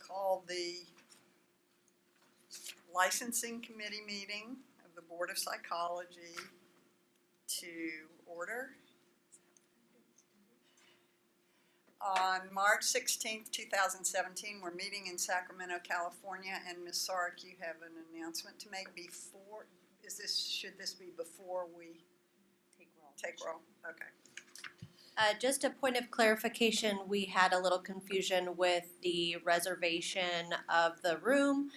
call the licensing committee meeting of the Board of Psychology to order. On March 16th, 2017, we're meeting in Sacramento, California, and Ms. Sark, you have an announcement to make before, should this be before we take roll? Okay. Just a point of clarification, we had a little confusion with the reservation of the room.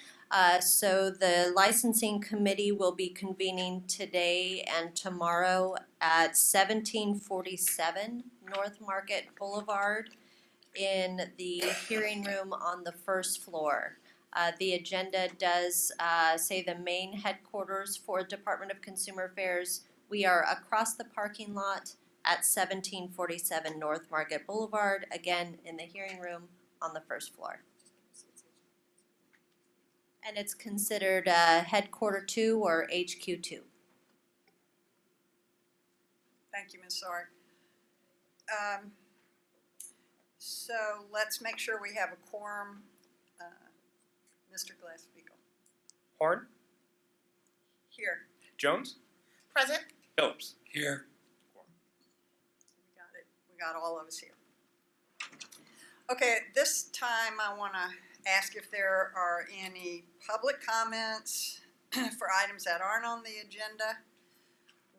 So the licensing committee will be convening today and tomorrow at 1747 North Market Boulevard in the hearing room on the first floor. The agenda does say the main headquarters for Department of Consumer Affairs. We are across the parking lot at 1747 North Market Boulevard, again in the hearing room on the first floor. And it's considered Headquarter 2 or HQ 2. Thank you, Ms. Sark. So let's make sure we have a quorum. Mr. Glass-Beagle. Horn. Here. Jones. Present. Phillips. Here. We got it. We got all of us here. Okay, at this time I want to ask if there are any public comments for items that aren't on the agenda.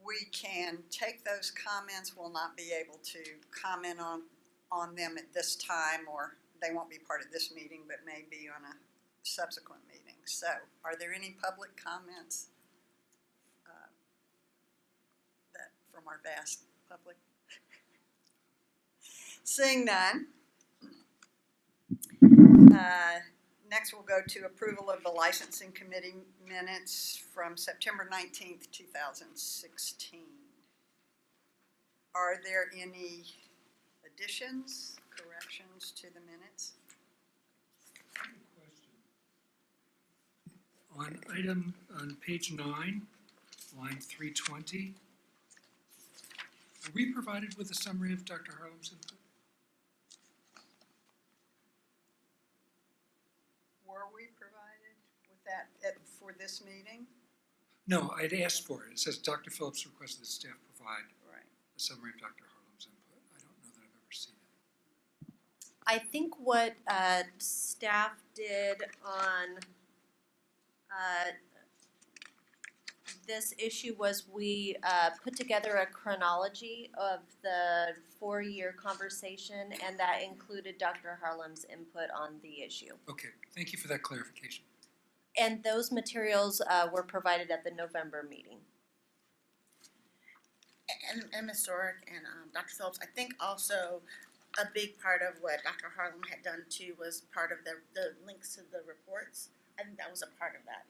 We can take those comments. We'll not be able to comment on them at this time, or they won't be part of this meeting, but may be on a subsequent meeting. So, are there any public comments that from our vast public? Seeing none. Next, we'll go to approval of the licensing committee minutes from September 19th, 2016. Are there any additions, corrections to the minutes? On page 9, line 320, were we provided with a summary of Dr. Harlem's input? Were we provided with that for this meeting? No, I'd asked for it. It says Dr. Phillips requested that staff provide a summary of Dr. Harlem's input. I don't know that I've ever seen it. I think what staff did on this issue was we put together a chronology of the 4-year conversation, and that included Dr. Harlem's input on the issue. Okay, thank you for that clarification. And those materials were provided at the November meeting. And Ms. Sork and Dr. Phillips, I think also a big part of what Dr. Harlem had done too was part of the links to the reports. I think that was a part of that,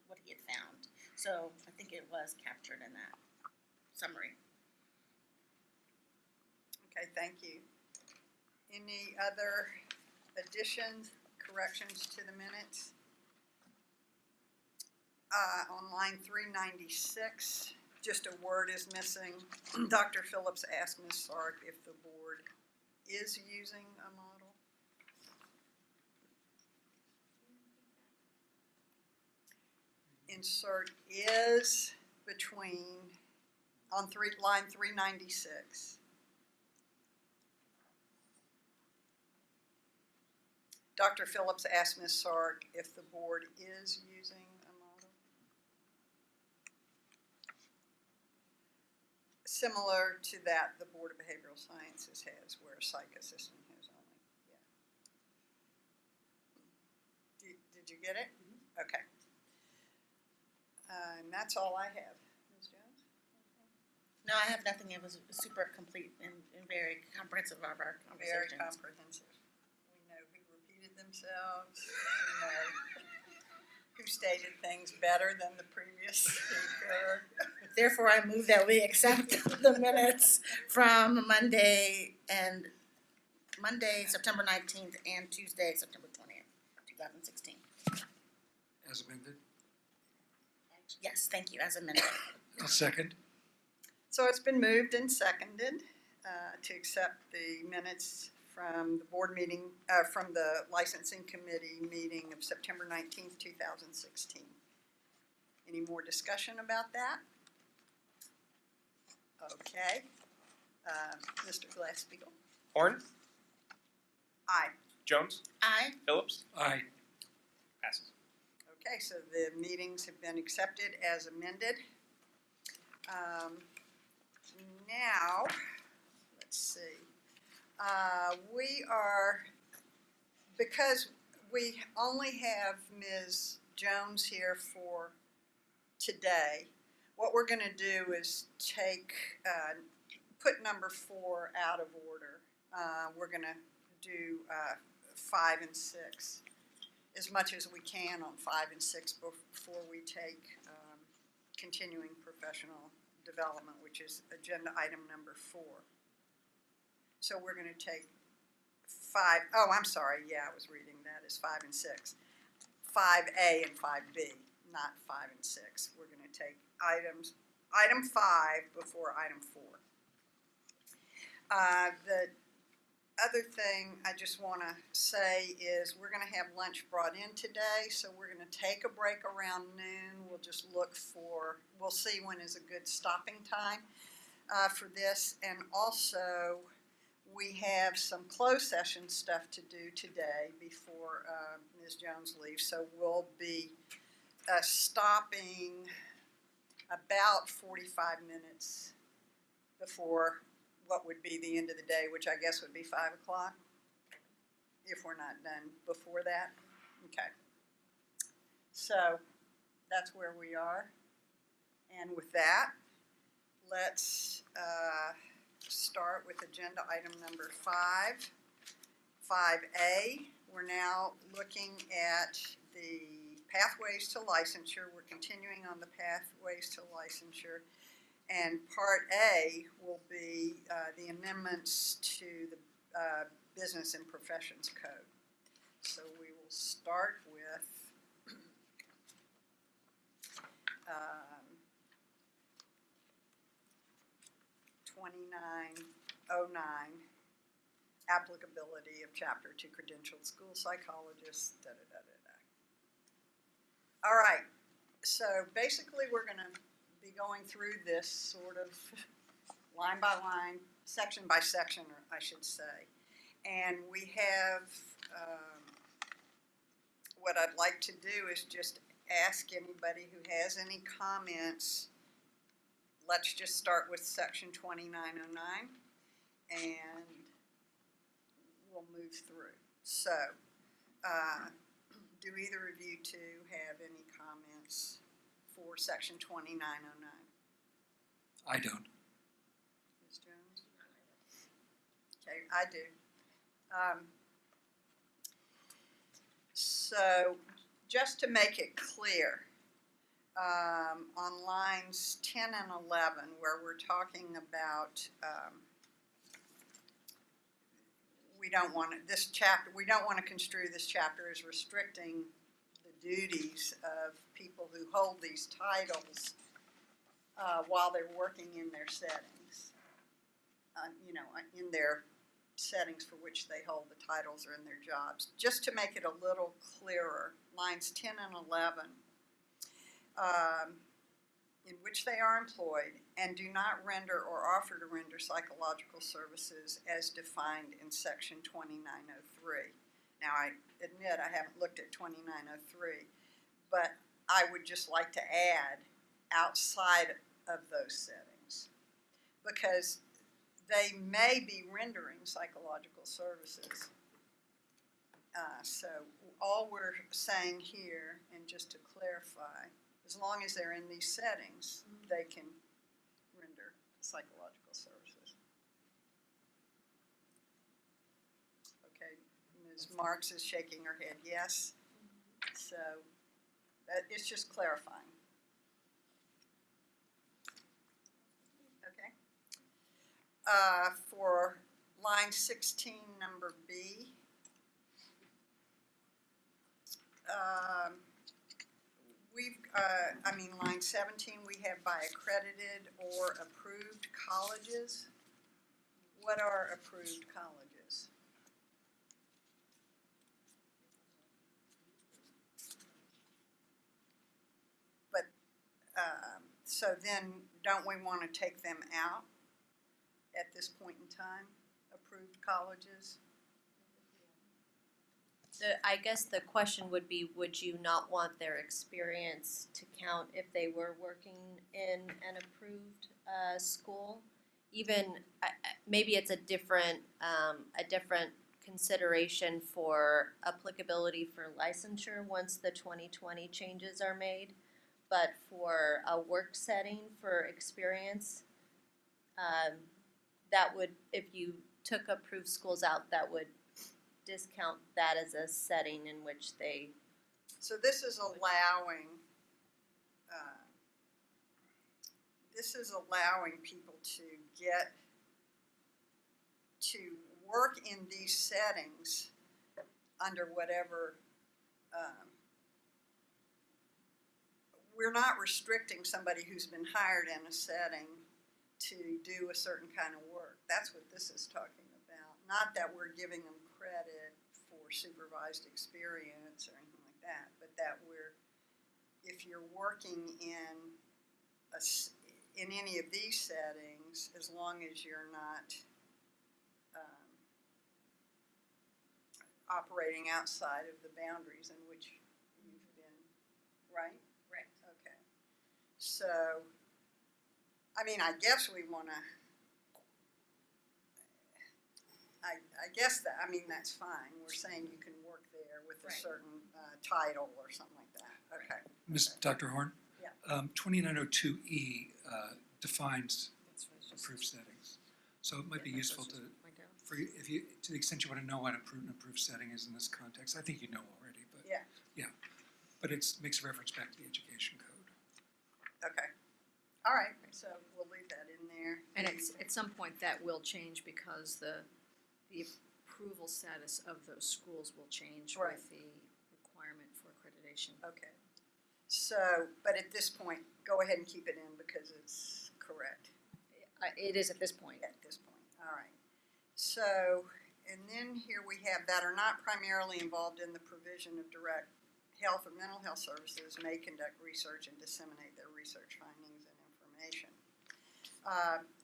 what he had found. So I think it was captured in that summary. Okay, thank you. Any other additions, corrections to the minutes? On line 396, just a word is missing. Dr. Phillips asked Ms. Sark if the board is using a model. Insert is between, on line 396. Dr. Phillips asked Ms. Sark if the board is using a model. Similar to that, the Board of Behavioral Sciences has, where a psych assistant has only. Yeah. Did you get it? Mm-hmm. Okay. And that's all I have. Ms. Jones? No, I have nothing. It was super complete and very comprehensive of our conversations. Very comprehensive. We know who repeated themselves. We know who stated things better than the previous speaker. Therefore, I move that we accept the minutes from Monday, September 19th, and Tuesday, September 20th, 2016. As amended? Yes, thank you, as amended. I'll second. So it's been moved and seconded to accept the minutes from the board meeting, from the licensing committee meeting of September 19th, 2016. Any more discussion about that? Okay. Mr. Glass-Steagall? Horn, Aye. Jones, Aye. Phillips, Aye. passes. Okay, so the meetings have been accepted as amended. Now, let's see. We are, because we only have Ms. Jones here for today, what we're going to do is put number 4 out of order. We're going to do 5 and 6 as much as we can on 5 and 6 before we take continuing professional development, which is agenda item number 4. So we're going to take 5, oh, I'm sorry, yeah, I was reading that as 5 and 6. 5A and 5B, not 5 and 6. We're going to take item 5 before item 4. The other thing I just want to say is we're going to have lunch brought in today, so we're going to take a break around noon. We'll just we'll see when is a good stopping time for this. And also, we have some closed session stuff to do today before Ms. Jones leaves, so we'll be stopping about 45 minutes before what would be the end of the day, which I guess would be 5 o'clock, if we're not done before that. Okay. So that's where we are. And with that, let's start with agenda item number 5. 5A, we're now looking at the pathways to licensure. We're continuing on the pathways to licensure. And Part A will be the amendments to the Business and Professions Code. So we will start with 2909, applicability of Chapter to credentialed school psychologists, All right, so basically we're going to be going through this sort of line by line, section by section, or I should say. And we have, what I'd like to do is just ask anybody who has any comments. Let's just start with section 2909, and we'll move through. So, do either of you two have any comments for section 2909? I don't. Ms. Jones? Okay, I do. So, just to make it clear, on lines 10 and 11, where we're talking about, we don't want to construe this chapter as restricting the duties of people who hold these titles while they're working in their settings, in their settings for which they hold the titles or in their jobs. Just to make it a little clearer, lines 10 and 11, in which they are employed and do not render or offer to render psychological services as defined in section 2903. Now, I admit I haven't looked at 2903, but I would just like to add outside of those settings, because they may be rendering psychological services. So all we're saying here, and just to clarify, as long as they're in these settings, they can render psychological services. Okay, Ms. Marks is shaking her head yes. So it's just clarifying. Okay. For line 16, number B, line 17, we have by accredited or approved colleges. What are approved colleges? So then, don't we want to take them out at this point in time, approved colleges? I guess the question would be, would you not want their experience to count if they were working in an approved school? Even, maybe it's a different consideration for applicability for licensure once the 2020 changes are made. But for a work setting for experience, that would, if you took approved schools out, that would discount that as a setting in which they. So this is allowing, people to get, to work in these settings under whatever, we're not restricting somebody who's been hired in a setting to do a certain kind of work. That's what this is talking about. Not that we're giving them credit for supervised experience or anything like that, but that if you're working in any of these settings, as long as you're not operating outside of the boundaries in which you've been, right? Right. Okay. So, I mean, I guess we want to. I guess that's fine. We're saying you can work there with a Right. certain title or something like that. Okay. Dr. Horn? Yeah. 2902E defines approved settings. So it might be useful to the extent you want to know what an approved setting is in this context. I think you know already, but Yeah. But it makes a reference back to the education code. Okay. All right. So we'll leave that in there. And at some point that will change because the approval status of those schools will change Right. with the requirement for accreditation. Okay. So, but at this point, go ahead and keep it in because it's correct It is at this point. at this point. All right. So, and then here we have that are not primarily involved in the provision of direct health or mental health services may conduct research and disseminate their research findings and information.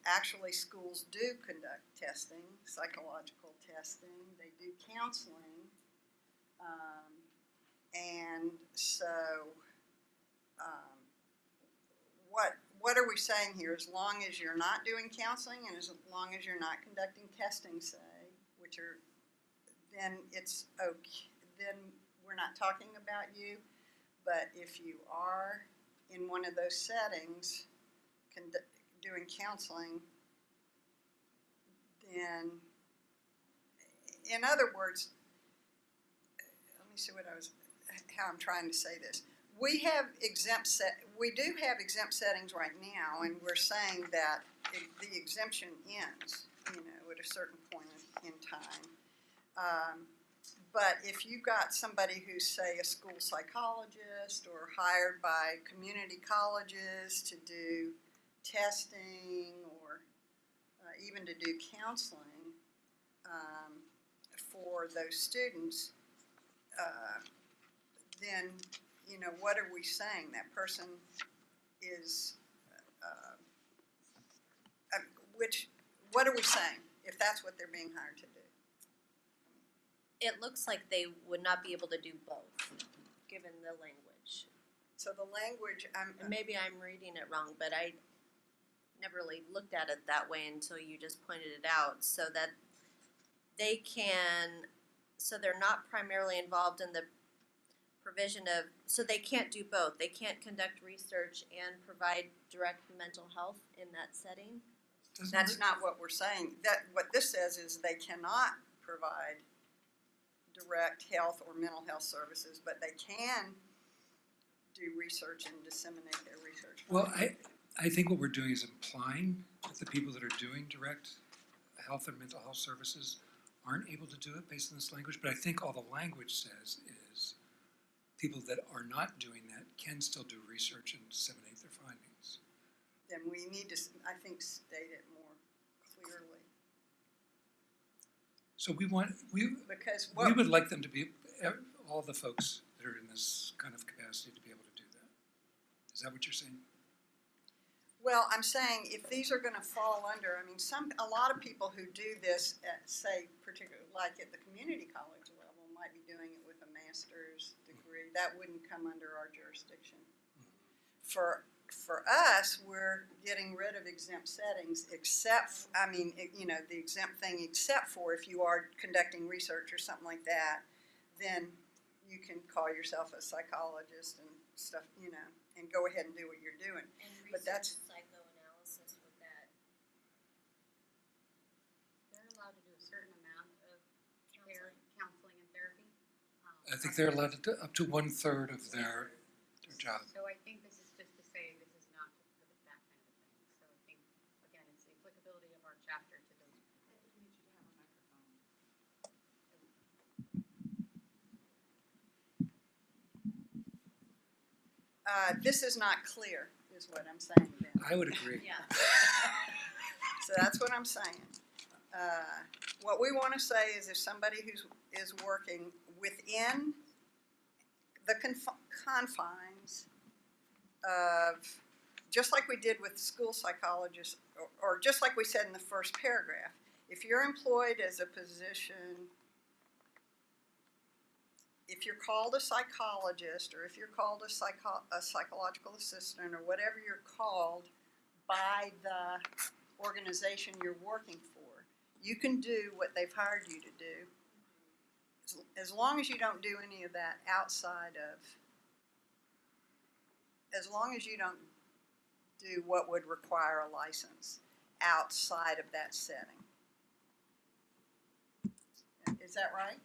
Actually, schools do conduct testing, psychological testing. They do counseling. And so, what are we saying here? As long as you're not doing counseling and as long as you're not conducting testing, say, then it's okay. Then we're not talking about you. But if you are in one of those settings doing counseling, then, in other words, let me see how I'm trying to say this. We do have exempt settings right now, and we're saying that the exemption ends, at a certain point in time. But if you got somebody who's, say, a school psychologist or hired by community colleges to do testing or even to do counseling for those students, then, what are we saying? That person is, what are we saying if that's what they're being hired to do? It looks like they would not be able to do both, given the language. So the language, And maybe I'm reading it wrong, but I never really looked at it that way until you just pointed it out. So that they're not primarily involved in the provision of, so they can't do both. They can't conduct research and provide direct mental health in that setting. that's not what we're saying. What this says is they cannot provide direct health or mental health services, but they can do research and disseminate their research. Well, I think what we're doing is implying that the people that are doing direct health and mental health services aren't able to do it based on this language, but I think all the language says is people that are not doing that can still do research and disseminate their findings. Then we need to, I think, state it more clearly. So we Because would like them to be, all the folks that are in this kind of capacity to be able to do that. Is that what you're saying? Well, I'm saying if these are gonna fall under, I mean, a lot of people who do this at, say, particularly like at the community college level, might be doing it with a master's degree. That wouldn't come under our jurisdiction. For us, we're getting rid of exempt settings, except, the exempt thing, except for if you are conducting research or something like that, then you can call yourself a psychologist and stuff, and go ahead and do what you're doing. And But that's- psychoanalysis with that. They're allowed to do a certain amount of counseling and therapy. I think they're allowed to do up to 1/3 of their job. So I think this is just to say this is not to prohibit that kind of thing. So I think, again, it's the applicability of our chapter to those people. I think we need you to have a microphone. This is not clear, is what I'm saying, Ben. I would agree. Yeah. So that's what I'm saying. What we want to say is if somebody is working within the confines of, just like we did with school psychologists, or just like we said in the first paragraph, if you're employed as a position, if you're called a psychologist, or if you're called a psychological assistant, or whatever you're called by the organization you're working for, you can do what they've hired you to do, as long as you don't do any of that outside of, as long as you don't do what would require a license outside of that setting. Is that right?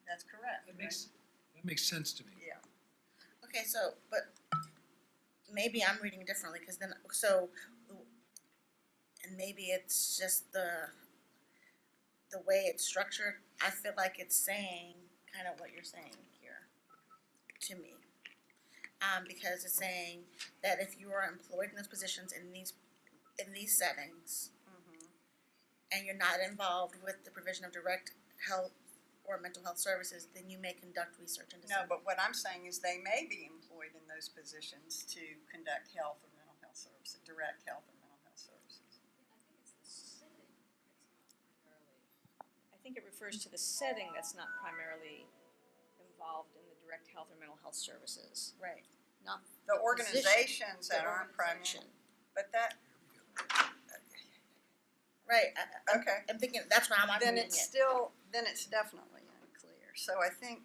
That's correct, That right? makes sense to me. Yeah. Okay, so, but maybe I'm reading differently, because then, and maybe it's just the way it's structured. I feel like it's saying kind of what you're saying here to me. Because it's saying that if you are employed in those positions in these settings, and you're not involved with the provision of direct health or mental health services, then you may conduct research into No, but what I'm saying is they may be employed in those positions to conduct health or mental health services, direct health or mental health services. I think it refers to the setting that's not primarily involved in the direct health or mental health services, Right. not The position, organizations that the aren't primary, organization. but that, Right. okay. I'm thinking that's how I'm Then reading it's it. still, then it's definitely unclear. So I think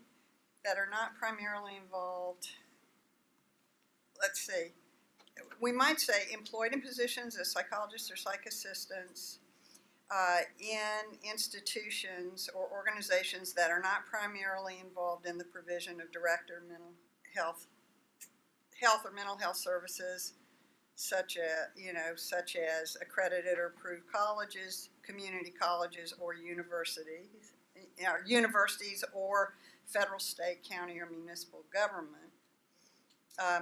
that are not primarily involved, let's see, we might say employed in positions as psychologists or psych assistants in institutions or organizations that are not primarily involved in the provision of direct or mental health or mental health services, such as accredited or approved colleges, community colleges, or universities or federal, state, county, or municipal government,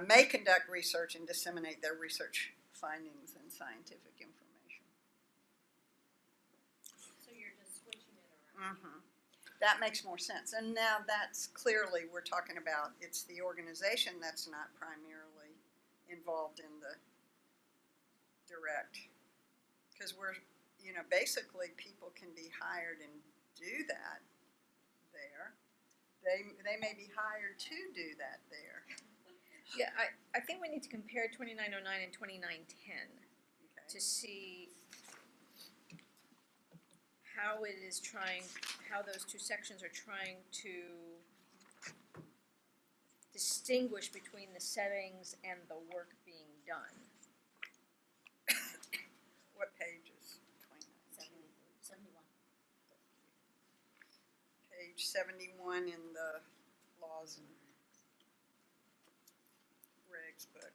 may conduct research and disseminate their research findings and scientific information. So you're just switching it around. That makes more sense. And now that's clearly, we're talking about, it's the organization that's not primarily involved in the direct. Because we're, basically people can be hired and do that there. They may be hired to do that there. Yeah, I think we need to compare 2909 and 2910 Okay. to see how it is how those two sections are trying to distinguish between the settings and the work being done. What pages? 71. Page 71 in the laws and regs book.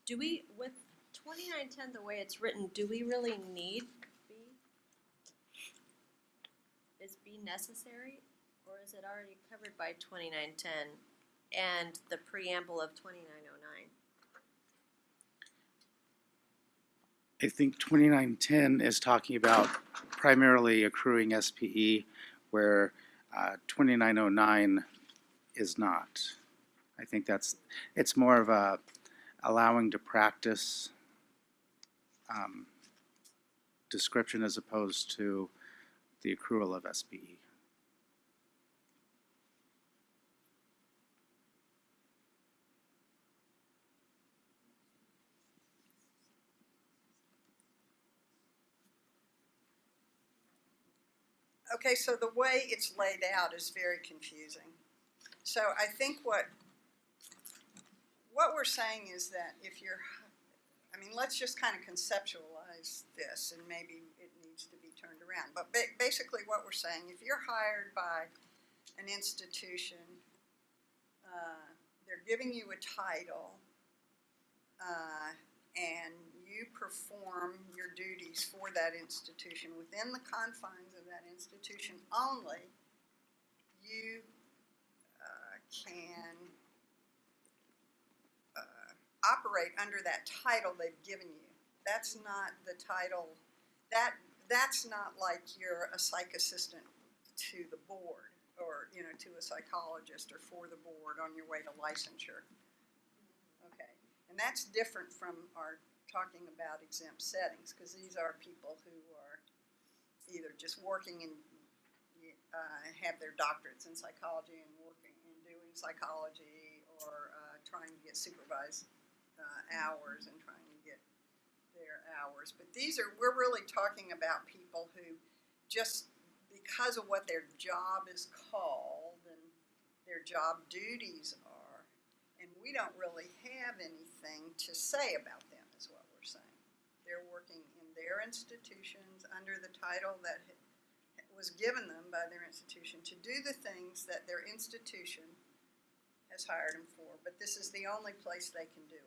Do we, with 2910, the way it's written, do we really need B? Is B necessary, or is it already covered by 2910 and the preamble of 2909? I think 2910 is talking about primarily accruing SPE, where 2909 is not. I think it's more of a allowing to practice description as opposed to the accrual of SPE. Okay, so the way it's laid out is very confusing. So I think what we're saying is that if you're, I mean, let's just kind of conceptualize this, and maybe it needs to be turned around. But basically what we're saying, if you're hired by an institution, they're giving you a title, and you perform your duties for that institution within the confines of that institution only, you can operate under that title they've given you. That's not the title, that's not like you're a psych assistant to the board, or, you know, to a psychologist or for the board on your way to licensure. Okay, and that's different from our talking about exempt settings, because these are people who are either just working and have their doctorates in psychology and working and doing psychology, or trying to get supervised hours and trying to get their hours. But we're really talking about people who just, because of what their job is called and their job duties are, and we don't really have anything to say about them, is what we're saying. They're working in their institutions under the title that was given them by their institution to do the things that their institution has hired them for, but this is the only place they can do it.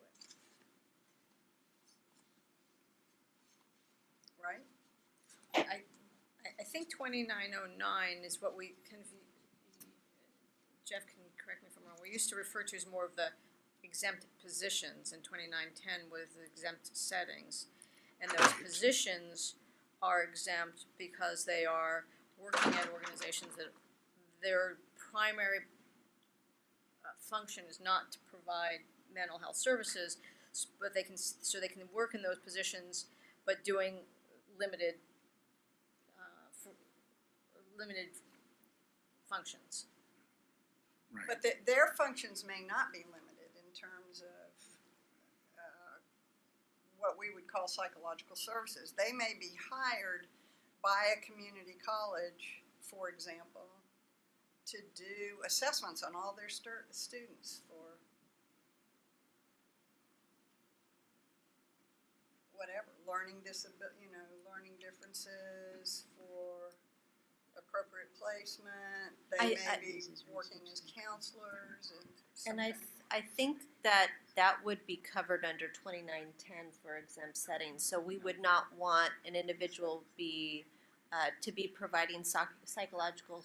Right? I think 2909 is what we, Jeff can correct me if I'm wrong, we used to refer to as more of the exempt positions, and 2910 was the exempt settings. And those positions are exempt because they are working at organizations that their primary function is not to provide mental health services, but they can work in those positions, but doing limited functions. Right. But their functions may not be limited in terms of what we would call psychological services. They may be hired by a community college, for example, to do assessments on all their students for whatever, learning differences, for appropriate placement. They may be working as counselors and I think that would be covered under 2910 for exempt settings. So we would not want an individual to be providing psychological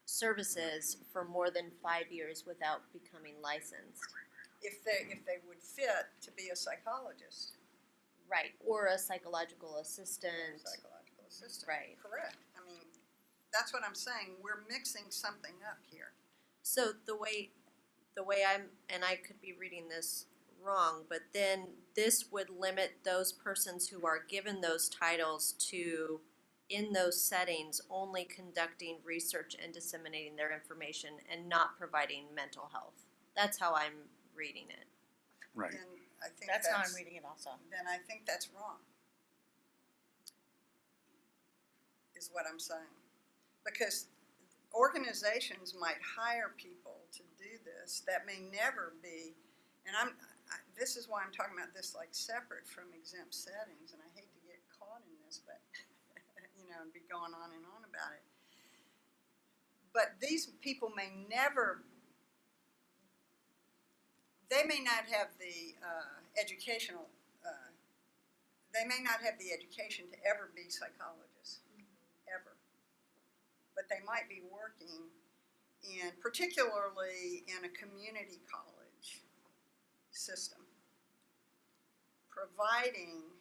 services for more than 5 years without becoming licensed. if they would fit to be a psychologist. Right, or a psychological assistant. Psychological assistant. Right. Correct. I mean, that's what I'm saying. We're mixing something up here. So the way I'm, and I could be reading this wrong, but then this would limit those persons who are given those titles to, in those settings, only conducting research and disseminating their information and not providing mental health. That's how I'm reading it. Right. And I think That's how I'm reading it also. Then I think that's wrong, is what I'm saying. Because organizations might hire people to do this that may never be, and this is why I'm talking about this like separate from exempt settings, and I hate to get caught in this, but and be going on and on about it. But these people may never, they may not have the educational, they may not have the education to ever be psychologists, ever. But they might be working particularly in a community college system, providing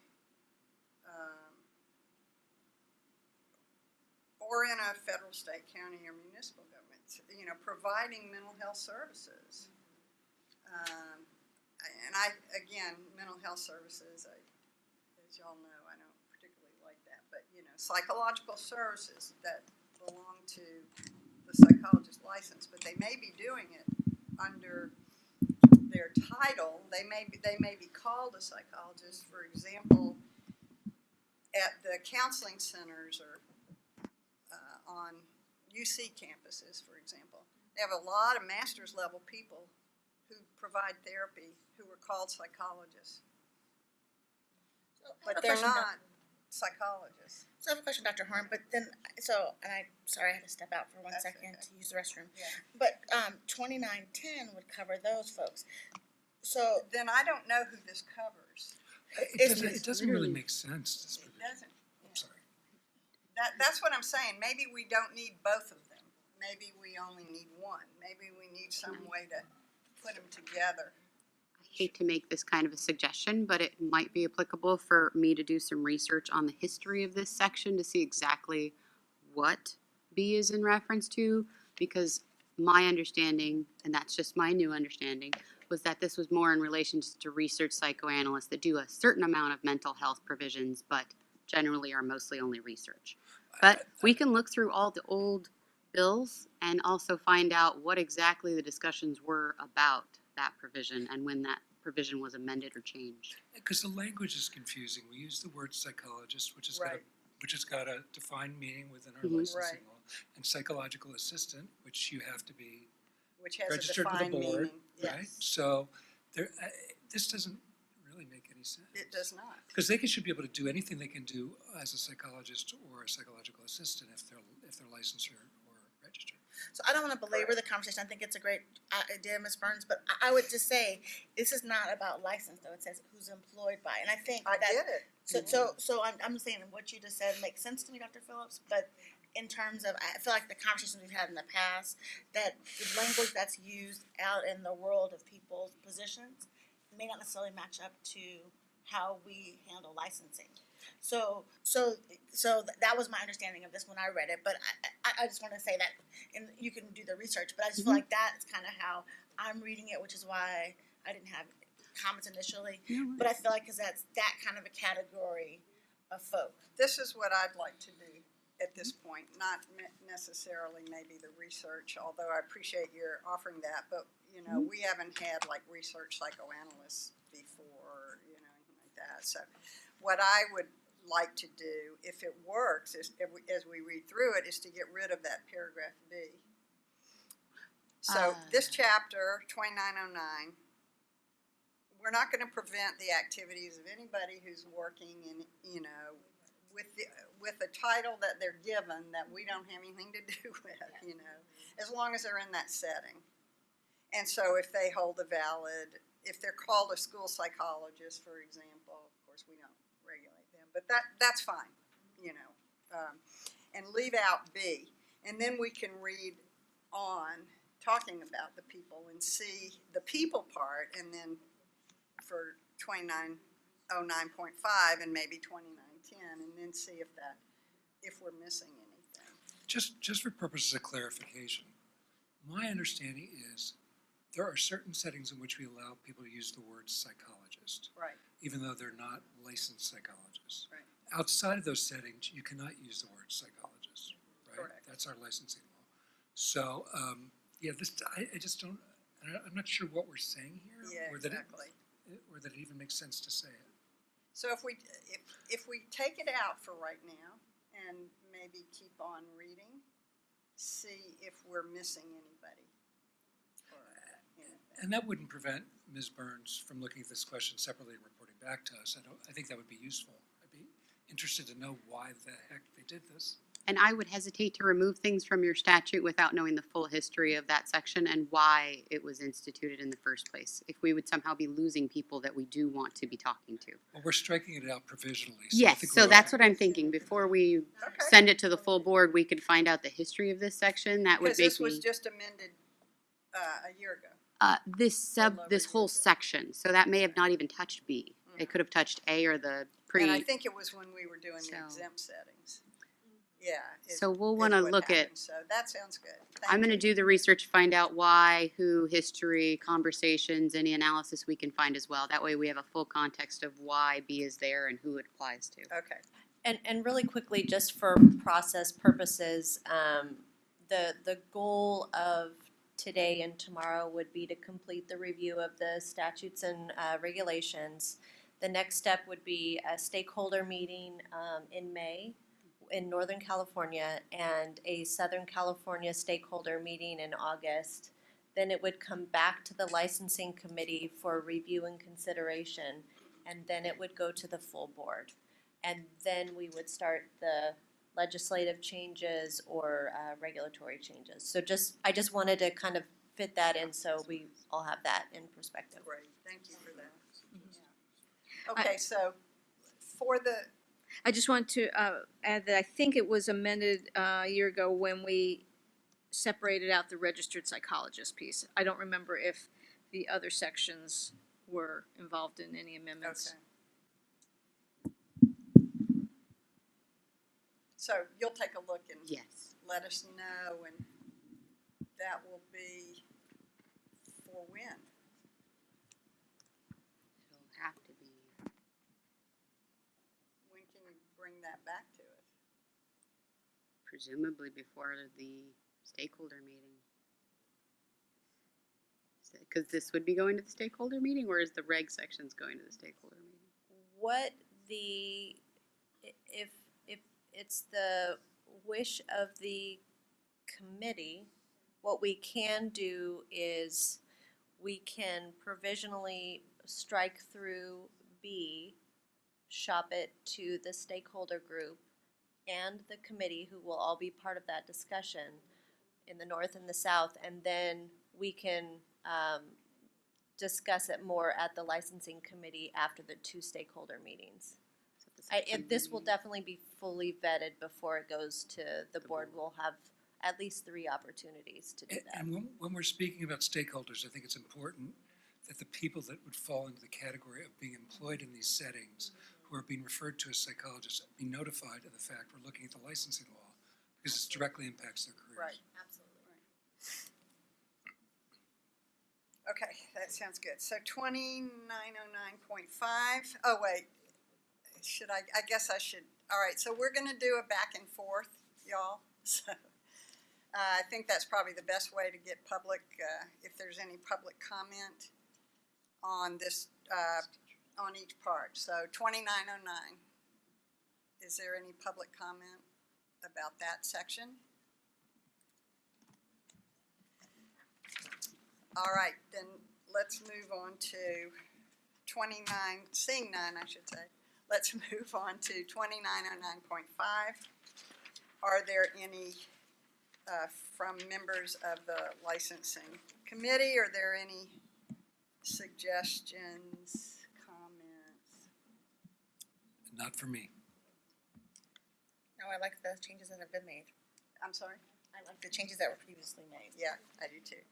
or in a federal, state, county, or municipal government, you know, providing mental health services. And again, mental health services, as y'all know, I don't particularly like that, but, you know, psychological services that belong to the psychologist license, but they may be doing it under their title. They may be called a psychologist, for example, at the counseling centers or on UC campuses, for example. They have a lot of master's level people who provide therapy who are called psychologists, So I have but a they're question, not psychologists. So I have a question, Dr. Horn, but then, and I'm sorry I had to step out for one That's second okay. to use the restroom. Yeah. But 2910 would cover those folks. So Then I don't know who this covers. It doesn't really make sense, this It provision. doesn't. I'm sorry. That's what I'm saying. Maybe we don't need both of them. Maybe we only need one. Maybe we need some way to put them together. I hate to make this kind of a suggestion, but it might be applicable for me to do some research on the history of this section to see exactly what B is in reference to, because my understanding, and that's just my new understanding, was that this was more in relation to research psychoanalysts that do a certain amount of mental health provisions, but generally are mostly only research. But we can look through all the old bills and also find out what exactly the discussions were about that provision and when that provision was amended or changed. Because the language is confusing. We use the word psychologist, which has got a defined meaning within our Mhm. licensing Right. law, and psychological assistant, which you have to be Which has registered a with the defined board, meaning. right? Yes, So there, this doesn't really make any sense. it does not. Because they should be able to do anything they can do as a psychologist or a psychological assistant if they're licensed or registered. So I don't want to belabor the conversation. I think it's a great idea, Ms. Burns, but I would just say, this is not about license, though. It says who's employed by, and I think I that. get it. So I'm saying what you just said makes sense to me, Dr. Phillips, but in terms of, I feel like the conversations we've had in the past, that the language that's used out in the world of people's positions may not necessarily match up to how we handle licensing. So that was my understanding of this when I read it, but I just want to say that, and you can do the research, but I just feel like that's kind of how I'm reading it, which is why I didn't have comments initially. But I feel like because that's that kind of a category of folk. This is what I'd like to do at this point, not necessarily maybe the research, although I appreciate your offering that, but, you know, we haven't had like research psychoanalysts before, you know, anything like that. So what I would like to do, if it works, is as we read through it, is to get rid of that paragraph B. So this chapter, 2909, we're not going to prevent the activities of anybody who's working in, you know, with a title that they're given that we don't have anything to do with, you know, as long as they're in that setting. And so if they hold a valid, if they're called a school psychologist, for example, of course we don't regulate them, but that's fine, you know, and leave out B. And then we can read on talking about the people and see the people part, and then for 2909.5 and maybe 2910, and then see if we're missing anything. Just for purposes of clarification, my understanding is there are certain settings in which we allow people to use the word psychologist, Right. even though they're not licensed psychologists. Right. Outside of those settings, you cannot use the word psychologist, right? Correct. That's our licensing law. So, yeah, I just don't, I'm not sure what we're saying here. Yeah, or that exactly. or that it even makes sense to say it. So if we take it out for right now and maybe keep on reading, see if we're missing anybody. Or anything. And that wouldn't prevent Ms. Burns from looking at this question separately and reporting back to us. I think that would be useful. I'd be interested to know why the heck they did this. And I would hesitate to remove things from your statute without knowing the full history of that section and why it was instituted in the first place. If we would somehow be losing people that we do want to be talking to. Well, we're striking it out provisionally. So I Yes, think so we're that's okay. what I'm thinking. Before we Okay. send it to the full board, we could find out the history of this section. That would Because make this was me, just amended a year ago. this over whole here. section. So that may have not even touched B. It could have touched A or the And I pre. think it was when we were doing the So- exempt settings. yeah. is- So we'll is wanna what look at- happened. So that sounds good. I'm Thank gonna you. do the research, find out why, who, history, conversations, any analysis we can find as well. That way we have a full context of why B is there and who it applies to. Okay, And really quickly, just for process purposes, the goal of today and tomorrow would be to complete the review of the statutes and regulations. The next step would be a stakeholder meeting in May in Northern California and a Southern California stakeholder meeting in August. Then it would come back to the licensing committee for review and consideration, and then it would go to the full board. And then we would start the legislative changes or regulatory changes. So I just wanted to kind of fit that in so we all have that in perspective. great, thank you for that. Okay, so for the, I just want to add that I think it was amended a year ago when we separated out the registered psychologist piece. I don't remember if the other sections were involved in any amendments. okay. So you'll take a look and Yes. let us know, and that will be for when? It'll have to be. When can you bring that back to us? Presumably before the stakeholder meeting. Because this would be going to the stakeholder meeting, or is the reg sections going to the stakeholder meeting? What if it's the wish of the committee, what we can do is we can provisionally strike through B, shop it to the stakeholder group and the committee, who will all be part of that discussion in the north and the south, and then we can discuss it more at the licensing committee after the two stakeholder meetings. So the This will September definitely be fully vetted before it goes to the board. We'll have at least 3 opportunities to do that. And when we're speaking about stakeholders, I think it's important that the people that would fall into the category of being employed in these settings, who are being referred to as psychologists, be notified of the fact we're looking at the licensing law, because it directly impacts their careers. Right. Okay, that sounds good. So 2909.5, oh wait, I guess I should, all right, so we're gonna do a back and forth, y'all. So I think that's probably the best way to get public, if there's any public comment on this, on each part. So 2909, is there any public comment about that section? All right, then let's move on to 29, seeing none, I should say. Let's move on to 2909.5. Are there any, from members of the licensing committee, are there any suggestions, comments? Not for me. No, I like the changes that have been made. I'm sorry? I like the changes that were previously made. Yeah, I do too.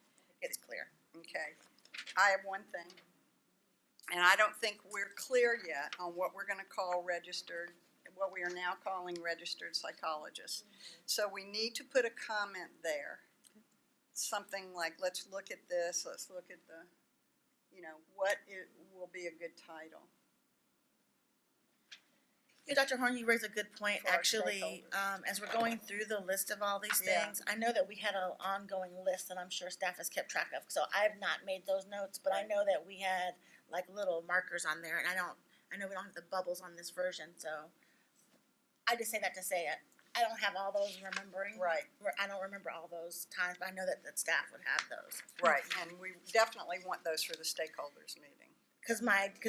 It's clear. Okay, I have one thing, and I don't think we're clear yet on what we're gonna call registered, what we are now calling registered psychologists. So we need to put a comment there, something like, let's look at this, let's look at the, what it will be a good title. Yeah, Dr. Horn, you raise a good point. For our Actually, as we're going through the list of all these Yeah. things, I know that we had an ongoing list that I'm sure staff has kept track of. So I have not made those notes, but I know that we had like little markers on there, and I know we don't have the bubbles on this version. So I just say that to say it. I don't have all those remembering. Right. I don't remember all those times, but I know that staff would have those. Right, and we definitely want those for the stakeholders meeting. Because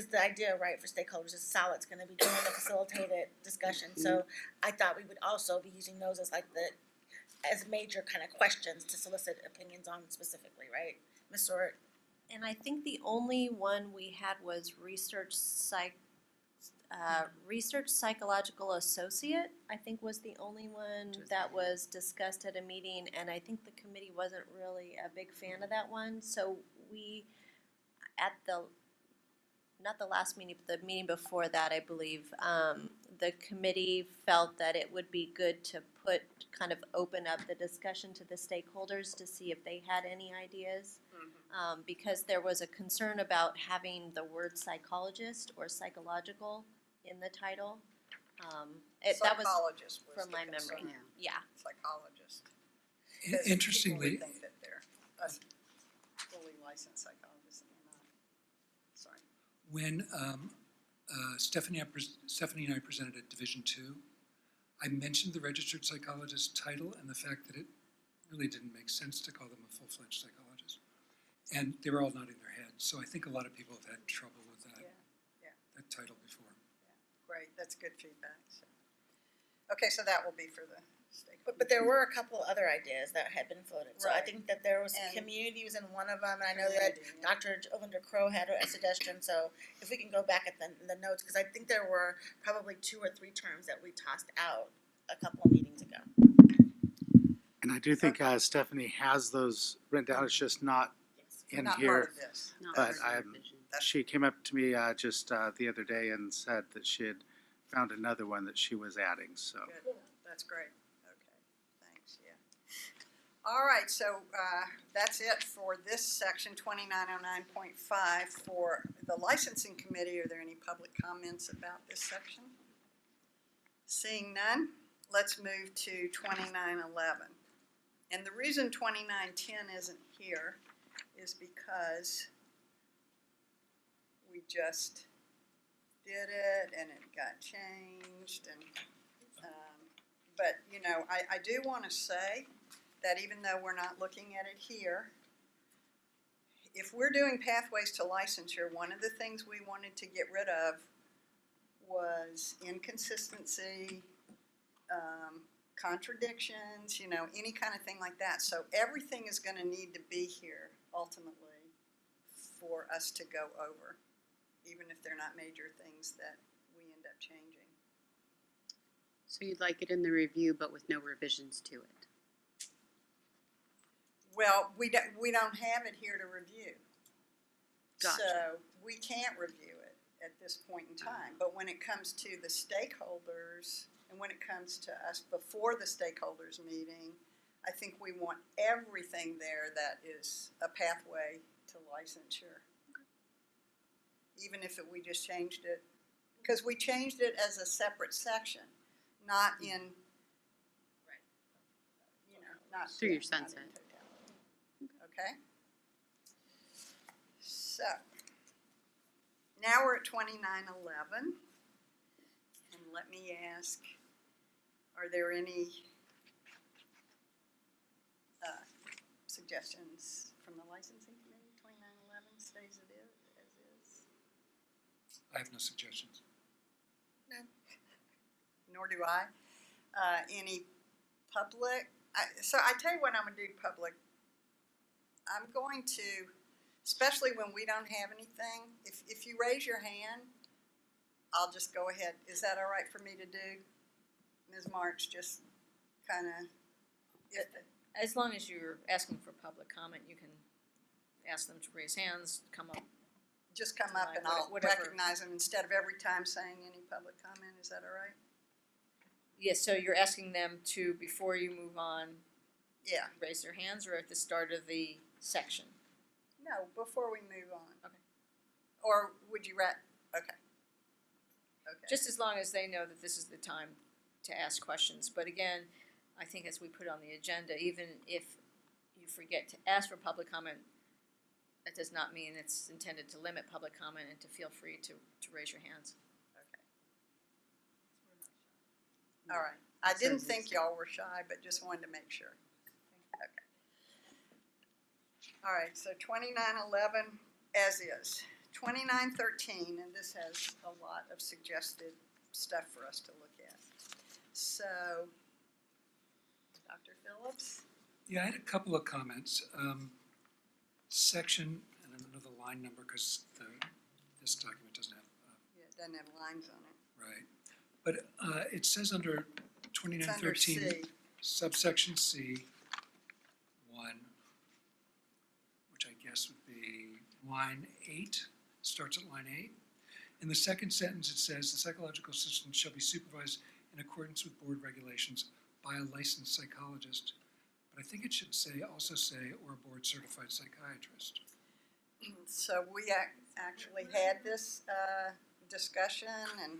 the idea, right, for stakeholders is Solid's gonna be doing the facilitated discussion, so I thought we would also be using those as as major kind of questions to solicit opinions on specifically, right? Ms. Sort? And I think the only one we had was research psychological associate, I think was the only one that was discussed at a meeting, and I think the committee wasn't really a big fan of that one, so we, at the not the last meeting, but the meeting before that, I believe, the committee felt that it would be good to kind of open up the discussion to the stakeholders to see if they had any ideas. Because there was a concern about having the word psychologist or psychological in the title. That was Psychologist was from the my concern. memory, yeah. Psychologist. 'Cause people Interestingly, would think that they're a fully licensed psychologist and they're not. Sorry. when Stephanie and I presented at Division Two, I mentioned the registered psychologist title and the fact that it really didn't make sense to call them a full-fledged psychologist. And they were all nodding their heads, so I think a lot of people have had trouble with that, Yeah. that title before. Great, that's good feedback. So. Okay, so that will be for the stakeholders. But there were a couple other ideas that had been floated. So I Right. think that there was And- community was in one of them, and I know that Community, yeah. Dr. Linda Crow had a suggestion. So if we can go back at the notes, because I think there were probably 2 or 3 terms that we tossed out a couple of meetings ago. And I do think Stephanie has those written down, it's just not Yes. in Not part here. of this. Not But for I'm- supervision. She came up to me just the other day and said that she had found another one that she was adding, so. Good, that's great. Okay, thanks, yeah. All right, so that's it for this section, 2909.5 for the licensing committee. Are there any public comments about this section? Seeing none, let's move to 2911. And the reason 2910 isn't here is because we just did it and it got changed and, but, you know, I do want to say that even though we're not looking at it here, if we're doing pathways to licensure, one of the things we wanted to get rid of was inconsistency, contradictions, you know, any kind of thing like that. So everything is going to need to be here ultimately for us to go over, even if they're not major things that we end up changing. So you'd like it in the review, but with no revisions to it? Well, we don't have it here to review. Gotcha. So we can't review it at this point in time. But when it comes to the stakeholders and when it comes to us before the stakeholders meeting, I think we want everything there that is a pathway to licensure. Even if we just changed it, because we changed it as a separate section, not in, you know, not. Through your not in sunset. totality. Okay? So, now we're at 2911, and let me ask, are there any suggestions from the licensing committee? 2911 stays as is? I have no suggestions. Nor do I. Any public? So I tell you what I'm going to do public. I'm going to, especially when we don't have anything, if you raise your hand, I'll just go ahead. Is that all right for me to do? Ms. March, just kind of, As long as you're asking for public comment, you can ask them to raise hands, come up. just come up and I'll Whatever. recognize them instead of every time saying any public comment. Is that all right? Yes, so you're asking them to, before you move on, Yeah. raise their hands, or at the start of the section? No, before we move on. Okay. Or would you okay. Okay. Just as long as they know that this is the time to ask questions. But again, I think as we put on the agenda, even if you forget to ask for public comment, that does not mean it's intended to limit public comment and to feel free to raise your hands. Okay. All right. I That didn't sounds think good. y'all were shy, but just wanted to make sure. Okay. All right, so 2911 as is. 2913, and this has a lot of suggested stuff for us to look at. So, Dr. Phillips? Yeah, I had a couple of comments. Section, and I don't know the line number because this document doesn't have, Yeah, it doesn't have lines on it. right. But it says under It's under 2913, C. subsection C, 1, which I guess would be line 8, starts at line 8. In the second sentence, it says the psychological assistant shall be supervised in accordance with board regulations by a licensed psychologist. But I think it should also say, or a board certified psychiatrist. So we actually had this discussion, and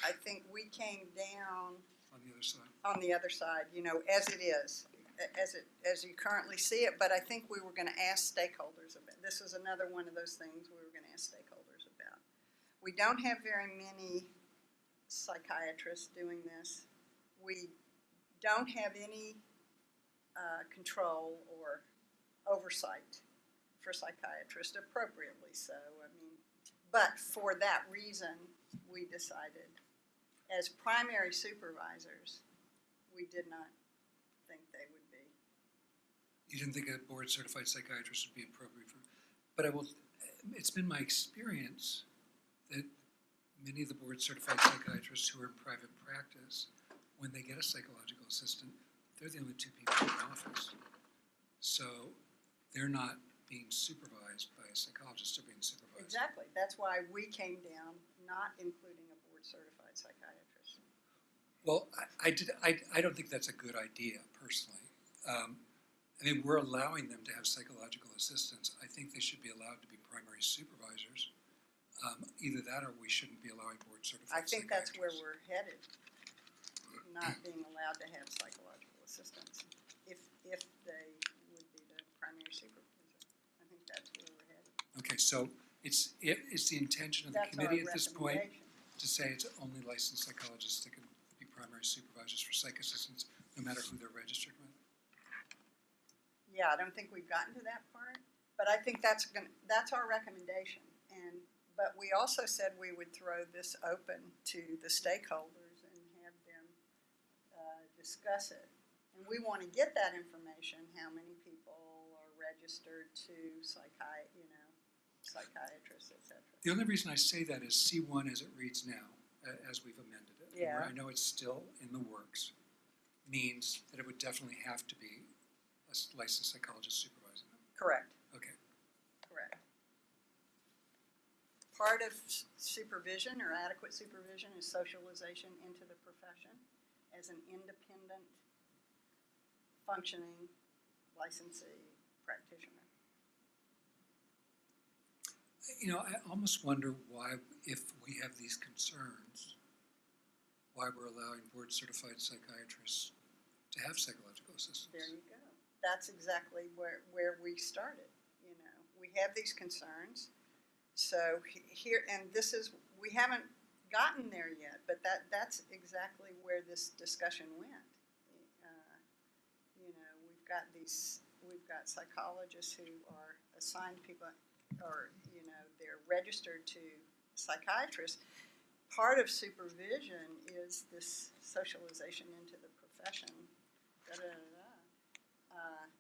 I think we came down On the other side. on the other side, you know, as it is, as you currently see it. But I think we were going to ask stakeholders about. This is another one of those things we were going to ask stakeholders about. We don't have very many psychiatrists doing this. We don't have any control or oversight for psychiatrists, appropriately so. I mean, but for that reason, we decided, as primary supervisors, we did not think they would be. You didn't think a board certified psychiatrist would be appropriate for, but it's been my experience that many of the board certified psychiatrists who are in private practice, when they get a psychological assistant, they're the only two people in the office. So they're not being supervised by a psychologist, they're being supervised. Exactly. That's why we came down not including a board certified psychiatrist. Well, I don't think that's a good idea, personally. I mean, we're allowing them to have psychological assistants. I think they should be allowed to be primary supervisors. Either that or we shouldn't be allowing board certified I think that's where psychiatrists. we're headed, not being allowed to have psychological assistants, if they would be the primary supervisor. I think that's where we're headed. Okay, so it's the intention of the That's our committee at this point recommendation. to say it's only licensed psychologists that can be primary supervisors for psych assistants, no matter who they're registered with. Yeah, I don't think we've gotten to that part, but I think that's our recommendation. But we also said we would throw this open to the stakeholders and have them discuss it. And we want to get that information, how many people are registered to psychiatrists, et cetera. The only reason I say that is C1 as it reads now, as we've amended it. Yeah. I know it's still in the works, means that it would definitely have to be a licensed psychologist supervising them. Correct, Okay. correct. Part of supervision or adequate supervision is socialization into the profession as an independent, functioning licensee practitioner. You know, I almost wonder why, if we have these concerns, why we're allowing board certified psychiatrists to have psychological assistants. There you go. That's exactly where we started, you know. We have these concerns. So here, and this is, we haven't gotten there yet, but that's exactly where this discussion went. You know, we've got psychologists who are assigned people, or, you know, they're registered to psychiatrists. Part of supervision is this socialization into the profession.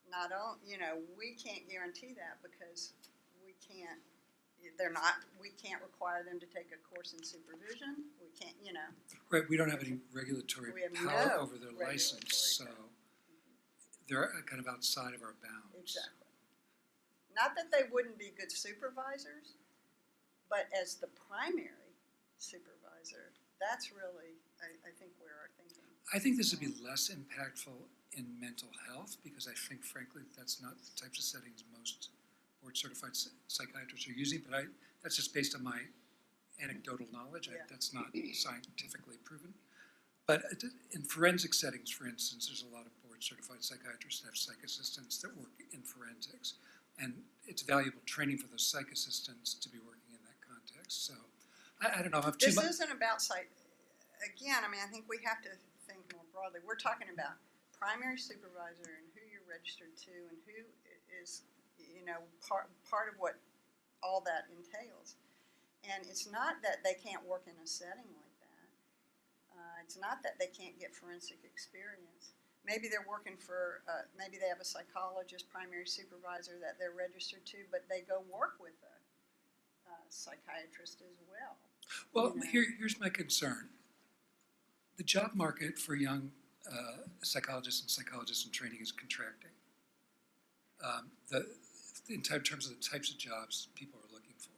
Not only, you know, we can't guarantee that because we can't require them to take a course in supervision. We can't, you know. Right, we don't have any regulatory We have power no over their license, so regulatory they're kind of outside of our bounds. Exactly. Not that they wouldn't be good supervisors, but as the primary supervisor, that's really, I think, where our thinking. I think this would be less impactful in mental health because I think, frankly, that's not the types of settings most board-certified psychiatrists are using. But that's just based on my anecdotal knowledge. Yeah. That's not scientifically proven. But in forensic settings, for instance, there's a lot of board-certified psychiatrists that have psych assistants that work in forensics. And it's valuable training for those psych assistants to be working in that context. So I don't know. This isn't about again, I mean, I think we have to think more broadly. We're talking about primary supervisor and who you're registered to and who is, you know, part of what all that entails. And it's not that they can't work in a setting like that. It's not that they can't get forensic experience. Maybe they're working for, maybe they have a psychologist, primary supervisor that they're registered to, but they go work with a psychiatrist as well. Well, you know. here's my concern. The job market for young psychologists in training is contracting. In terms of the types of jobs people are looking for.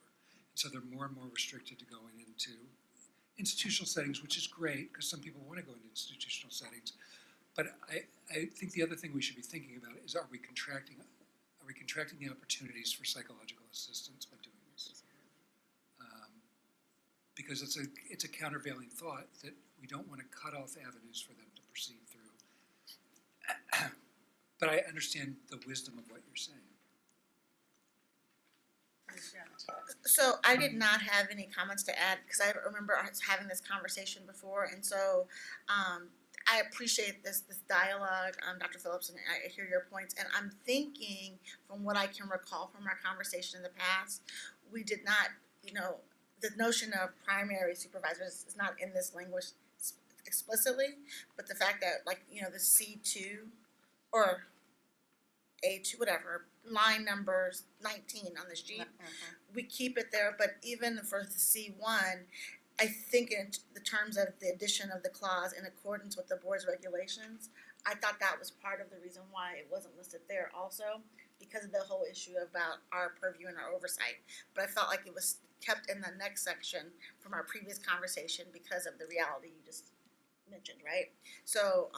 So they're more and more restricted to going into institutional settings, which is great, because some people want to go into institutional settings. But I think the other thing we should be thinking about is, are we contracting the opportunities for psychological assistance by doing this? Because it's a countervailing thought that we don't want to cut off avenues for them to proceed through. But I understand the wisdom of what you're saying. So I did not have any comments to add, because I remember us having this conversation before, and so, I appreciate this dialogue, Dr. Phillips, and I hear your points, and I'm thinking, from what I can recall from our conversation in the past, we did not, the notion of primary supervisors is not in this language explicitly, but the fact that, the C2 or A2, whatever, line numbers 19 on the sheet, we keep it there, but even for the C1, I think in the terms of the addition of the clause in accordance with the board's regulations, I thought that was part of the reason why it wasn't listed there also, because of the whole issue about our purview and our oversight. But I felt like it was kept in the next section from our previous conversation because of the reality you just mentioned, right? So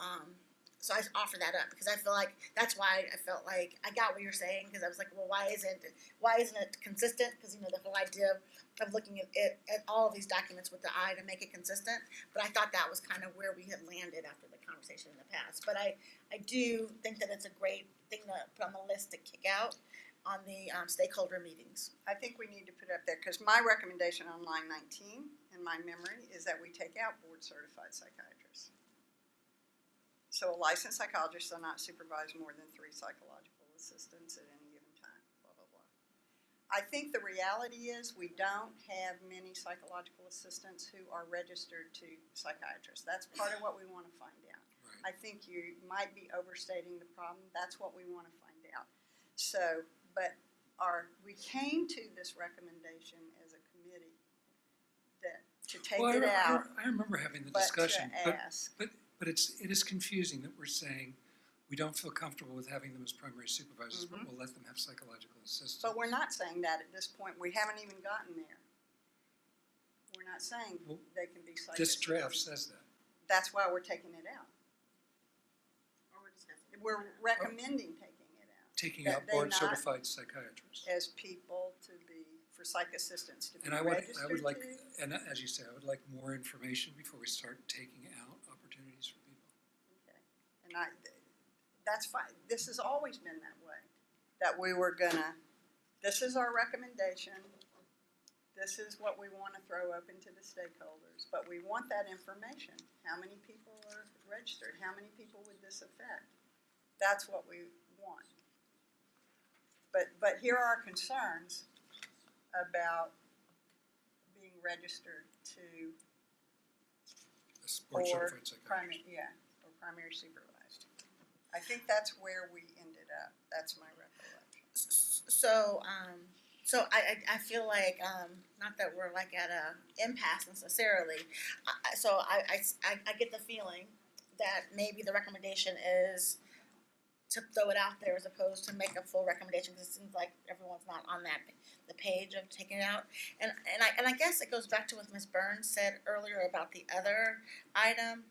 I offer that up because I feel like that's why I felt like I got what you're saying, because I was like, well, why isn't it consistent? Because the whole idea of looking at all of these documents with the eye to make it consistent. But I thought that was kind of where we had landed after the conversation in the past. But I do think that it's a great thing to put on the list to kick out on the stakeholder meetings. I think we need to put it up there, because my recommendation on line 19 in my memory is that we take out board certified psychiatrists. So a licensed psychologist shall not supervise more than 3 psychological assistants at any given time, blah, blah, blah. I think the reality is we don't have many psychological assistants who are registered to psychiatrists. That's part of what we want to find out. Right. I think you might be overstating the problem. That's what we want to find out. So, but we came to this recommendation as a committee that to take Well, it out, I remember having the but discussion, to ask. but it is confusing that we're saying we don't feel comfortable with having them as primary supervisors, but we'll let them have psychological assistance. But we're not saying that at this point. We haven't even gotten there. We're not saying Well, they can be psychiatrists. This draft says that. That's why we're taking it out. Or we're discussing. We're recommending taking it out Taking That out they board not- certified psychiatrists. as people to be, for psych assistants to be And I registered would like, to. and as you say, I would like more information before we start taking out opportunities for people. Okay. And that's fine. This has always been that way, that we were gonna, this is our recommendation. This is what we want to throw open to the stakeholders, but we want that information. How many people are registered? How many people would this affect? That's what we want. But here are our concerns about being registered to A board or certified primary, psychiatrist. or primary supervised. I think that's where we ended up. That's my recollection. So I feel like not that we're like at a impasse necessarily. I get the feeling that maybe the recommendation is to throw it out there as opposed to make a full recommendation, because it seems like everyone's not on the page of taking it out. And I guess it goes back to what Ms. Burns said earlier about the other item,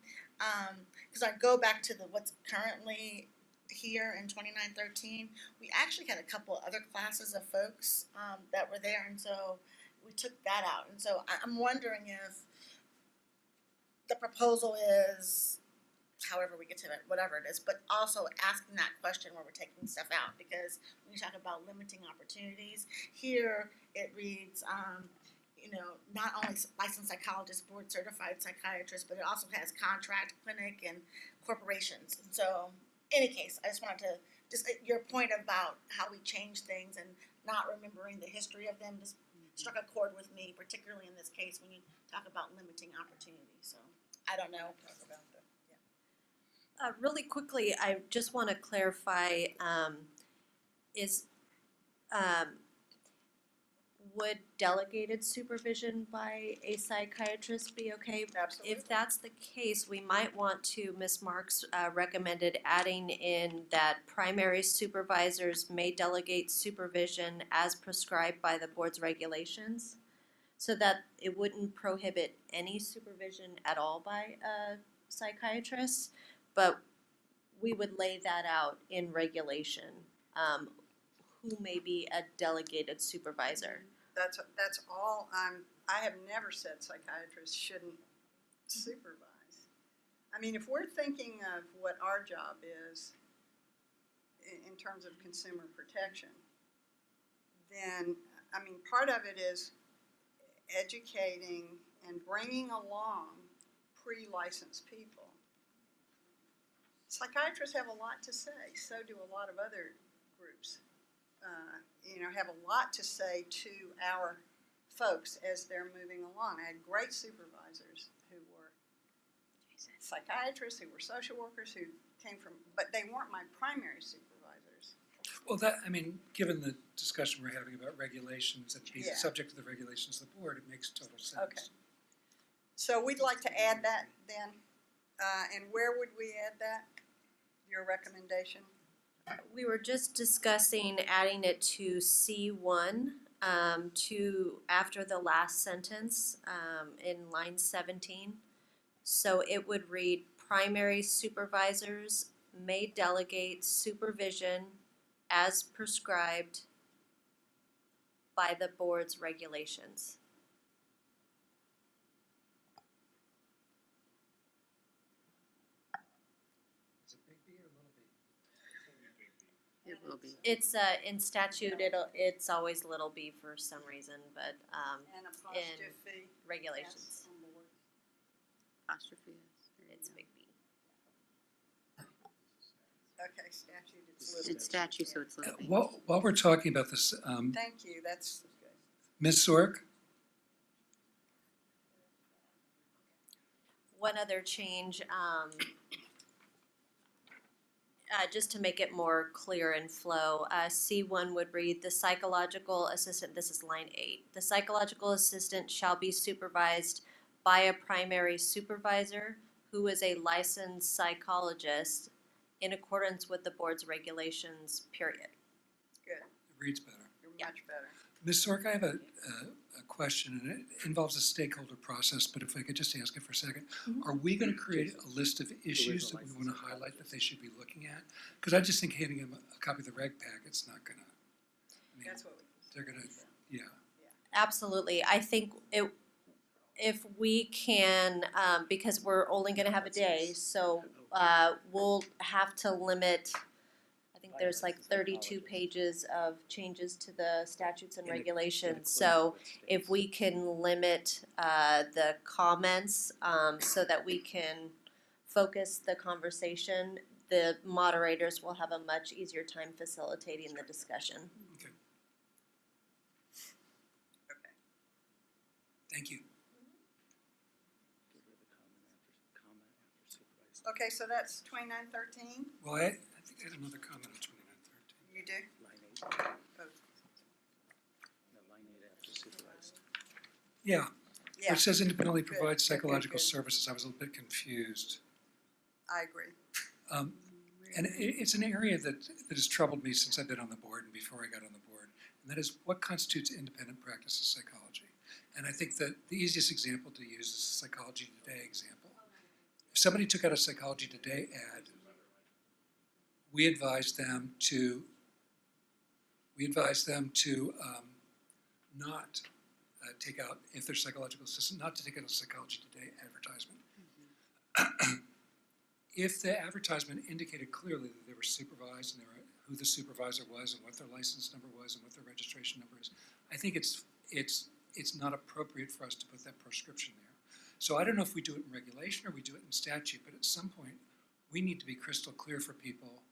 because I go back to what's currently here in 2913. We actually had a couple of other classes of folks that were there, and so we took that out. And so I'm wondering if the proposal is, however we get to it, whatever it is, but also asking that question where we're taking stuff out, because when you talk about limiting opportunities, here it reads, not only licensed psychologist, board certified psychiatrist, but it also has contract, clinic, and corporations. And so, in any case, I just wanted to, your point about how we change things and not remembering the history of them just struck a chord with me, particularly in this case when you talk about limiting opportunities. So, I don't know. Talk about that. Really quickly, I just want to clarify, would delegated supervision by a psychiatrist be okay? Absolutely. If that's the case, we might want to, Ms. Marks recommended adding in that primary supervisors may delegate supervision as prescribed by the board's regulations. so that it wouldn't prohibit any supervision at all by a psychiatrist, but we would lay that out in regulation, who may be a delegated supervisor. That's all I have never said psychiatrists shouldn't supervise. I mean, if we're thinking of what our job is in terms of consumer protection, then, I mean, part of it is educating and bringing along pre-licensed people. Psychiatrists have a lot to say, so do a lot of other groups. Have a lot to say to our folks as they're moving along. I had great supervisors who were psychiatrists, who were social workers, who came from, but they weren't my primary supervisors. Well, given the discussion we're having about regulations and being Yeah. subject to the regulations of the board, it makes total sense. Okay. So we'd like to add that then, and where would we add that? Your recommendation? We were just discussing adding it to C1, to after the last sentence, in line 17. So it would read, primary supervisors may delegate supervision as prescribed by the board's regulations. Is it big B or little b? It will be. It's in statute. It's always little b for some reason, but And apostrophe. regulations, Yes, on board. Apostrophe is. There you it's go. big B. Okay, statute, it's listed. It's statute, so it's little b. While we're talking about this, Thank you, that's good. Ms. Sork, One other change, just to make it more clear and flow, C1 would read, the psychological assistant, this is line 8, the psychological assistant shall be supervised by a primary supervisor who is a licensed psychologist in accordance with the board's regulations, period. Good, it reads better. you're Yeah. much better. Ms. Sork, I have a question, and it involves a stakeholder process, but if I could just ask it for a second. Mhm. Are we going to create a list of issues that we want to highlight that they should be looking at? Because I just think handing them a copy of the reg packet's not going to, That's what we. they're going to, yeah. Absolutely. I think if we can, because we're only gonna have a day, so we'll have to limit, I think there's like 32 pages of changes to the statutes and regulations. So if we can limit the comments so that we can focus the conversation, the moderators will have a much easier time facilitating the discussion. Okay. Thank you. Okay, so that's 2913, Well, I think I had another comment on 2913. you do? Oh, Yeah, Yeah, which says independently Good, provides good, good, psychological good. services. I was a little bit confused. I agree. And it's an area that has troubled me since I've been on the board and before I got on the board. And that is, what constitutes independent practice of psychology? And I think that the easiest example to use is the Psychology Today example. If somebody took out a Psychology Today ad, we advise them to not take out, if they're psychological assistant, not to take out a Psychology Today advertisement. If the advertisement indicated clearly that they were supervised and who the supervisor was and what their license number was and what their registration number is, I think it's not appropriate for us to put that prescription there. So I don't know if we do it in regulation or we do it in statute, but at some point we need to be crystal clear for people,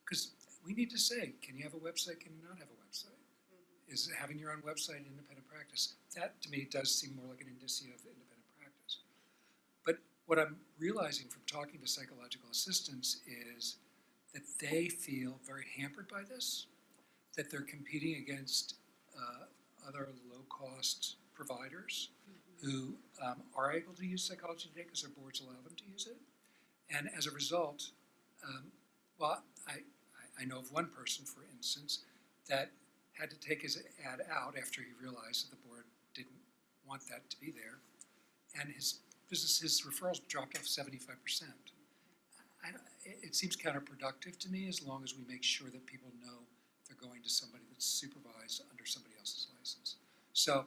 because we need to say, can you have a website, can you not have a website? Is having your own website independent practice? That to me does seem more like an indicia of independent practice. But what I'm realizing from talking to psychological assistants is that they feel very hampered by this, that they're competing against other low-cost providers who are able to use Psychology Today because their boards allow them to use it. And as a result, I know of one person, for instance, that had to take his ad out after he realized that the board didn't want that to be there. And his referrals dropped off 75%. It seems counterproductive to me as long as we make sure that people know they're going to somebody that's supervised under somebody else's license. So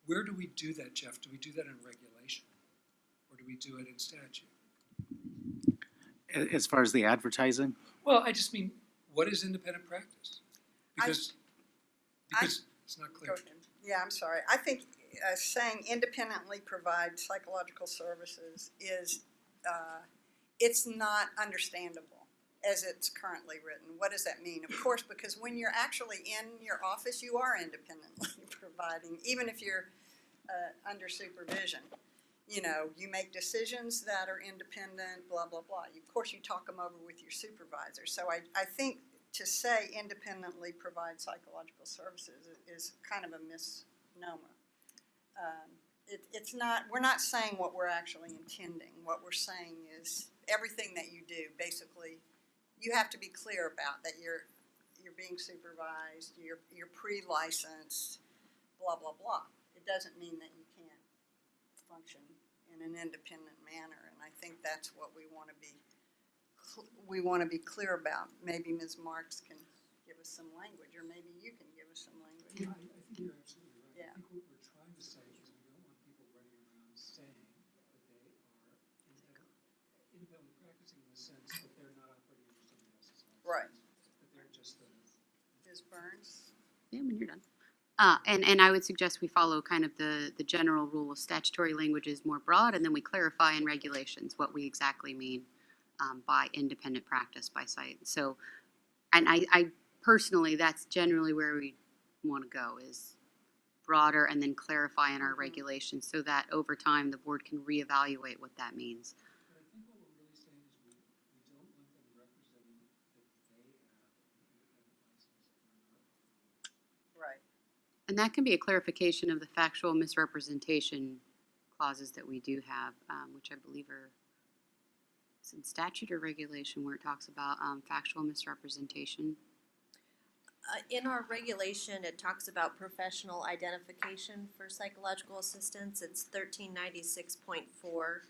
where do we do that, Jeff? Do we do that in regulation? Or do we do it in statute? As far as the advertising, Well, I just mean, what is independent practice? Because it's not clear. Go ahead. Yeah, I'm sorry. I think saying independently provide psychological services is, it's not understandable as it's currently written. What does that mean? Of course, because when you're actually in your office, you are independently providing, even if you're under supervision. You know, you make decisions that are independent, blah, blah, blah. Of course, you talk them over with your supervisor. So I think to say independently provide psychological services is kind of a misnomer. It's not, we're not saying what we're actually intending. What we're saying is everything that you do, basically, you have to be clear about that you're being supervised, you're pre-licensed, blah, blah, blah. It doesn't mean that you can't function in an independent manner, and I think that's what we want to be clear about. Maybe Ms. Marks can give us some language, or maybe you can give us some language. Yeah, I think you're absolutely right. Yeah. I think what we're trying to say is we don't want people running around saying that they are independently practicing in the sense that they're not operating under somebody else's license. Right. That they're just the. Ms. Burns? Yeah, when you're done. And I would suggest we follow kind of the general rule of statutory language is more broad, and then we clarify in regulations what we exactly mean by independent practice by site. So, and I personally, that's generally where we want to go, is broader and then clarify in our regulations so that over time the board can reevaluate what that means. But I think what we're really saying is we don't want them representing that they have an independent license and are not. Right. And that can be a clarification of the factual misrepresentation clauses that we do have, which I believe are it's in statute or regulation where it talks about factual misrepresentation. In our regulation, it talks about professional identification for psychological assistance. It's 1396.4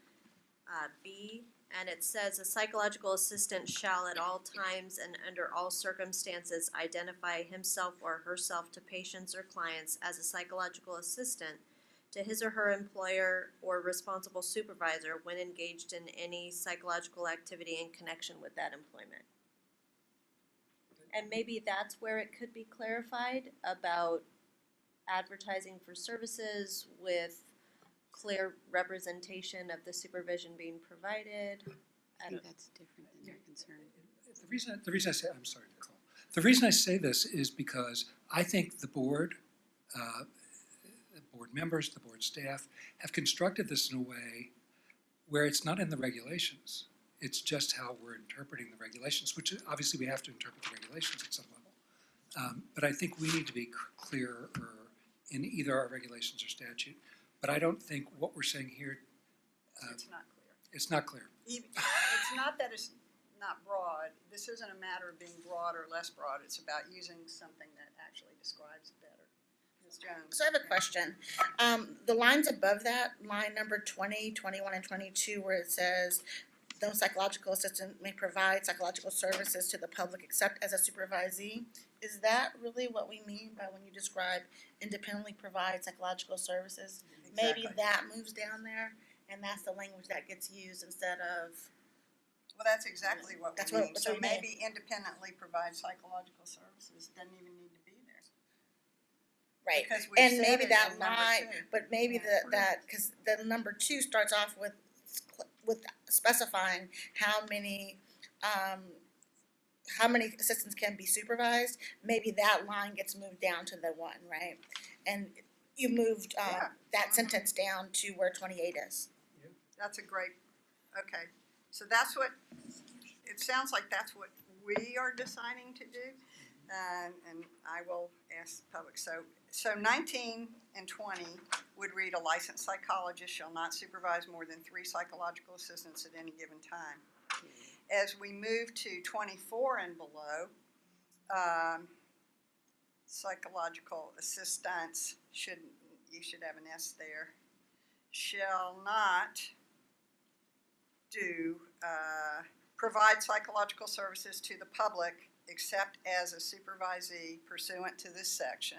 B, and it says a psychological assistant shall at all times and under all circumstances identify himself or herself to patients or clients as a psychological assistant to his or her employer or responsible supervisor when engaged in any psychological activity in connection with that employment. And maybe that's where it could be clarified about advertising for services with clear representation of the supervision being provided. I think that's different than your concern. The reason I say, I'm sorry, Nicole. The reason I say this is because I think the board members, the board staff have constructed this in a way where it's not in the regulations. It's just how we're interpreting the regulations, which obviously we have to interpret the regulations at some level. But I think we need to be clearer in either our regulations or statute. But I don't think what we're saying here, It's not clear. it's not clear. It's not that it's not broad. This isn't a matter of being broad or less broad. It's about using something that actually describes it better. Ms. Jones? So I have a question. The lines above that, line number 20, 21, and 22, where it says, no psychological assistant may provide psychological services to the public except as a supervisee. Is that really what we mean by when you describe independently provide psychological services? Maybe Exactly. that moves down there, and that's the language that gets used instead of, Well, that's exactly what That's we what- mean. that's So what we mean. maybe independently provide psychological services doesn't even need to be there. right. Because we And said maybe it that in number line, 2. but maybe Yeah. because the number 2 starts off with specifying how many assistants can be supervised. Maybe that line gets moved down to the 1, right? And you moved Yeah. that sentence down to where 28 is. That's a great, okay. So that's what, it sounds like that's what we are deciding to do. And I will ask the public. So 19 and 20 would read, a licensed psychologist shall not supervise more than 3 psychological assistants at any given time. As we move to 24 and below, psychological assistants should you should have an S there, shall not do, provide psychological services to the public except as a supervisee pursuant to this section.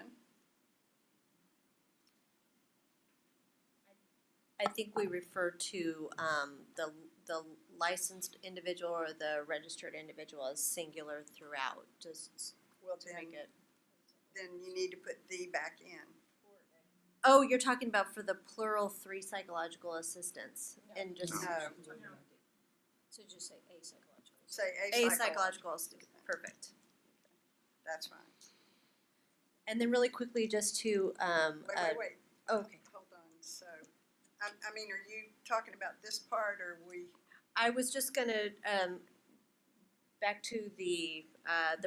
I think we refer to the licensed individual or the registered individual as singular throughout, just Well, to make it. then you need to put the back in. Oh, you're talking about for the plural 3 psychological assistants and just No, So just say a psychological. say a a psychological assistant. Perfect. That's fine. And then really quickly, just to Wait. okay. Hold on, so, I mean, are you talking about this part, or we? I was just gonna back to the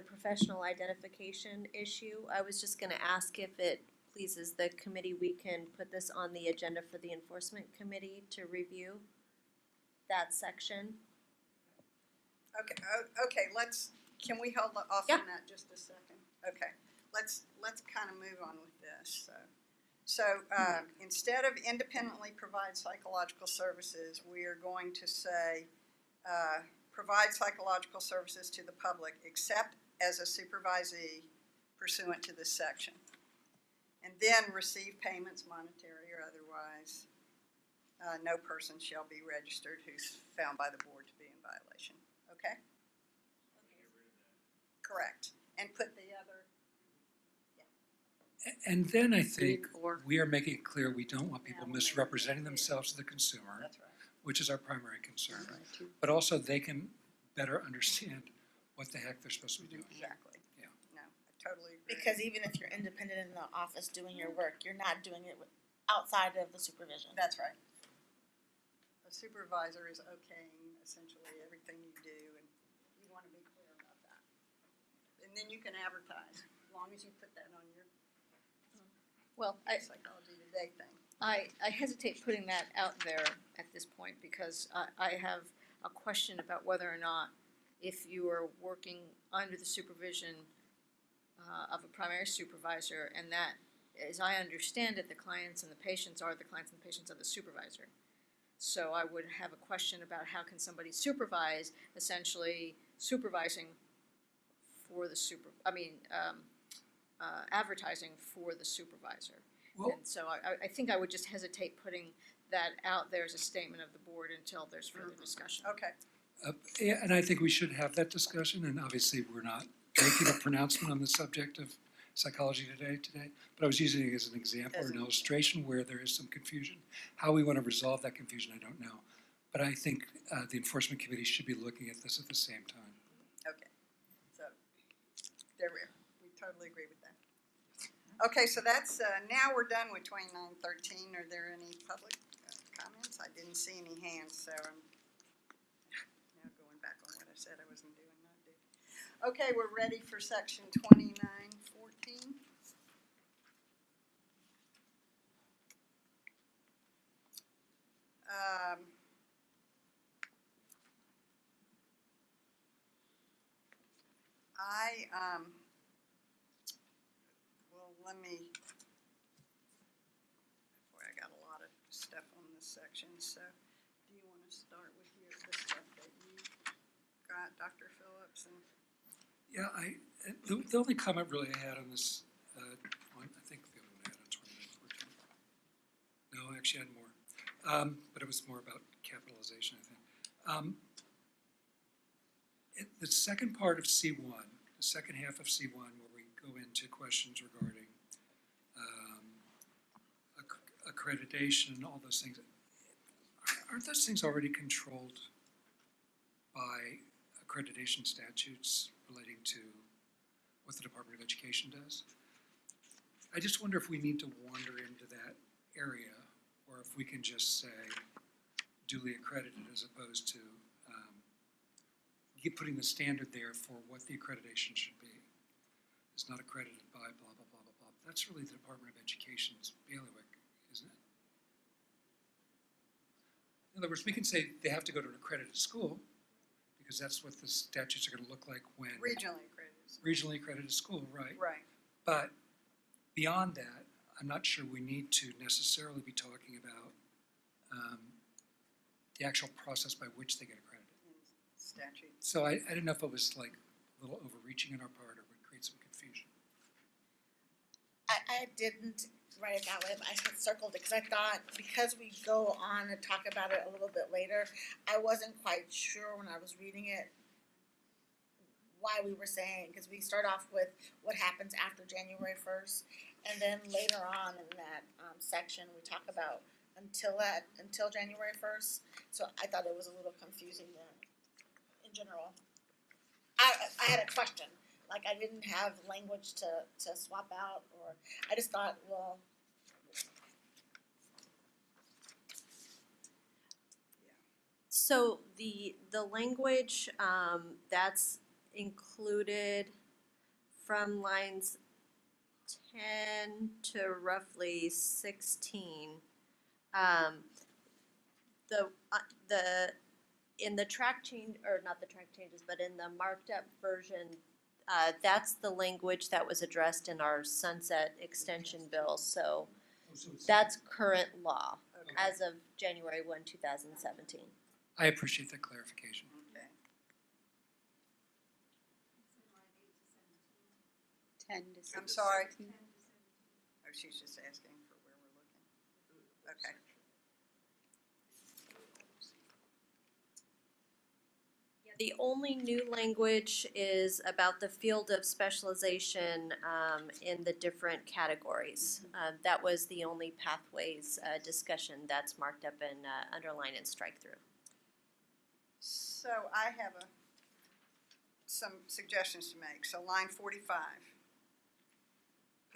professional identification issue. I was just gonna ask if it pleases the committee, we can put this on the agenda for the enforcement committee to review that section. Okay, can we hold off Yeah. on that just a second? Okay, let's kind of move on with this, so, instead of independently provide psychological services, we are going to say, provide psychological services to the public except as a supervisee pursuant to this section. And then receive payments, monetary or otherwise. No person shall be registered who's found by the board to be in violation, okay? Correct, and put the other, And then I think Or- we are making it clear we don't want people Yeah. misrepresenting themselves to the consumer, that's right. which is our primary concern. Right. But also they can better understand what the heck they're supposed to be doing. Exactly. Yeah. No, I totally agree. Because even if you're independent in the office doing your work, you're not doing it outside of the supervision. That's right. A supervisor is okaying essentially everything you do, and you want to be clear about that. And then you can advertise, as long as you put that on your Well, Psychology Today thing. I hesitate putting that out there at this point because I have a question about whether or not if you are working under the supervision of a primary supervisor, and that, as I understand it, the clients and the patients are the clients and the patients of the supervisor. So I would have a question about how can somebody supervise, essentially supervising for the advertising for the supervisor. Well, And so I think I would just hesitate putting that out there as a statement of the board until there's further discussion. Okay, yeah, and I think we should have that discussion, and obviously we're not making a pronouncement on the subject of Psychology today, but I was using it as an example or an illustration where there is some confusion. How we want to resolve that confusion, I don't know. But I think the enforcement committee should be looking at this at the same time. okay. So, there we totally agree with that. Okay, so that's, now we're done with 2913. Are there any public comments? I didn't see any hands, so I'm now going back on what I said I wasn't doing, not do. Okay, we're ready for section 2914. Well, let me, boy, I got a lot of stuff on this section, so do you want to start with the stuff that you got, Dr. Phillips? And Yeah, the only comment really I had on this, one, I think the other one I had on 2914. No, I actually had more, but it was more about capitalization, I think. The second part of C1, the second half of C1, where we go into questions regarding accreditation and all those things, aren't those things already controlled by accreditation statutes relating to what the Department of Education does? I just wonder if we need to wander into that area, or if we can just say duly accredited as opposed to putting the standard there for what the accreditation should be. It's not accredited by blah, blah, blah, blah, blah. That's really the Department of Education's bailiwick, isn't it? In other words, we can say they have to go to an accredited school, because that's what the statutes are going to look like when regionally accredited. regionally accredited school, right? Right. But beyond that, I'm not sure we need to necessarily be talking about the actual process by which they get accredited. Statute. So I didn't know if it was like a little overreaching on our part or would create some confusion. I didn't write it that way, but I had circled it, because I thought, because we go on and talk about it a little bit later, I wasn't quite sure when I was reading it why we were saying, because we start off with what happens after January 1st, and then later on in that section, we talk about until January 1st, so I thought it was a little confusing there, in general. I had a question, like I didn't have language to swap out, or I just thought, well, So the language that's included from lines 10 to roughly 16. In the track change, or not the track changes, but in the marked up version, that's the language that was addressed in our sunset extension bill. So that's current law Okay. as of January 1, 2017. I appreciate that clarification. Okay. 10 to 16. I'm sorry. Oh, she's just asking for where we're looking. Okay. The only new language is about the field of specialization in the different categories. That was the only pathways discussion that's marked up and underlined and strike through. So I have some suggestions to make. So line 45.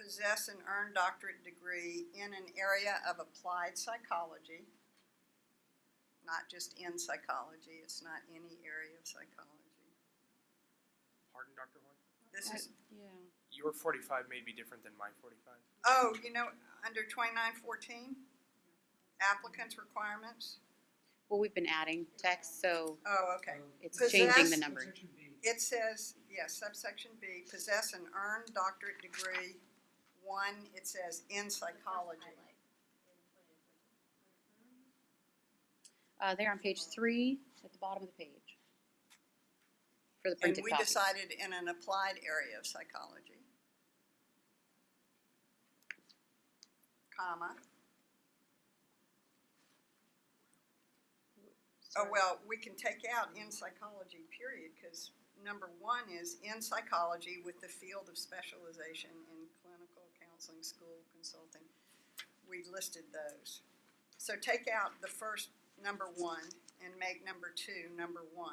Possess an earned doctorate degree in an area of applied psychology. Not just in psychology, it's not any area of psychology. Pardon, Dr. Horn? This is, Yeah. Your 45 may be different than my 45. oh, under 2914, applicants requirements. Well, we've been adding text, so Oh, okay. it's Possess- changing the numbering. Subsection B. It says, yes, subsection B, possess an earned doctorate degree. One, it says in psychology. They're on page 3 at the bottom of the page. For the And printed we copies. decided in an applied area of psychology. Comma. Oh, well, we can take out in psychology, period, because number 1 is in psychology with the field of specialization in clinical counseling, school consulting. We listed those. So take out the first number 1 and make number 2 number 1.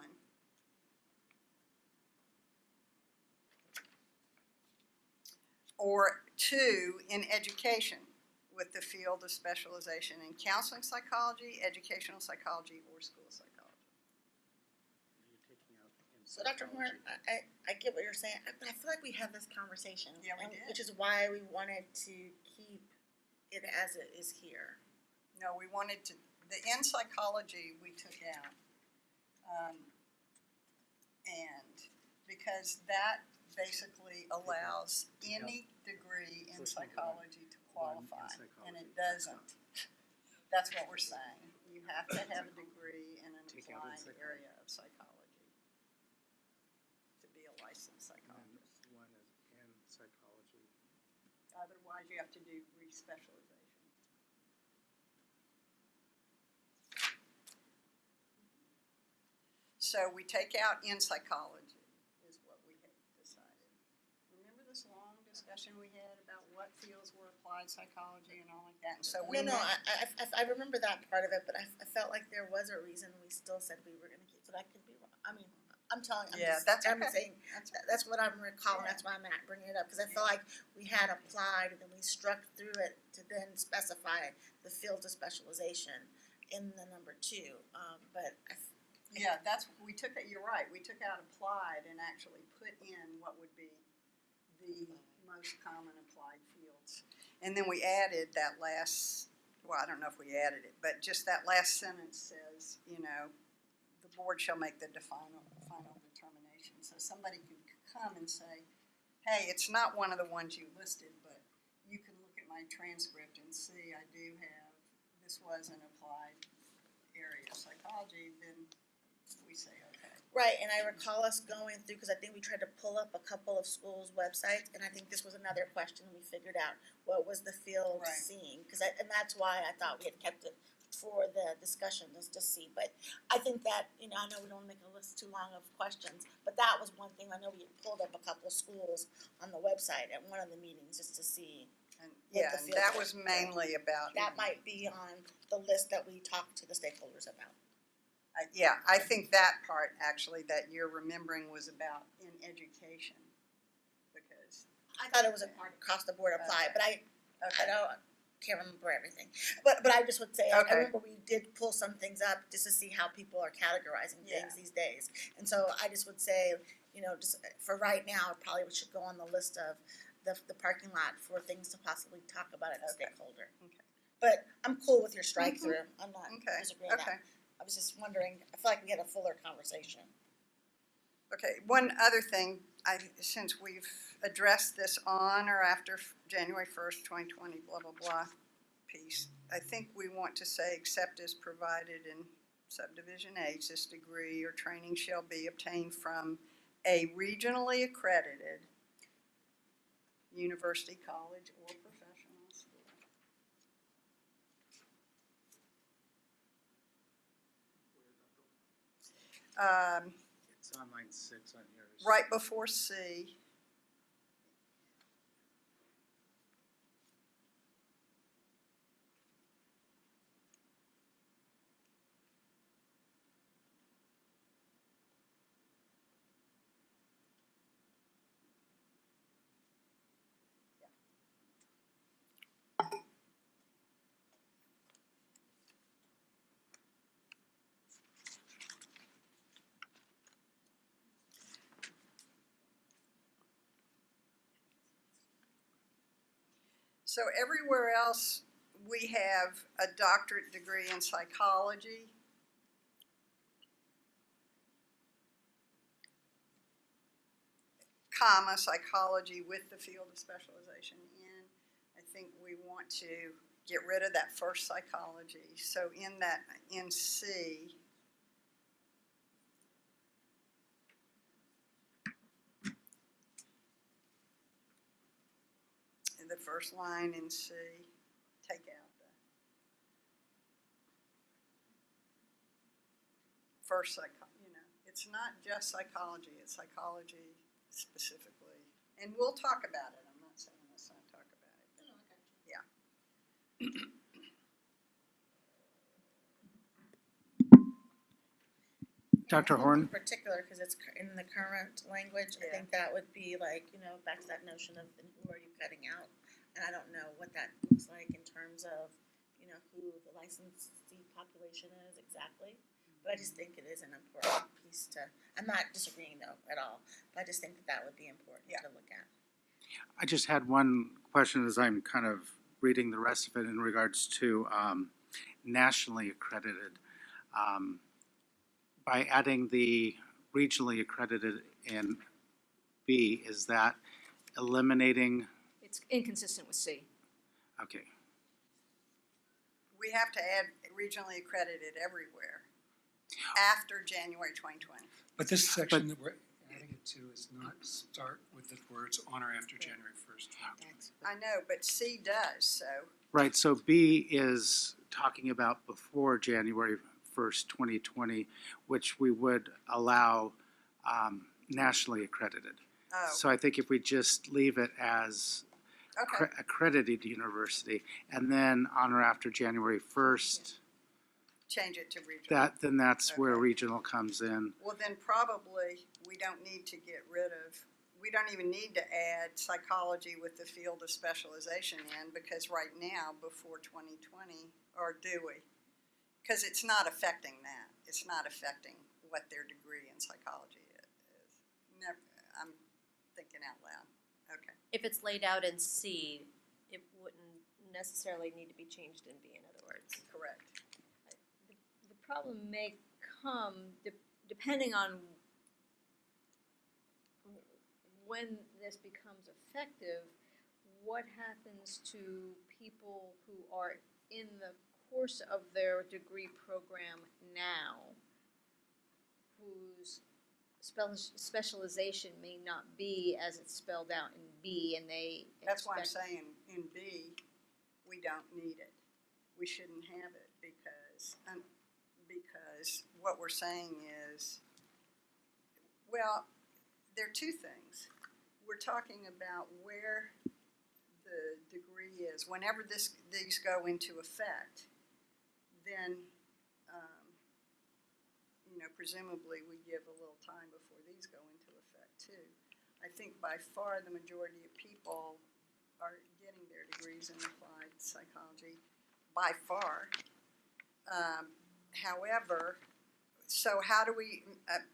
Or 2 in education with the field of specialization in counseling psychology, educational psychology, or school psychology. so Dr. Horn, I get what you're saying, but I feel like we had this conversation. Yeah, we and- did. Which is why we wanted to keep it as it is here. No, we wanted to, the in psychology we took out. And because that basically allows any degree in psychology to qualify, and it doesn't. That's what we're saying. You have to have a degree in an applied area of psychology to be a licensed psychologist. One is in psychology. Otherwise, you have to do re-specialization. So we take out in psychology is what we had decided. Remember this long discussion we had about what fields were applied psychology and all like that? And so we No, went- I remember that part of it, but I felt like there was a reason we still said we were gonna keep, so that could be wrong. I mean, I'm telling, Yeah, that's I'm okay. saying, that's what I'm recalling, that's why I'm bringing it up, cause I felt like we had applied and then we struck through it to then specify the field of specialization in the number 2, but Yeah, we took it, you're right, we took out applied and actually put in what would be the most common applied fields. And then we added that last, well, I don't know if we added it, but just that last sentence says, the board shall make the final determination. So somebody could come and say, hey, it's not one of the ones you listed, but you can look at my transcript in C, I do have, this was an applied area of psychology, then we say, okay. Right, and I recall us going through, because I think we tried to pull up a couple of schools' websites, and I think this was another question we figured out, what was the field Right. seeing? And that's why I thought we had kept it for the discussion, just to see, but I think that, you know, I know we don't make a list too long of questions, but that was one thing, I know we had pulled up a couple of schools on the website at one of the meetings, just to see. And, What yeah, the and field that was. was mainly about. That might be on the list that we talked to the stakeholders about. Yeah, I think that part, actually, that you're remembering was about in education, because, I thought it was across the board apply, but I okay, can't remember everything. But I just would say, I Okay. remember we did pull some things up just to see how people are categorizing Yeah. things these days. And so I just would say, you know, just for right now, it probably should go on the list of the parking lot for things to possibly talk about as a Okay. stakeholder. Okay. But I'm cool with your strike through, I'm not okay, disagreeing with okay. that. I was just wondering, I feel like we had a fuller conversation. Okay, one other thing, since we've addressed this on or after January 1st, 2020, blah, blah, blah piece, I think we want to say, except as provided in subdivision H, this degree or training shall be obtained from a regionally accredited university, college, or professional school. It's on line 6 on yours. Right before C. So everywhere else, we have a doctorate degree in psychology. Comma, psychology with the field of specialization in. I think we want to get rid of that first psychology. So in C, in the first line in C, take out the first it's not just psychology, it's psychology specifically. And we'll talk about it, I'm not saying let's not talk about it. Yeah. Dr. Horn? In particular, because it's in the current language, I Yeah. think that would be like, you know, back to that notion of then who are you cutting out? And I don't know what that looks like in terms of, you know, who the licensee population is exactly. But I just think it is an important piece to, I'm not disagreeing though at all, but I just think that would be important Yeah. to look at. I just had one question as I'm kind of reading the rest of it in regards to nationally accredited. By adding the regionally accredited in B, is that eliminating? It's inconsistent with C. Okay, We have to add regionally accredited everywhere after January 2020. But this section that we're adding it to is not start with the words on or after January 1st. I know, but C does, so, right, so B is talking about before January 1st, 2020, which we would allow nationally accredited. oh, So I think if we just leave it as okay, accredited university, and then on or after January 1st, change it to regional. then that's where Okay. regional comes in. Well, then probably we don't need to get rid of, we don't even need to add psychology with the field of specialization in, because right now, before 2020, or do we? Because it's not affecting that. It's not affecting what their degree in psychology is. Never, I'm thinking out loud. Okay. If it's laid out in C, it wouldn't necessarily need to be changed in B, in other words. Correct. The problem may come depending on when this becomes effective, what happens to people who are in the course of their degree program now, whose specialization may not be as it's spelled out in B, and they That's why I'm expect- saying in B, we don't need it. We shouldn't have it because what we're saying is, well, there are two things. We're talking about where the degree is. Whenever these go into effect, then, presumably we give a little time before these go into effect too. I think by far the majority of people are getting their degrees in applied psychology, by far. However, so how do we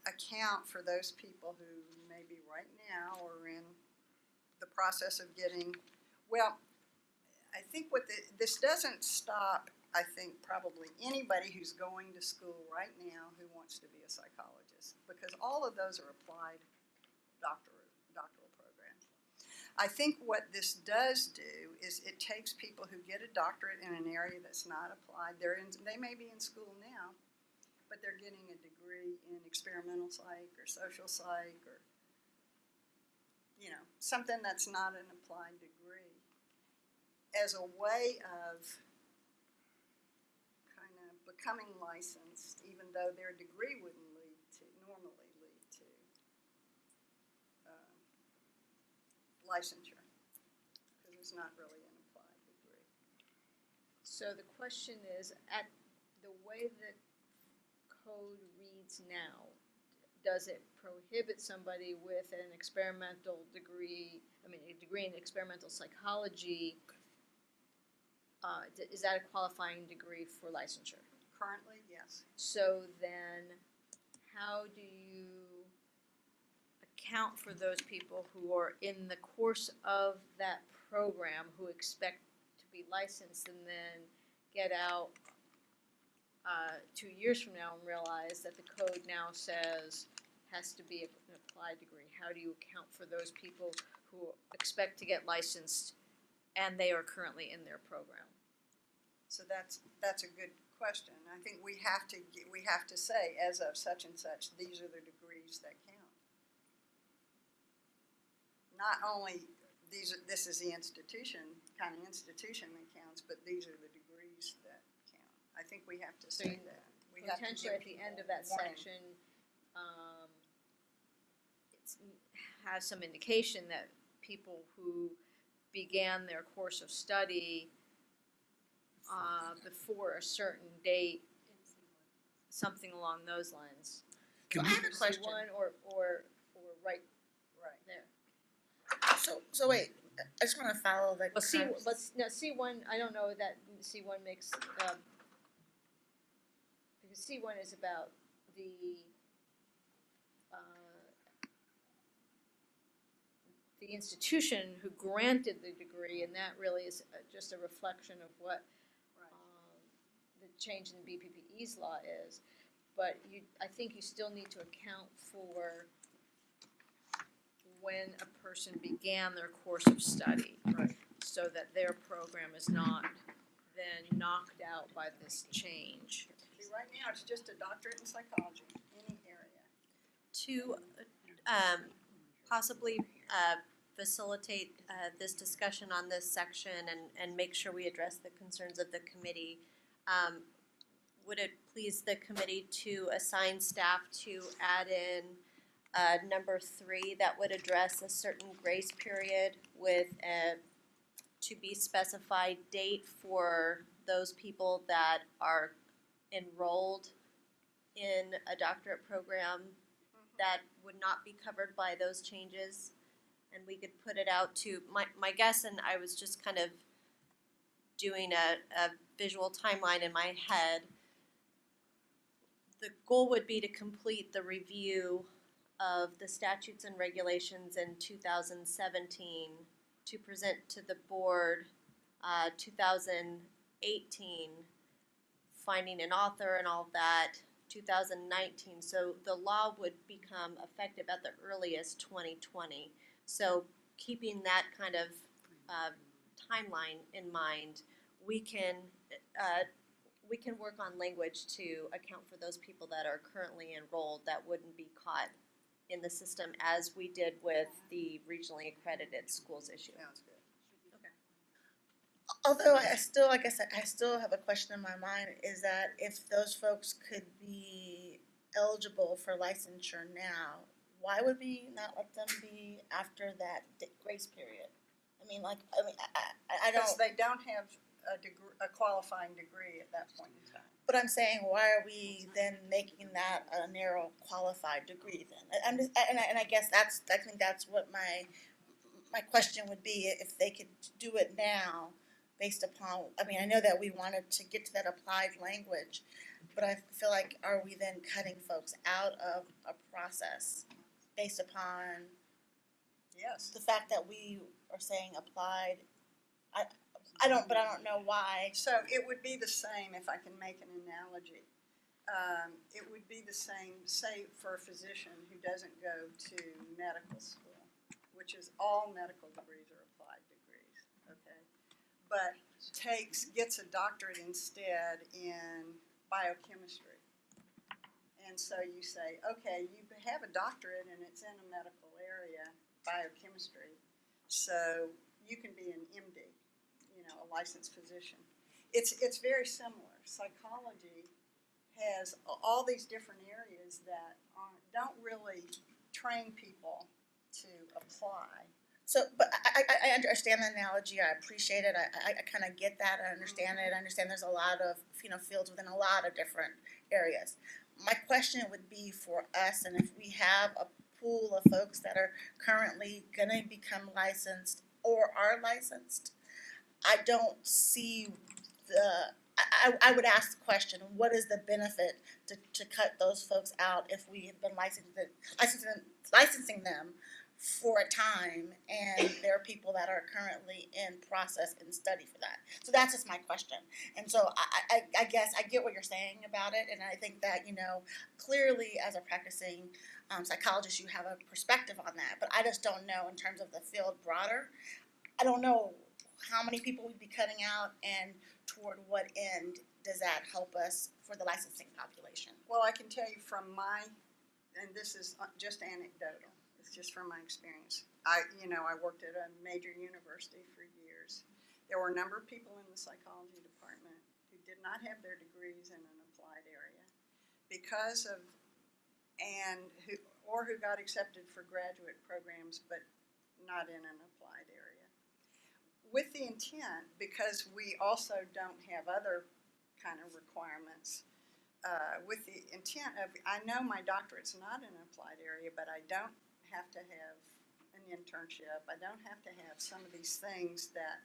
account for those people who maybe right now are in the process of getting, well, I think this doesn't stop, I think, probably anybody who's going to school right now who wants to be a psychologist, because all of those are applied doctoral programs. I think what this does do is it takes people who get a doctorate in an area that's not applied. They may be in school now, but they're getting a degree in experimental psych or social psych or, something that's not an applied degree, as a way of kind of becoming licensed, even though their degree wouldn't normally lead to licensure, because it's not really an applied degree. So the question is, at the way that code reads now, does it prohibit somebody with an experimental degree, a degree in experimental psychology, is that a qualifying degree for licensure? Currently, yes. So then, how do you account for those people who are in the course of that program who expect to be licensed and then get out 2 years from now and realize that the code now says has to be an applied degree? How do you account for those people who expect to get licensed and they are currently in their program? So that's a good question. I think we have to say, as of such and such, these are the degrees that count. Not only this is the kind of institution that counts, but these are the degrees that count. I think we have to So say that. We have to Potentially give at the people end of that warning. section, has some indication that people who began their course of study before a certain date, something along those lines. So I have a question. C1 or right Right. there. So wait, I just wanna follow the. Well, C1, I don't know that C1 makes, because C1 is about the institution who granted the degree, and that really is just a reflection of what the change in the BPPE's law is. But I think you still need to account for when a person began their course of study. Right. So that their program is not then knocked out by this change. See, right now, it's just a doctorate in psychology, any area. To possibly facilitate this discussion on this section and make sure we address the concerns of the committee, would it please the committee to assign staff to add in number 3 that would address a certain grace period with a to be specified date for those people that are enrolled in a doctorate program that would not be covered by those changes? And we could put it out to, my guess, and I was just kind of doing a visual timeline in my head. The goal would be to complete the review of the statutes and regulations in 2017, to present to the board 2018, finding an author and all of that, 2019. So the law would become effective at the earliest 2020. So keeping that kind of timeline in mind, we can work on language to account for those people that are currently enrolled that wouldn't be caught in the system, as we did with the regionally accredited schools issue. Sounds good. Although I still, like I said, I still have a question in my mind, is that if those folks could be eligible for licensure now, why would we not let them be after that grace period? I Because don't, they don't have a qualifying degree at that point in time. but I'm saying, why are we then making that a narrow qualified degree then? I'm just, and I guess I think that's what my question would be, if they could do it now based upon, I know that we wanted to get to that applied language, but I feel like, are we then cutting folks out of a process based upon Yes. the fact that we are saying applied? I don't know why. So it would be the same, if I can make an analogy. It would be the same, say, for a physician who doesn't go to medical school, which is all medical degrees are applied degrees, okay? But gets a doctorate instead in biochemistry. And so you say, okay, you have a doctorate and it's in a medical area, biochemistry, so you can be an MD, a licensed physician. It's very similar. Psychology has all these different areas that don't really train people to apply. So, but I understand the analogy, I appreciate it, I kind of get that, I understand it, I understand there's a lot of, fields within a lot of different areas. My question would be for us, and if we have a pool of folks that are currently gonna become licensed or are licensed, I don't see I would ask the question, what is the benefit to cut those folks out if we have been licensing them for a time, and there are people that are currently in process and study for that? So that's just my question. And so I guess I get what you're saying about it, and I think that, clearly as a practicing psychologist, you have a perspective on that, but I just don't know in terms of the field broader. I don't know how many people we'd be cutting out, and toward what end does that help us for the licensing population? Well, I can tell you from and this is just anecdotal, it's just from my experience. I worked at a major university for years. There were a number of people in the psychology department who did not have their degrees in an applied area who got accepted for graduate programs, but not in an applied area. With the intent, because we also don't have other kind of requirements, with the intent of, I know my doctorate's not in an applied area, but I don't have to have an internship. I don't have to have some of these things that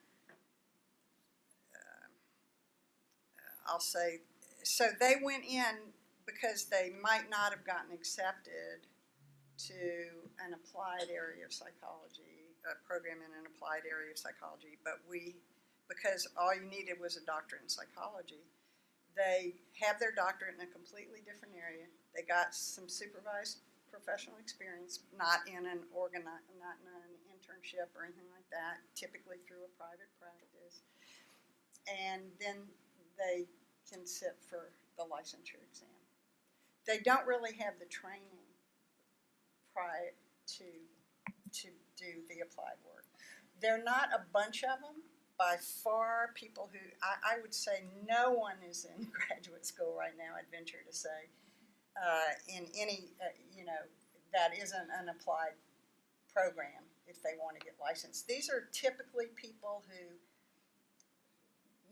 I'll say. So they went in because they might not have gotten accepted to an applied area of psychology, a program in an applied area of psychology, but because all you needed was a doctorate in psychology, they have their doctorate in a completely different area. They got some supervised professional experience, not in an internship or anything like that, typically through a private practice. And then they can sit for the licensure exam. They don't really have the training prior to do the applied work. They're not a bunch of them. By far, people who, I would say no one is in graduate school right now, I'd venture to say, in any, that isn't an applied program if they want to get licensed. These are typically people who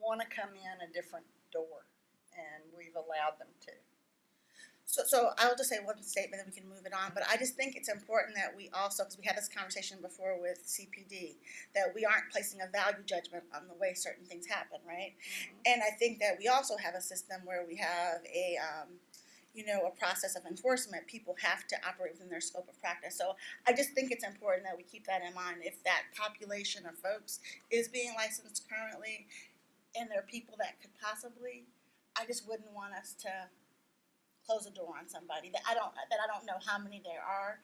want to come in a different door, and we've allowed them to. So I'll just say one statement and we can move it on, but I just think it's important that we also, because we had this conversation before with CPD, that we aren't placing a value judgment on the way certain things happen, right? Mm-hmm. And I think that we also have a system where we have a process of enforcement. People have to operate within their scope of practice. So I just think it's important that we keep that in mind. If that population of folks is being licensed currently, and there are people that could possibly, I just wouldn't want us to close the door on somebody that I don't know how many there are,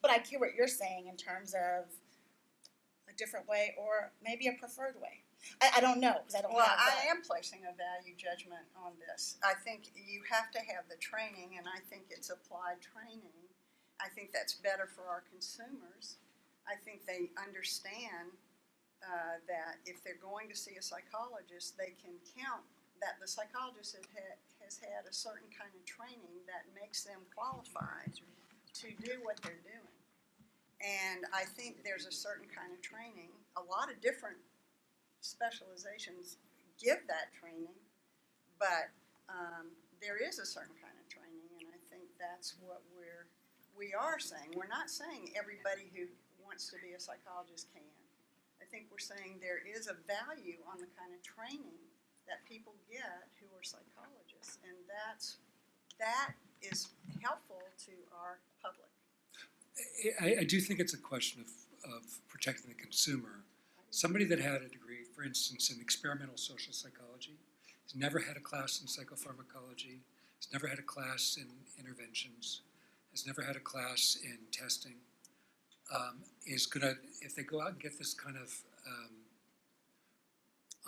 but I hear what you're saying in terms of, different way or maybe a preferred way. I don't know, because I don't Well, have that. I am placing a value judgment on this. I think you have to have the training, and I think it's applied training. I think that's better for our consumers. I think they understand that if they're going to see a psychologist, they can count that the psychologist has had a certain kind of training that makes them qualified to do what they're doing. And I think there's a certain kind of training. A lot of different specializations give that training, but there is a certain kind of training, and I think that's what we are saying. We're not saying everybody who wants to be a psychologist can. I think we're saying there is a value on the kind of training that people get who are psychologists, and that is helpful to our public. I do think it's a question of protecting the consumer. Somebody that had a degree, for instance, in experimental social psychology, has never had a class in psychopharmacology, has never had a class in interventions, has never had a class in testing, is gonna, if they go out and get this kind of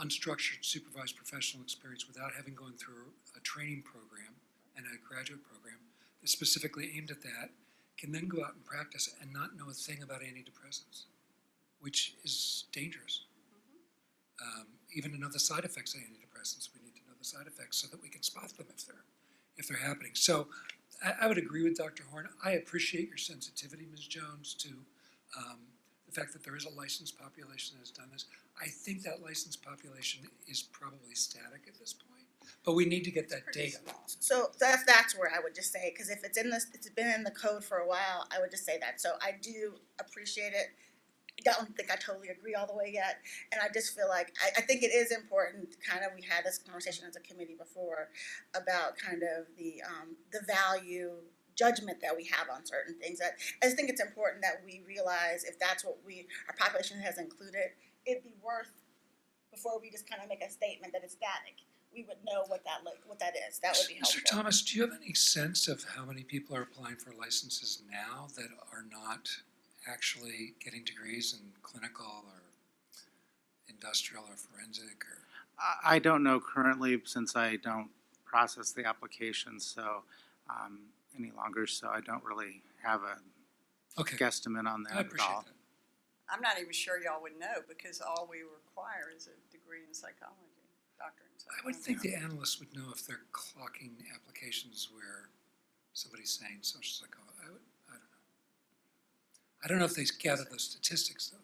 unstructured supervised professional experience without having gone through a training program and a graduate program that's specifically aimed at that, can then go out and practice and not know a thing about antidepressants, which is dangerous. Even to know the side effects of antidepressants, we need to know the side effects so that we can spot them if they're happening. So I would agree with Dr. Horn. I appreciate your sensitivity, Ms. Jones, to the fact that there is a licensed population that has done this. I think that licensed population is probably static at this point, but we need to get that data. So that's where I would just say, because if it's been in the code for a while, I would just say that. So I do appreciate it. I don't think I totally agree all the way yet, and I just feel like I think it is important. Kind of, we had this conversation as a committee before about kind of the value judgment that we have on certain things. That I just think it's important that we realize if that's what our population has included, it'd be worth before we just kind of make a statement that it's static. We would know what that is. That would be helpful. Mr. Thomas, do you have any sense of how many people are applying for licenses now that are not actually getting degrees in clinical or industrial or forensic? Or I don't know currently, since I don't process the applications any longer, so I don't really have a okay, guesstimate on that I at appreciate all. that. I'm not even sure y'all would know, because all we require is a degree in psychology, doctorate in psychology. I would think the analysts would know if they're clocking applications where somebody's saying social psychology. I don't know if they gather those statistics though.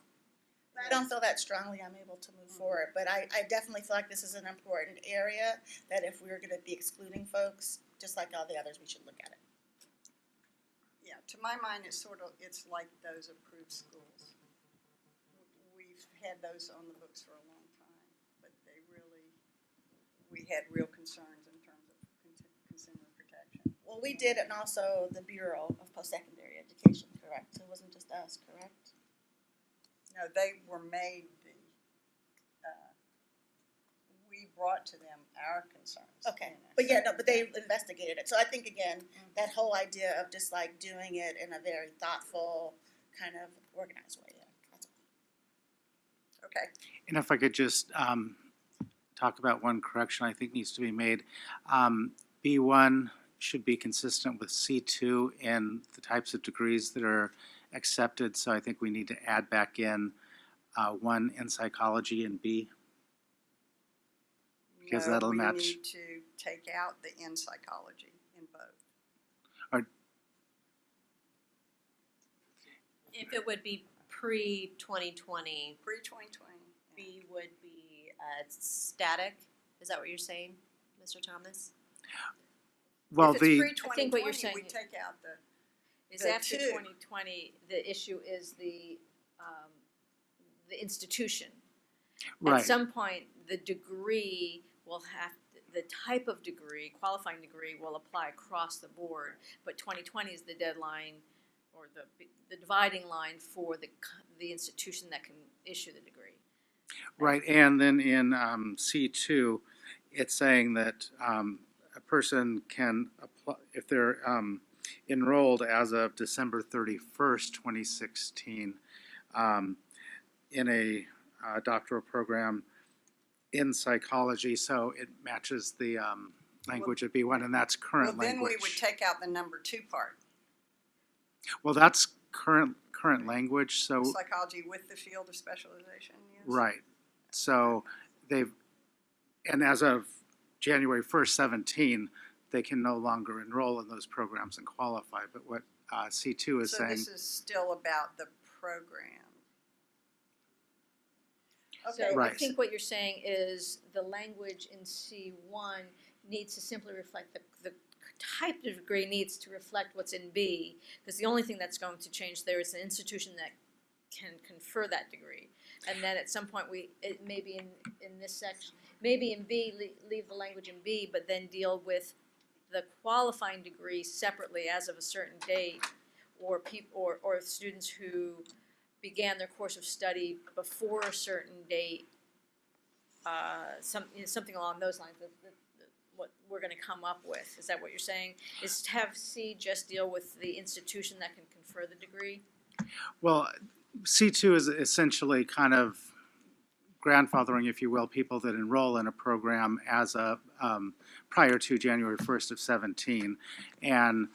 I don't feel that strongly I'm able to move forward, but I definitely feel like this is an important area that if we're going to be excluding folks, just like all the others, we should look at it. Yeah, to my mind, it's like those approved schools. We've had those on the books for a long time, but we had real concerns in terms of consumer protection. Well, we did, and also the Bureau of Post-Secondary Education, correct? So it wasn't just us, correct? No, they were made we brought to them our concerns. Okay, but yeah, no, but they investigated it. So I think, again, that whole idea of just like doing it in a very thoughtful, kind of organized way, yeah, that's all. Okay. And if I could just talk about one correction I think needs to be made. B1 should be consistent with C2 in the types of degrees that are accepted, so I think we need to add back in one in psychology and B. Because No, that'll match. We need to take out the in psychology in both. If it would be pre-2020, Pre-2020. B would be static. Is that what you're saying, Mr. Thomas? Well, If it's the pre-2020, I think what you're saying we take out the. Is The after two. 2020, the issue is the institution. right. At some point, the degree will have, the type of degree, qualifying degree will apply across the board, but 2020 is the deadline or the dividing line for the institution that can issue the degree. Right, and then in C2, it's saying that a person can apply, if they're enrolled as of December 31st, 2016, in a doctoral program in psychology, so it matches the language at B1, and that's current Well, then language. we would take out the number 2 part, Well, that's current language, so, psychology with the field of specialization, yes? right. So they've, and as of January 1st, 17, they can no longer enroll in those programs and qualify. But what C2 is So saying, this is still about the program. Okay, So I Right. think what you're saying is the language in C1 needs to simply reflect the type of degree needs to reflect what's in B, because the only thing that's going to change there is an institution that can confer that degree. And then at some point, it may be in this section, maybe in B, leave the language in B, but then deal with the qualifying degree separately as of a certain date, or or students who began their course of study before a certain date, something along those lines. What we're going to come up with, is that what you're saying? Is to have C just deal with the institution that can confer the degree? well, C2 is essentially kind of grandfathering, if you will, people that enroll in a program as a prior to January 1st of 17. And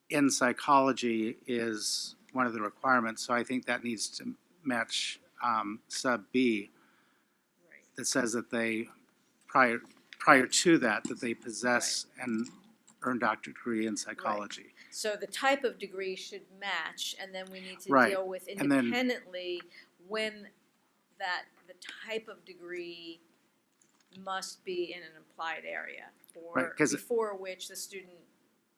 in psychology is one of the requirements, so I think that needs to match sub B Right. that says that they, prior to that they possess and earn doctorate degree in psychology. So the type of degree should match, and then we need to Right. deal with And then- independently when the type of degree must be in an applied area, Right, or 'cause before which the student,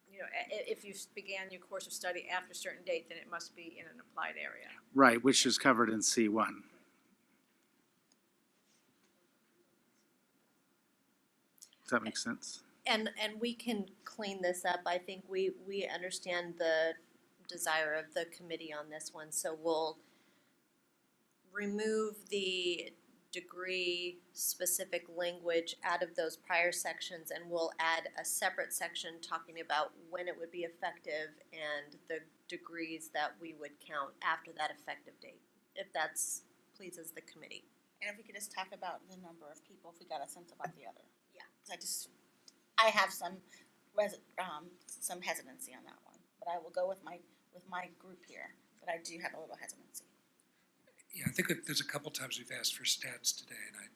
if you began your course of study after a certain date, then it must be in an applied area. Right, which is covered in C1. Does that make sense? And we can clean this up. I think we understand the desire of the committee on this one, so we'll remove the degree-specific language out of those prior sections, and we'll add a separate section talking about when it would be effective and the degrees that we would count after that effective date, if that's pleases the committee. And if we could just talk about the number of people, if we got a sense about the other. Yeah. 'Cause I have some hesitancy on that one, but I will go with my group here, but I do have a little hesitancy. Yeah, I think that there's a couple times we've asked for stats today, and I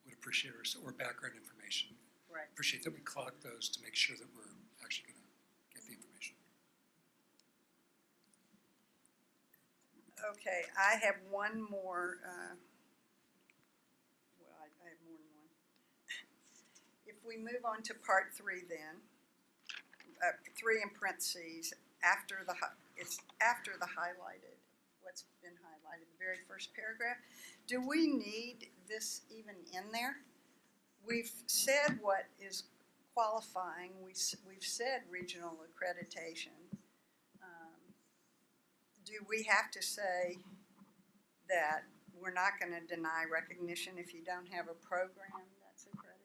would appreciate, or background information. Right. Appreciate that we clock those to make sure that we're actually going to get the information. Okay, I have one more, I have more than one. If we move on to part 3 then, 3 in parentheses, it's after the highlighted, what's been highlighted, the very first paragraph. Do we need this even in there? We've said what is qualifying, we've said regional accreditation. Do we have to say that we're not going to deny recognition if you don't have a program that's accredited?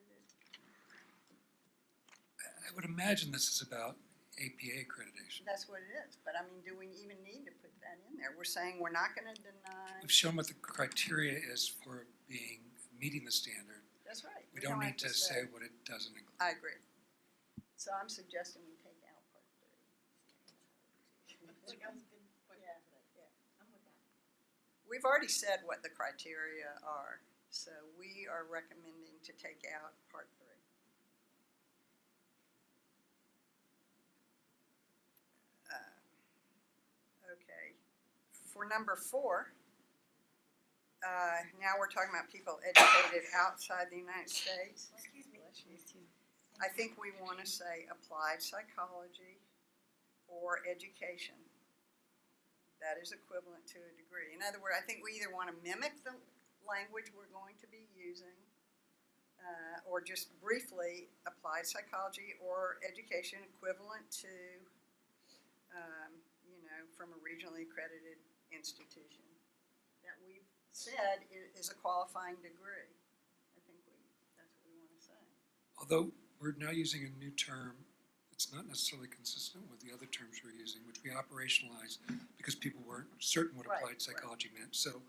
I would imagine this is about APA accreditation. That's what it is, but I mean, do we even need to put that in there? We're saying we're not going to deny. We've shown what the criteria is for meeting the standard. That's right. We don't need have to say what it doesn't include. I agree. So I'm suggesting we take out part 3. We've already said what the criteria are, so we are recommending to take out part 3. Okay, for number 4, now we're talking about people educated outside the United States. Excuse me. I think we want to say applied psychology or education. That is equivalent to a degree. In other words, I think we either want to mimic the language we're going to be using, or just briefly applied psychology or education equivalent to, from a regionally accredited institution that we've said is a qualifying degree. I think that's what we want to say. Although we're now using a new term, it's not necessarily consistent with the other terms we're using, which we operationalized because people weren't certain what Right, applied psychology meant. So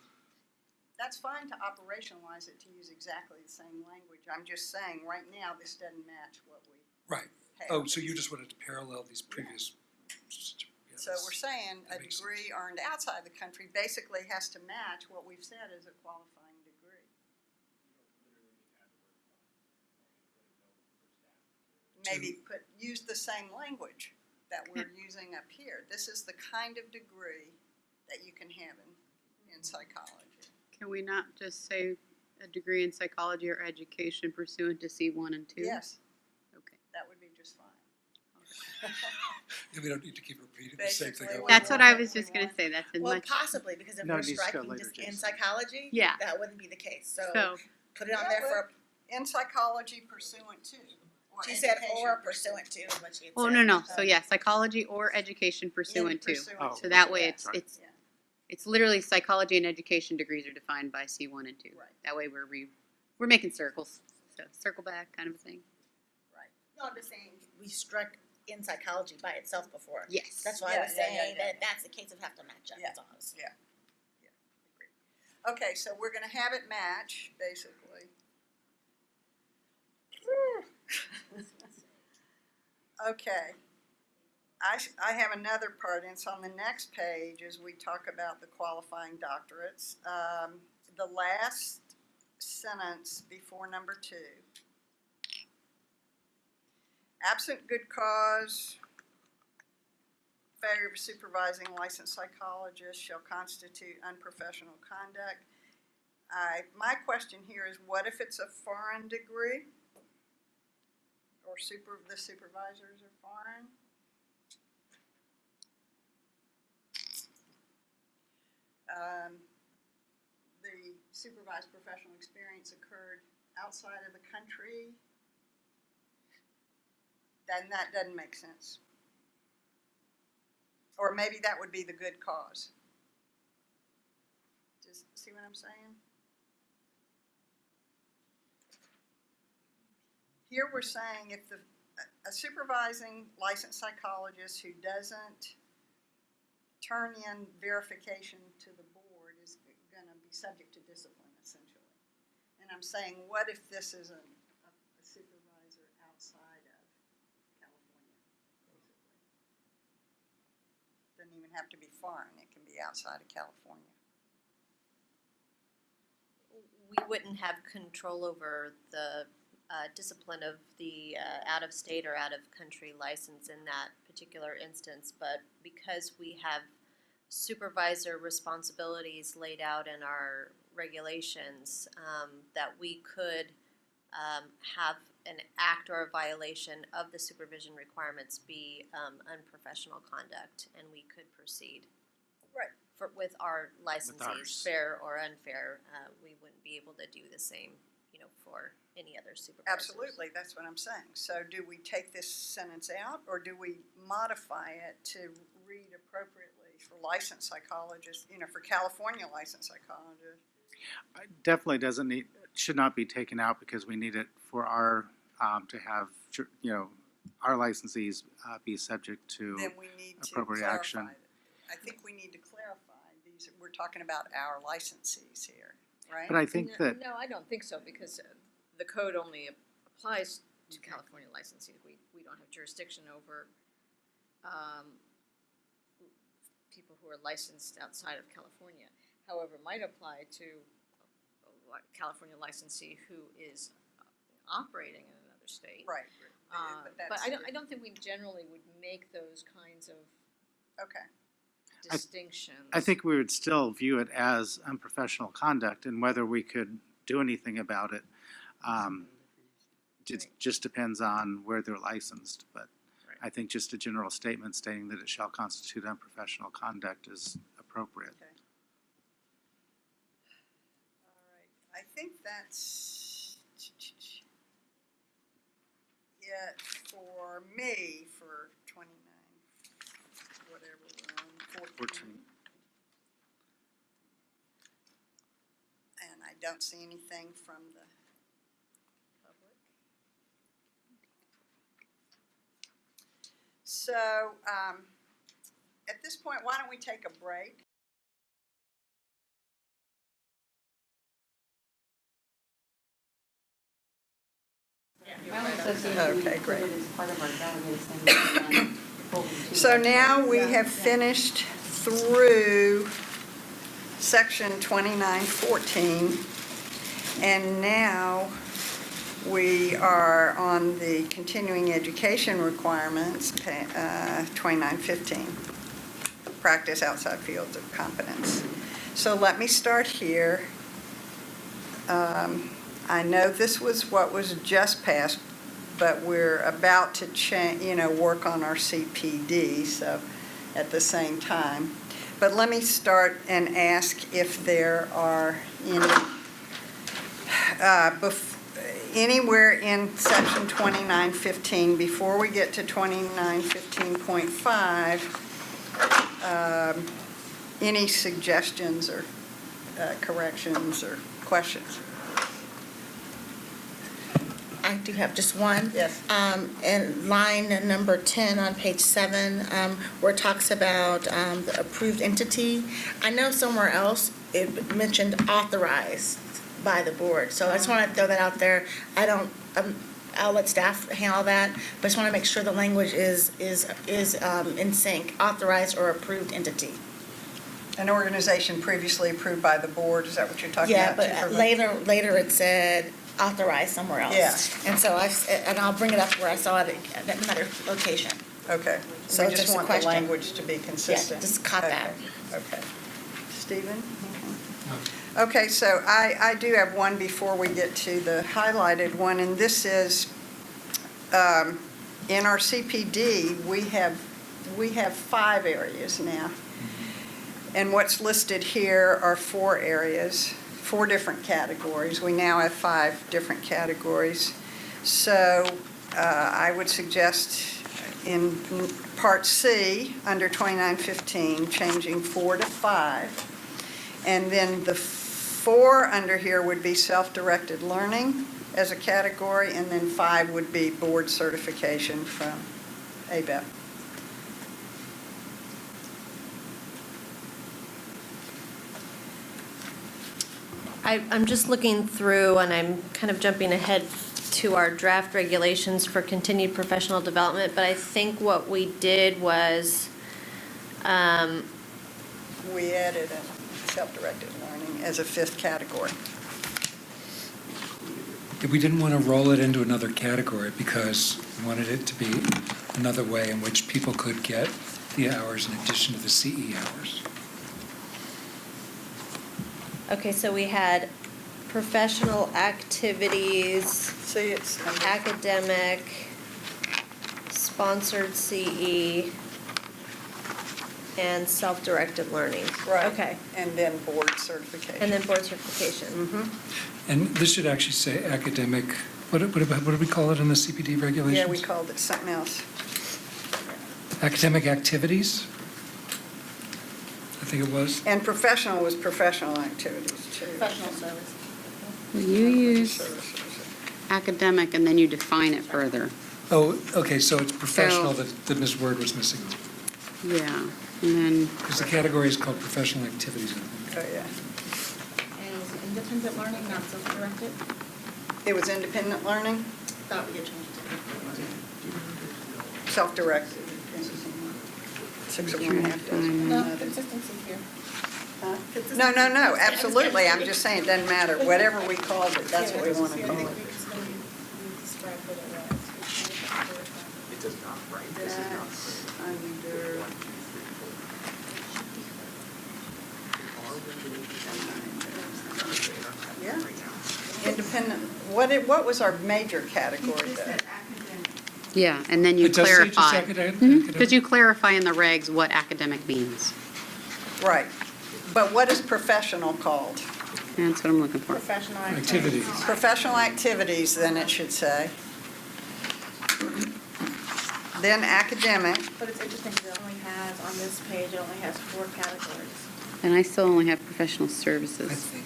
that's fine to operationalize it, to use exactly the same language. I'm just saying, right now, this doesn't match what we Right. have. Oh, so you just wanted to parallel these previous. Yeah, So we're saying a that makes degree earned outside the country basically has to match what we've said is a qualifying degree. Maybe use the same language that we're using up here. This is the kind of degree that you can have in psychology. Can we not just say a degree in psychology or education pursuant to C1 and 2? Yes, Okay. that would be just fine. Yeah, we don't need to keep repeating the same thing. Basically, over That's and what I over. was just gonna say, that's in Well, much, possibly, because if No, we're it needs to go striking later, just in Jason. psychology, Yeah. that wouldn't be the case, so so, put it on Yeah, there but for, in psychology pursuant to. Or she said education or pursuant to, is what she had oh, said. no, so yeah, psychology or education pursuant to. Pursuant Oh. So that way Okay, it's, sorry. it's, Yeah. it's literally psychology and education degrees are defined by C1 and 2. Right. That way we're making circles, so circle back kind of a thing. Right. No, I'm just saying, we struck in psychology by itself before. Yes. That's why I Yeah, was yeah, saying yeah, that yeah. that's the case, it'd have to match up, Yeah. that's all I was saying. Okay, so we're gonna have it match, basically. Okay. I have another part, and it's on the next page as we talk about the qualifying doctorates. The last sentence before number 2. Absent good cause, failure of a supervising licensed psychologist shall constitute unprofessional conduct. My question here is, what if it's a foreign degree? Or the supervisors are foreign? The supervised professional experience occurred outside of the country. Then that doesn't make sense. Or maybe that would be the good cause. Just see what I'm saying? Here we're saying if a supervising licensed psychologist who doesn't turn in verification to the board is going to be subject to discipline, essentially. And I'm saying, what if this is a supervisor outside of California, basically? Doesn't even have to be foreign, it can be outside of California. We wouldn't have control over the discipline of the out-of-state or out-of-country license in that particular instance, but because we have supervisor responsibilities laid out in our regulations, that we could have an act or a violation of the supervision requirements be unprofessional conduct, and we could proceed. Right. With our licensees, ours. fair or unfair, we wouldn't be able to do the same, for any other supervisors. Absolutely, that's what I'm saying. So do we take this sentence out, or do we modify it to read appropriately for licensed psychologists, for California licensed psychologists? Definitely should not be taken out because we need it for our, to have, our licensees be subject to Then we need to appropriate clarify action. it. I think we need to clarify these, we're talking about our licensees here, right? But I think that, No, I don't think so, because the code only applies to California licensees. We don't have jurisdiction over people who are licensed outside of California. However, it might apply to a California licensee who is operating in another state. Right. But that's- I don't think we generally would make those kinds of Okay, distinctions. I think we would still view it as unprofessional conduct, and whether we could do anything about it, it just depends on where they're licensed. But Right. I think just a general statement stating that it shall constitute unprofessional conduct is appropriate. okay. All right, I think that's it for me for 29, whatever we're on, 14. And I don't see anything from the public. So, at this point, why don't we take a break? Okay, great. So now we have finished through section 2914, and now we are on the continuing education requirements, 2915, practice outside fields of competence. So let me start here. I know this was what was just passed, but we're about to work on our CPD, so at the same time. But let me start and ask if there are anywhere in section 2915, before we get to 2915.5, any suggestions or corrections or questions? I do have just one. Yes. In line number 10 on page 7, where it talks about the approved entity, I know somewhere else it mentioned authorized by the board, so I just want to throw that out there. I'll let staff handle that, but I just want to make sure the language is in sync, authorized or approved entity. An organization previously approved by the board, is that what you're talking Yeah, about? but Supervised? later it said authorized somewhere else. Yeah. And so I'll bring it up where I saw it at another location. Okay, So we just just a want the question. language to be consistent. just caught that. Okay. Stephen? Okay, so I do have one before we get to the highlighted one, and this is, in our CPD, we have 5 areas now. And what's listed here are 4 areas, 4 different categories. We now have 5 different categories. So I would suggest in Part C, under 2915, changing 4 to 5. And then the 4 under here would be self-directed learning as a category, and then 5 would be board certification from ABEP. I'm just looking through and I'm kind of jumping ahead to our draft regulations for continued professional development, but I think what we did was, We added a self-directed learning as a 5th category. We didn't want to roll it into another category because we wanted it to be another way in which people could get the hours in addition to the CE hours. okay, so we had professional activities, See, it's academic, sponsored CE, and self-directed learning. right. Okay, And then board certification. and then board certification. Mhm. And this should actually say academic, what do we call it in the CPD regulations? Yeah, we called it something else. Academic activities? I think it was. And professional was professional activities too. Professional service. You use Services. academic and then you define it further. Oh, okay, so it's professional So- that Ms. Word was missing, Yeah, and then, because the category is called professional activities, I think. Oh, yeah. And it was independent learning, not self-directed? It was independent learning, Thought we had changed it. self-directed. 6 of one, half dozen of No, another. consistency here. Huh? No, absolutely. I'm just saying, it doesn't matter. Whatever we called it, that's what we want to call it. That's under. Yeah. Independent, what was our major category though? yeah, and then you It does say just clarify. academic? Because you clarify in the regs what academic means. Right. But what is professional called? That's what I'm looking for. Professional Activities. Professional activities, then it should say. Then academic, But it's interesting because it only has, on this page, it only has 4 categories. And I still only have professional I services. think.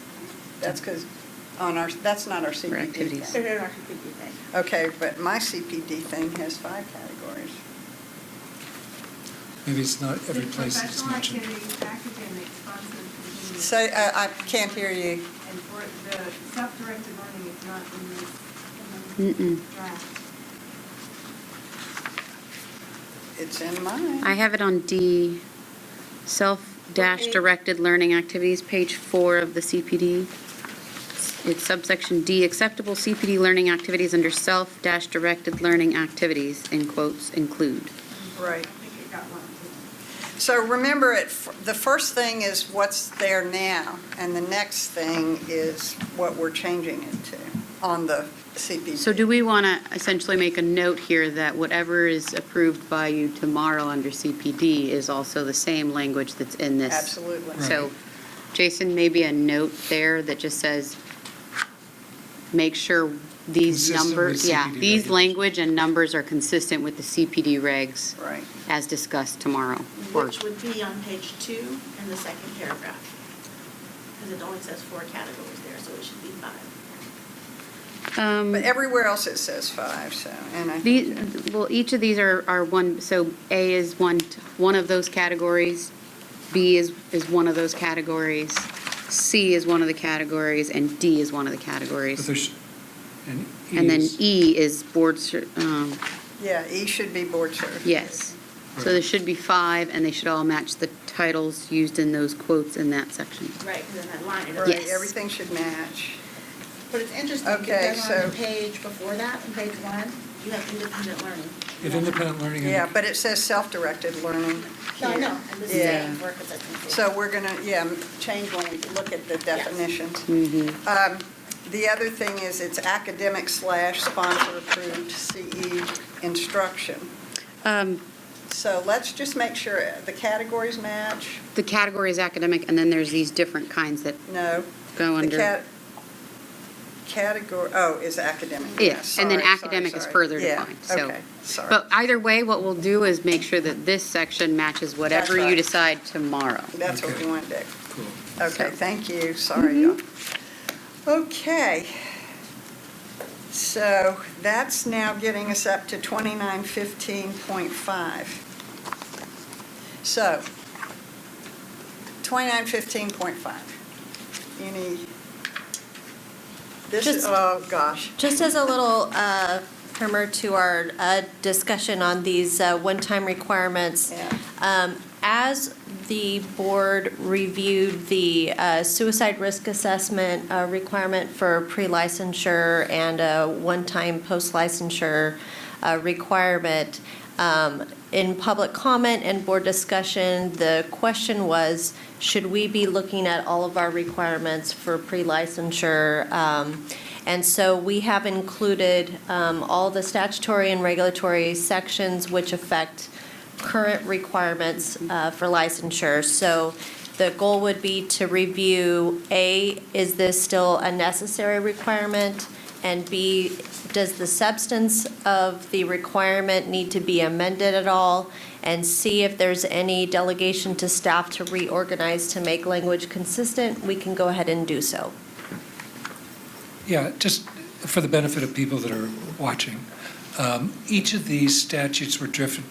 that's because that's not our For CPD activities. thing. They're not completely thing. Okay, but my CPD thing has 5 categories. Maybe it's not every place it's Professional mentioned. activities, academic, sponsored, continuing. Say, I can't hear you. And for the self-directed learning is not in this, in Mm-mm. draft? It's in mine. I have it on D, self-directed learning activities, page 4 of the CPD. It's subsection D, acceptable CPD learning activities under self-directed learning activities, in quotes, include. Right. I think it got one. So remember, the first thing is what's there now, and the next thing is what we're changing it to on the CPD. So do we want to essentially make a note here that whatever is approved by you tomorrow under CPD is also the same language that's in this? Absolutely. So, Jason, maybe a note there that just says, make sure these Consistent with numbers, yeah, CPD these regulations. language and numbers are consistent with the CPD regs Right. as discussed tomorrow. Or- Which would be on page 2 in the second paragraph. Because it only says 4 categories there, so it should be 5. But everywhere else it says 5, so, and I. These, well, each of these are one, so A is one of those categories, B is one of those categories, C is one of the categories, and D is one of the But categories. there's, and And then is- E is Yeah, E should be board certified. yes. So there should be 5, and they should all match the titles used in those quotes in that section. Right, because in that line, it Right, Yes. everything should match. But it's interesting, Okay, because on so- the page before that, on page 1, you have independent learning. if independent learning. and- Yeah, but it says self-directed learning. No, I here. know, and this is Yeah. saying for consistency. So we're gonna, change when we look at the definitions. Mm-hmm. The other thing is it's academic / sponsor approved CE instruction. So let's just make sure the categories match. The category is academic, and then there's these different kinds that No, go the under. category, is academic. Yeah, and then sorry, academic is sorry. further Yeah, defined, so. okay, sorry. But either way, what we'll do is make sure that this section matches whatever That's you right. decide tomorrow. That's what we want to do. Cool. Okay, So- thank you, sorry, y'all. Okay. So that's now getting us up to 2915.5. So, 2915.5. Any, this is, Just- oh, gosh. Just as a little primer to our discussion on these one-time requirements, Yeah. as the board reviewed the suicide risk assessment requirement for pre-licensure and a one-time post-licensure requirement, in public comment and board discussion, the question was, should we be looking at all of our requirements for pre-licensure? And so we have included all the statutory and regulatory sections which affect current requirements for licensure. So the goal would be to review, A, is this still a necessary requirement? And B, does the substance of the requirement need to be amended at all? And C, if there's any delegation to staff to reorganize to make language consistent, we can go ahead and do so. Yeah, just for the benefit of people that are watching, each of these statutes were drafted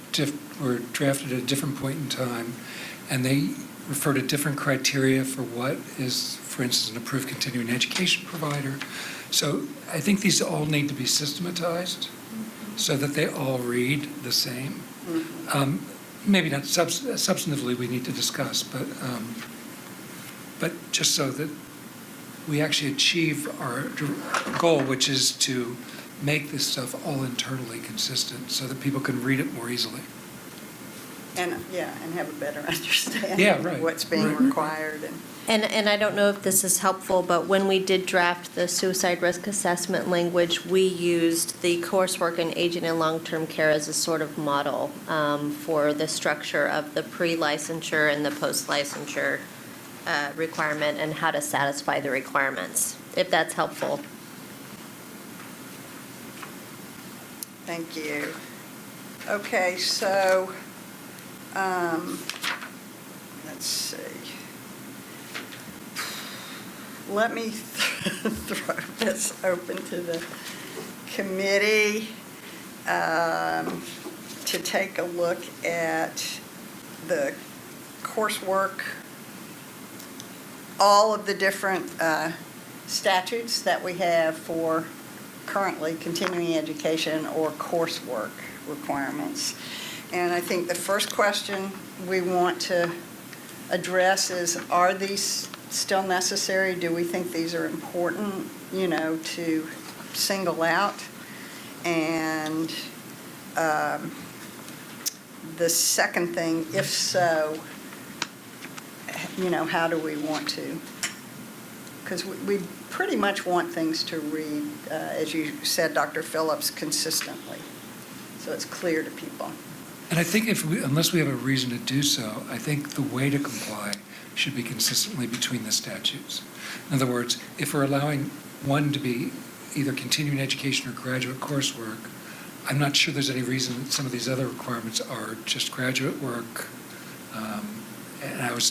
at a different point in time, and they refer to different criteria for what is, for instance, an approved continuing education provider. So I think these all need to be systematized so that they all read the same. Maybe not substantively we need to discuss, but just so that we actually achieve our goal, which is to make this stuff all internally consistent so that people can read it more easily. And, and have a better understanding Yeah, of right, what's being right. required. And I don't know if this is helpful, but when we did draft the suicide risk assessment language, we used the coursework in aging and long-term care as a sort of model for the structure of the pre-licensure and the post-licensure requirement and how to satisfy the requirements, if that's helpful. Thank you. Okay, so, let's see. Let me throw this open to the committee to take a look at the coursework, all of the different statutes that we have for currently continuing education or coursework requirements. And I think the first question we want to address is, are these still necessary? Do we think these are important, to single out? And the second thing, if so, how do we want to? Because we pretty much want things to read, as you said, Dr. Phillips, consistently, so it's clear to people. And I think unless we have a reason to do so, I think the way to comply should be consistently between the statutes. In other words, if we're allowing one to be either continuing education or graduate coursework, I'm not sure there's any reason that some of these other requirements are just graduate work. And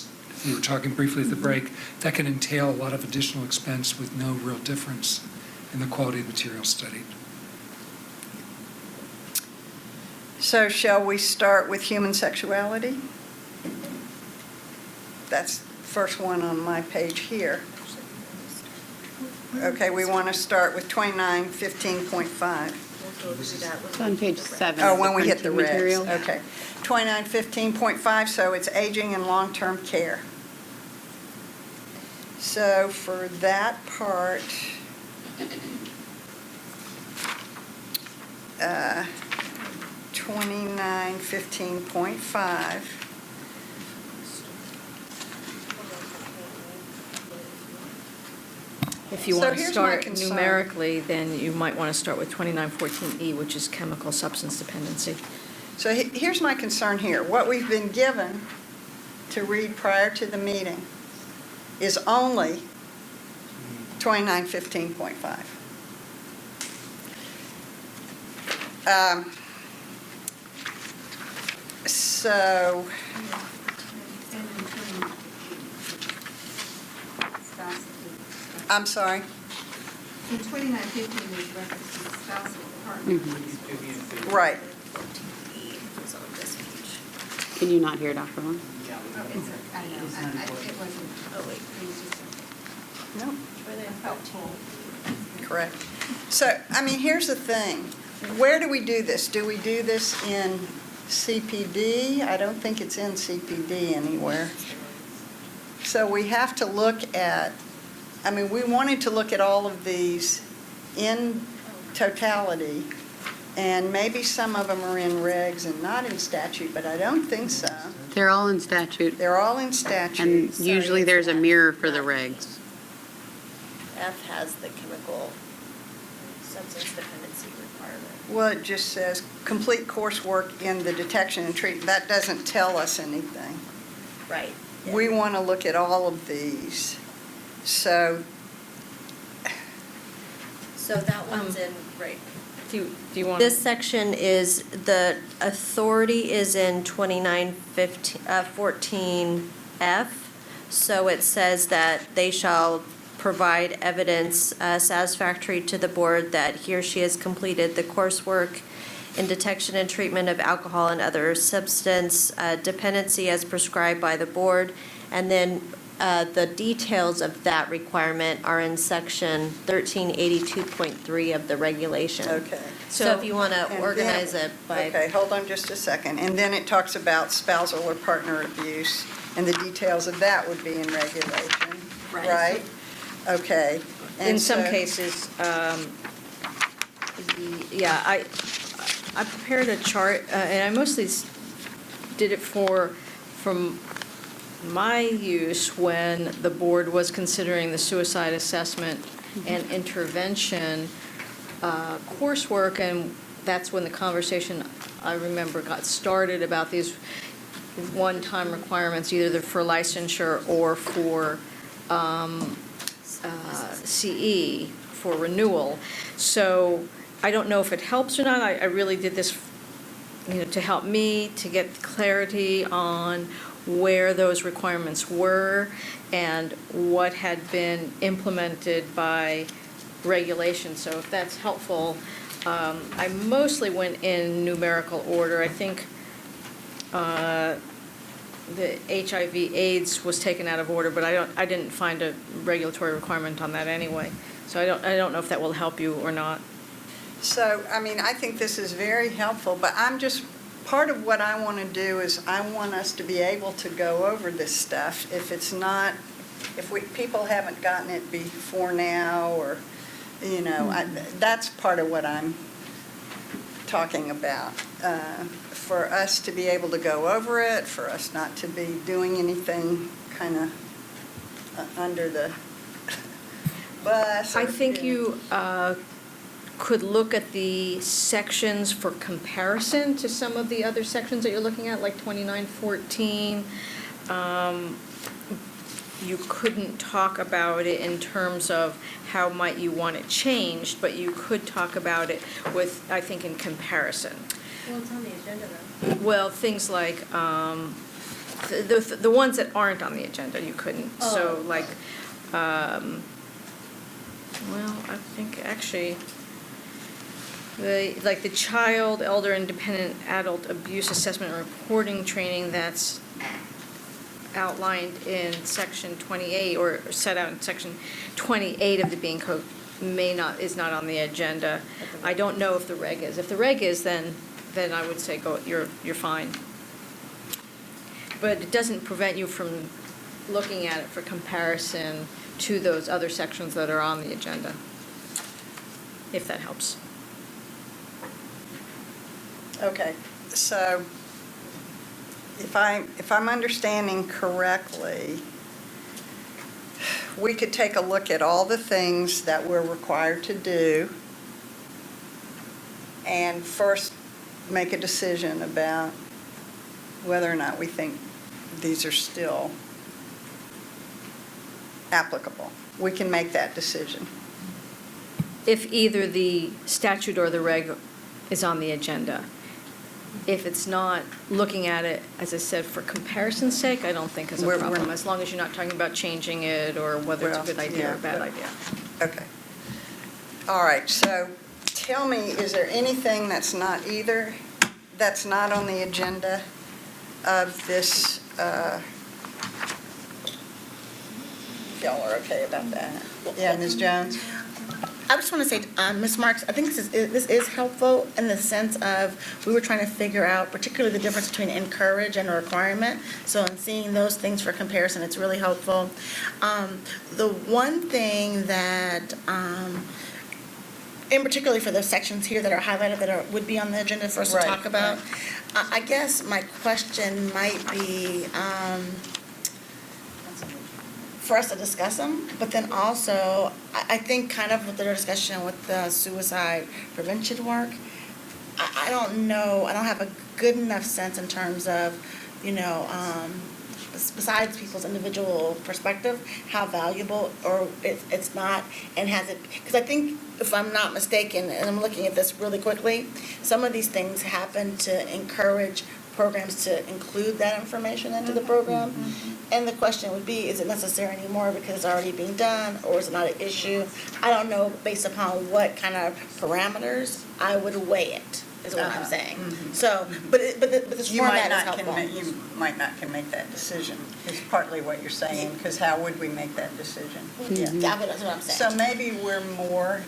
we were talking briefly at the break, that can entail a lot of additional expense with no real difference in the quality of material studied. So shall we start with human sexuality? That's the first one on my page here. Okay, we want to start with 2915.5. It's on page 7. Oh, of when we hit the printed material. regs, okay. 2915.5, so it's aging and long-term care. So for that part, 2915.5. If you So want to here's my start concern. numerically, then you might want to start with 2914E, which is chemical substance dependency. So here's my concern here. What we've been given to read prior to the meeting is only 2915.5. So, I'm sorry. In 2915 is reference to the spousal partner. Right. Can you not hear Dr. Horn? Oh, it's a, I know, it wasn't, it was just No, a helpful. correct. So, here's the thing. Where do we do this? Do we do this in CPD? I don't think it's in CPD anywhere. So we have to look at, we wanted to look at all of these in totality, and maybe some of them are in regs and not in statute, but I don't think so. They're all in statute, They're all in statute. and usually there's a mirror for the regs. F has the chemical substance dependency requirement. Well, it just says complete coursework in the detection and treatment. That doesn't tell us anything. Right. We want to look at all of these. So, So that one's in, right. Do you want? This section is, the authority is in 14F. So it says that they shall provide evidence satisfactory to the board that he or she has completed the coursework in detection and treatment of alcohol and other substance dependency as prescribed by the board. And then the details of that requirement are in section 1382.3 of the regulation. okay. So if you want to And organize then- it by. Okay, hold on just a second. And then it talks about spousal or partner abuse, and the details of that would be in regulation, Right. right? Okay. In And some so- cases, yeah, I prepared a chart, and I mostly did it from my use when the board was considering the suicide assessment and intervention coursework, and that's when the conversation, I remember, got started about these one-time requirements, either for licensure or for CE for renewal. So I don't know if it helps or not. I really did this, to help me to get clarity on where those requirements were and what had been implemented by regulation. So if that's helpful, I mostly went in numerical order. I think the HIV/AIDS was taken out of order, but I didn't find a regulatory requirement on that anyway. So I don't know if that will help you or not. So, I mean, I think this is very helpful, but I'm just, part of what I want to do is I want us to be able to go over this stuff. If it's not, if people haven't gotten it before now, or, you know, that's part of what I'm talking about. For us to be able to go over it, for us not to be doing anything kind of under the bus. I or, think know. you could look at the sections for comparison to some of the other sections that you're looking at, like 2914. You couldn't talk about it in terms of how might you want it changed, but you could talk about it with, I think, in comparison. Well, it's on the agenda though. Well, things like, the ones that aren't on the agenda, you couldn't. So like, well, I think actually, like the child, elder, independent adult abuse assessment and reporting training that's outlined in section 28, or set out in section 28 of the Bean Code is not on the agenda. I don't know if the reg is. If the reg is, then I would say go, you're fine. But it doesn't prevent you from looking at it for comparison to those other sections that are on the agenda, if that helps. Okay, so if I'm understanding correctly, we could take a look at all the things that we're required to do and first make a decision about whether or not we think these are still applicable. We can make that decision. If either the statute or the reg is on the agenda. If it's not, looking at it, as I said, for comparison's sake, I don't think is a We're- problem, as long as you're not talking about changing it or whether it's a Well, good idea or a yeah, bad but- idea. Okay. All right, so tell me, is there anything that's not on the agenda of this, y'all are okay about that? Yeah, Ms. Jones? I just want to say, Ms. Marks, I think this is helpful in the sense of, we were trying to figure out particularly the difference between encourage and a requirement. So in seeing those things for comparison, it's really helpful. The one thing that, in particularly for those sections here that are highlighted that would be on the agenda for us to Right, talk about, I guess my question might be, for us to discuss them, but then also, I think kind of with the discussion with the suicide prevention work, I don't know, I don't have a good enough sense in terms of, you know, besides people's individual perspective, how valuable or it's not, and has it, because I think, if I'm not mistaken, and I'm looking at this really quickly, some of these things happen to encourage programs to include that information into the program. And the question would be, is it necessary anymore because it's already being done, or is it not an issue? I don't know, based upon what kind of parameters I would weigh it, is what I'm saying. So, but this You might format is not helpful. you might not can make that decision, is partly what you're saying, because how would we make that decision? Yeah. That's what I'm saying. So maybe we're more,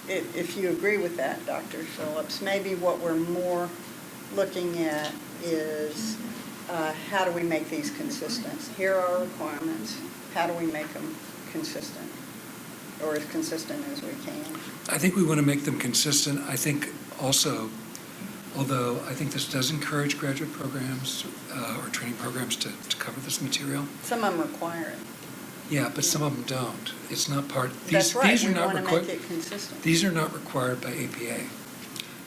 if you agree with that, Dr. Phillips, maybe what we're more looking at is how do we make these consistent? Here are our requirements. How do we make them consistent, or as consistent as we can? I think we want to make them consistent. I think also, although I think this does encourage graduate programs or training programs to cover this material. Some of them require it. Yeah, but some of them don't. It's not part, That's right, these are we not want to required. make it consistent. These are not required by APA.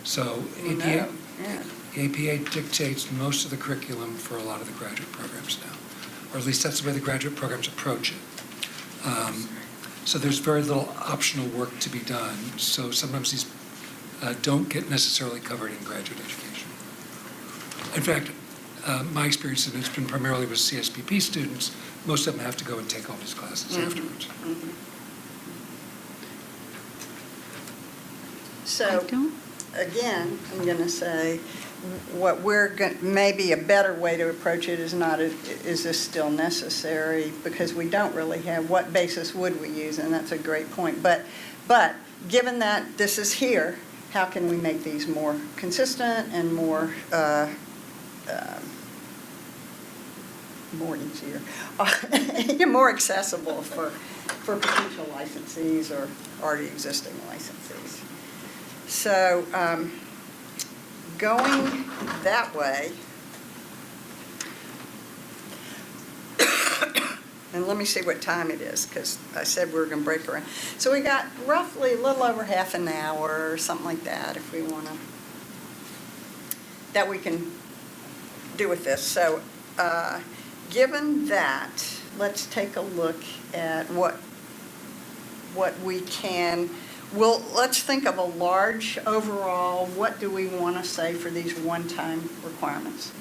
So We APA, know, yeah. APA dictates most of the curriculum for a lot of the graduate programs now, or at least that's the way the graduate programs approach it. So there's very little optional work to be done. So sometimes these don't get necessarily covered in graduate education. In fact, my experience, and it's been primarily with CSPP students, most of them have to go and take all these classes afterwards. So, I don't again, I'm gonna say, what we're maybe a better way to approach it is not, is this still necessary? Because we don't really have, what basis would we use? And that's a great point. But given that this is here, how can we make these more consistent and more easier, more accessible for potential licensees or already existing licensees? So, going that way, and let me see what time it is, because I said we were going to break around. So we got roughly a little over half an hour or something like that, if we want to, that we can do with this. So, given that, let's take a look at what we can. Well, let's think of a large overall, what do we want to say for these one-time requirements?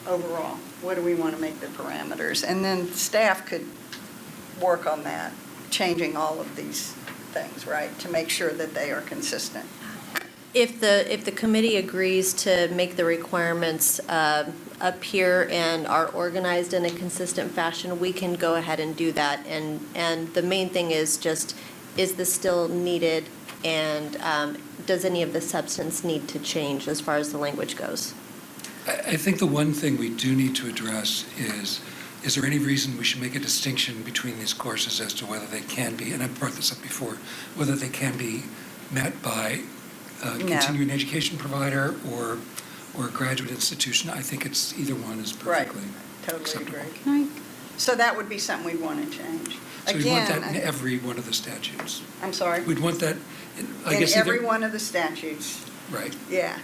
Overall, what do we want to make the parameters? And then staff could work on that, changing all of these things, right, to make sure that they are consistent. If the committee agrees to make the requirements appear and are organized in a consistent fashion, we can go ahead and do that. And the main thing is just, is this still needed, and does any of the substance need to change as far as the language goes? I think the one thing we do need to address is there any reason we should make a distinction between these courses as to whether they can be, and I've brought this up before, whether they can be met by a No. continuing education provider or a graduate institution? I think it's either one is perfectly Totally acceptable. agree. Can I So that would be something we'd want to change. So we want Again, that in every one of the statutes. I'm sorry, We'd want that, I in guess every either, one of the statutes, right. yeah.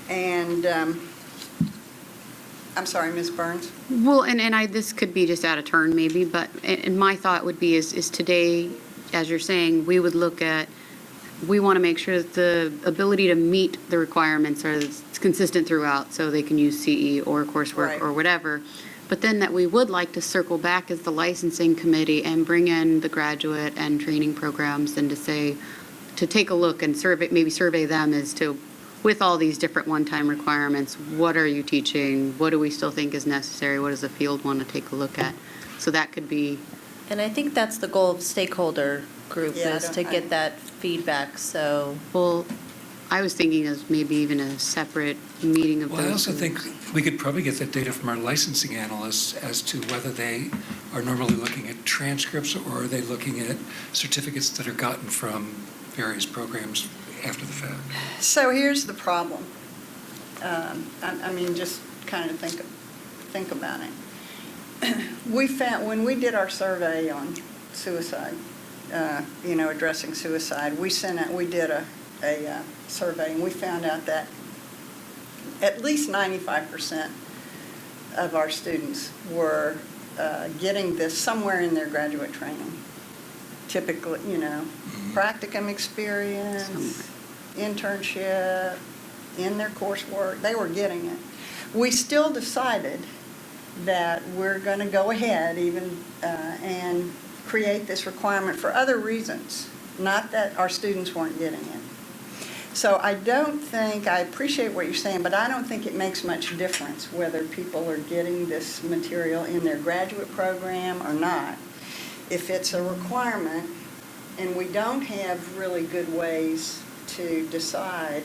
And, I'm sorry, Ms. Burns? Well, and this could be just out of turn maybe, but, and my thought would be is today, as you're saying, we would look at, we want to make sure that the ability to meet the requirements are consistent throughout, so they can use CE or coursework Right. or whatever. But then that we would like to circle back as the licensing committee and bring in the graduate and training programs and to say, to take a look and survey them as to, with all these different one-time requirements, what are you teaching? What do we still think is necessary? What does the field want to take a look at? So that could be, And I think that's the goal of stakeholder group, Yeah, I is don't- to get that feedback, so. well, I was thinking of maybe even a separate meeting of those. Well, I also groups. think we could probably get that data from our licensing analysts as to whether they are normally looking at transcripts or are they looking at certificates that are gotten from various programs after the fact. So here's the problem. I mean, just kind of think about it. We found, when we did our survey on suicide, addressing suicide, we did a survey, and we found out that at least 95% of our students were getting this somewhere in their graduate training. Typically, practicum experience, internship, in their coursework, they were getting it. We still decided that we're going to go ahead and create this requirement for other reasons, not that our students weren't getting it. So I appreciate what you're saying, but I don't think it makes much difference whether people are getting this material in their graduate program or not. If it's a requirement, and we don't have really good ways to decide,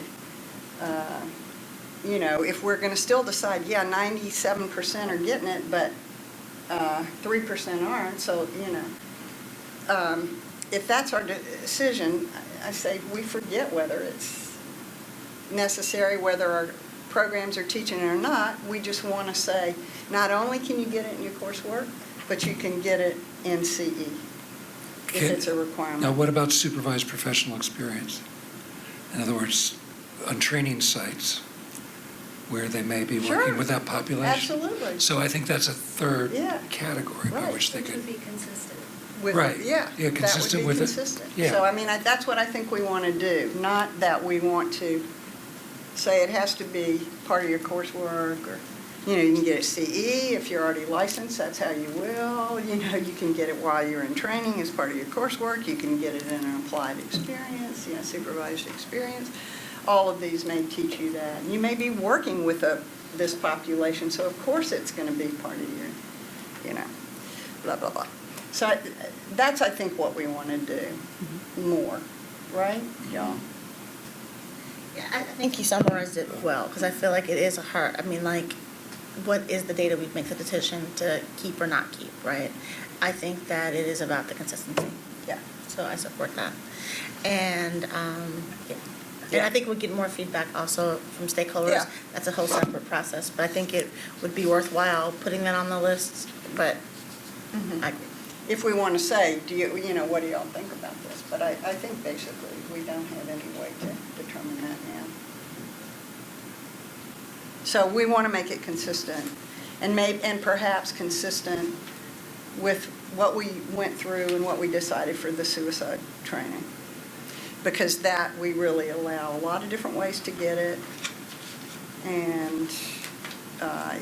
if we're going to still decide, 97% are getting it, but 3% aren't, so, if that's our decision, I say we forget whether it's necessary, whether our programs are teaching it or not. We just want to say, not only can you get it in your coursework, but you can get it in CE, if Okay. it's a requirement. Now, what about supervised professional experience? In other words, on training sites where they may be Sure. working with that population? Absolutely. So I think that's a third Yeah. category by Right. which they could, be consistent. With- Right. Yeah. Yeah, consistent with it. That would be consistent. Yeah. So, I mean, that's what I think we want to do, not that we want to say it has to be part of your coursework or, You can get a CE if you're already licensed, that's how you will. You can get it while you're in training as part of your coursework. You can get it in an applied experience, supervised experience. All of these may teach you that. And you may be working with this population, so of course it's going to be part of your, blah, blah, blah. So that's, I think, what we want to do more, right, y'all? Yeah, I think you summarized it well, because I feel like it is a hard, what is the data we make the decision to keep or not keep, right? I think that it is about the consistency. Yeah. So I support that. And, And I think we'll get more feedback also from stakeholders. Yeah. That's a whole separate process, but I think it would be worthwhile putting that on the list, but I agree. If we want to say, what do y'all think about this? But I think basically we don't have any way to determine that now. So we want to make it consistent and perhaps consistent with what we went through and what we decided for the suicide training. Because that, we really allow a lot of different ways to get it. And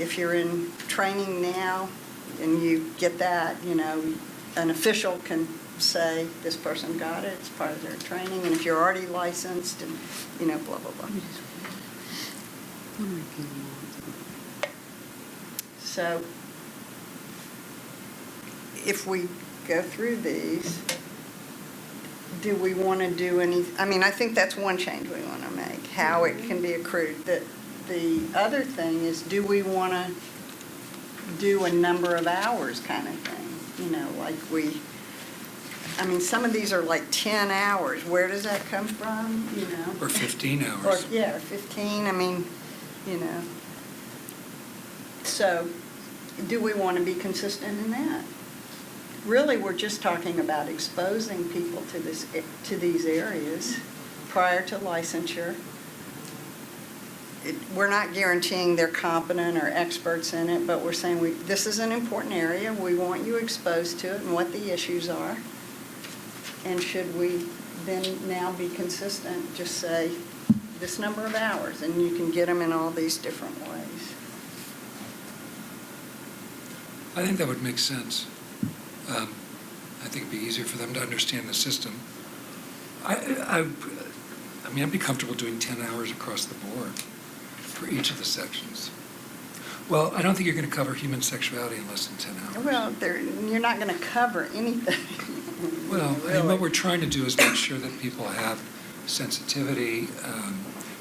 if you're in training now and you get that, an official can say, this person got it, it's part of their training. And if you're already licensed and, blah, blah, blah. So if we go through these, do we want to do any, I think that's one change we want to make, how it can be accrued. The other thing is, do we want to do a number of hours kind of thing? Some of these are like 10 hours. Where does that come from, Or 15 Or, hours. 15, So, do we want to be consistent in that? Really, we're just talking about exposing people to these areas prior to licensure. We're not guaranteeing they're competent or experts in it, but we're saying this is an important area. We want you exposed to it and what the issues are. And should we then now be consistent, just say this number of hours, and you can get them in all these different ways. I think that would make sense. I think it'd be easier for them to understand the system. I'd be comfortable doing 10 hours across the board for each of the sections. Well, I don't think you're going to cover human sexuality in less than 10 hours. Well, you're not going to cover anything. Well, Really. what we're trying to do is make sure that people have sensitivity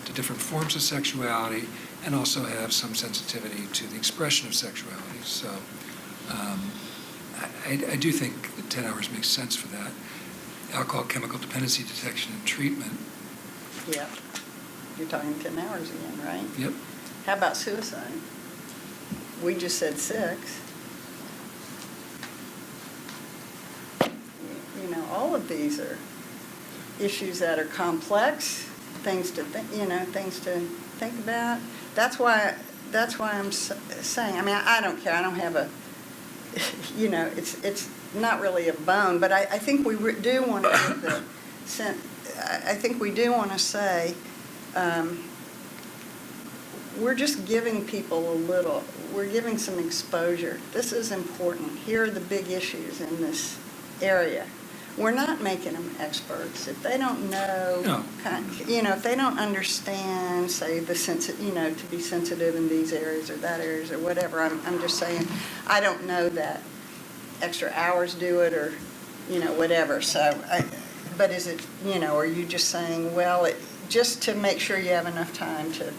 to different forms of sexuality and also have some sensitivity to the expression of sexuality. So I do think that 10 hours makes sense for that. Alcohol chemical dependency detection and treatment. Yeah. You're talking 10 hours again, right? Yep. How about suicide? We just said 6. All of these are issues that are complex, things to think about. That's why I'm saying. I don't care. I don't have a. It's not really a bone, but I think we do want to give the. I think we do want to say. We're just giving people a little. We're giving some exposure. This is important. Here are the big issues in this area. We're not making them experts. If they don't know, if they don't understand, say, to be sensitive in these areas or that areas or whatever, I'm just saying, I don't know that extra hours do it or, whatever. So, but is it, are you just saying, well, just to make sure you have enough time to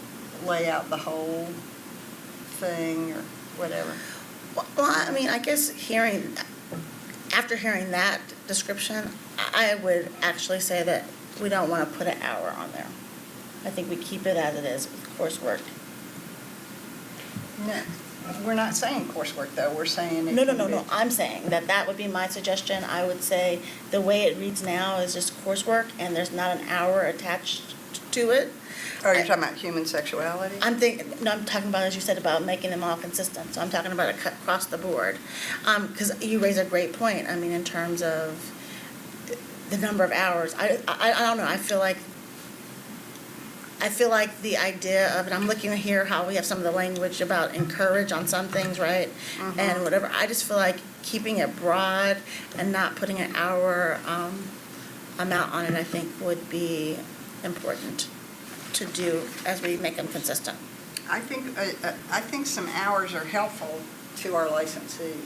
lay out the whole thing or whatever? Well, I guess after hearing that description, I would actually say that we don't want to put an hour on there. I think we keep it as it is with coursework. No, we're not saying coursework though, we're saying it No, can be- I'm saying that would be my suggestion. I would say the way it reads now is just coursework and there's not an hour attached to it. Oh, you're talking about human sexuality? I'm talking about, as you said, about making them all consistent. So I'm talking about it across the board. Because you raise a great point. In terms of the number of hours. I don't know. I feel like I feel like the idea of, and I'm looking here how we have some of the language about encourage on some things, right? And whatever, I just feel like keeping it broad and not putting an hour amount on it, I think would be important to do as we make them consistent. I think some hours are helpful to our licensees.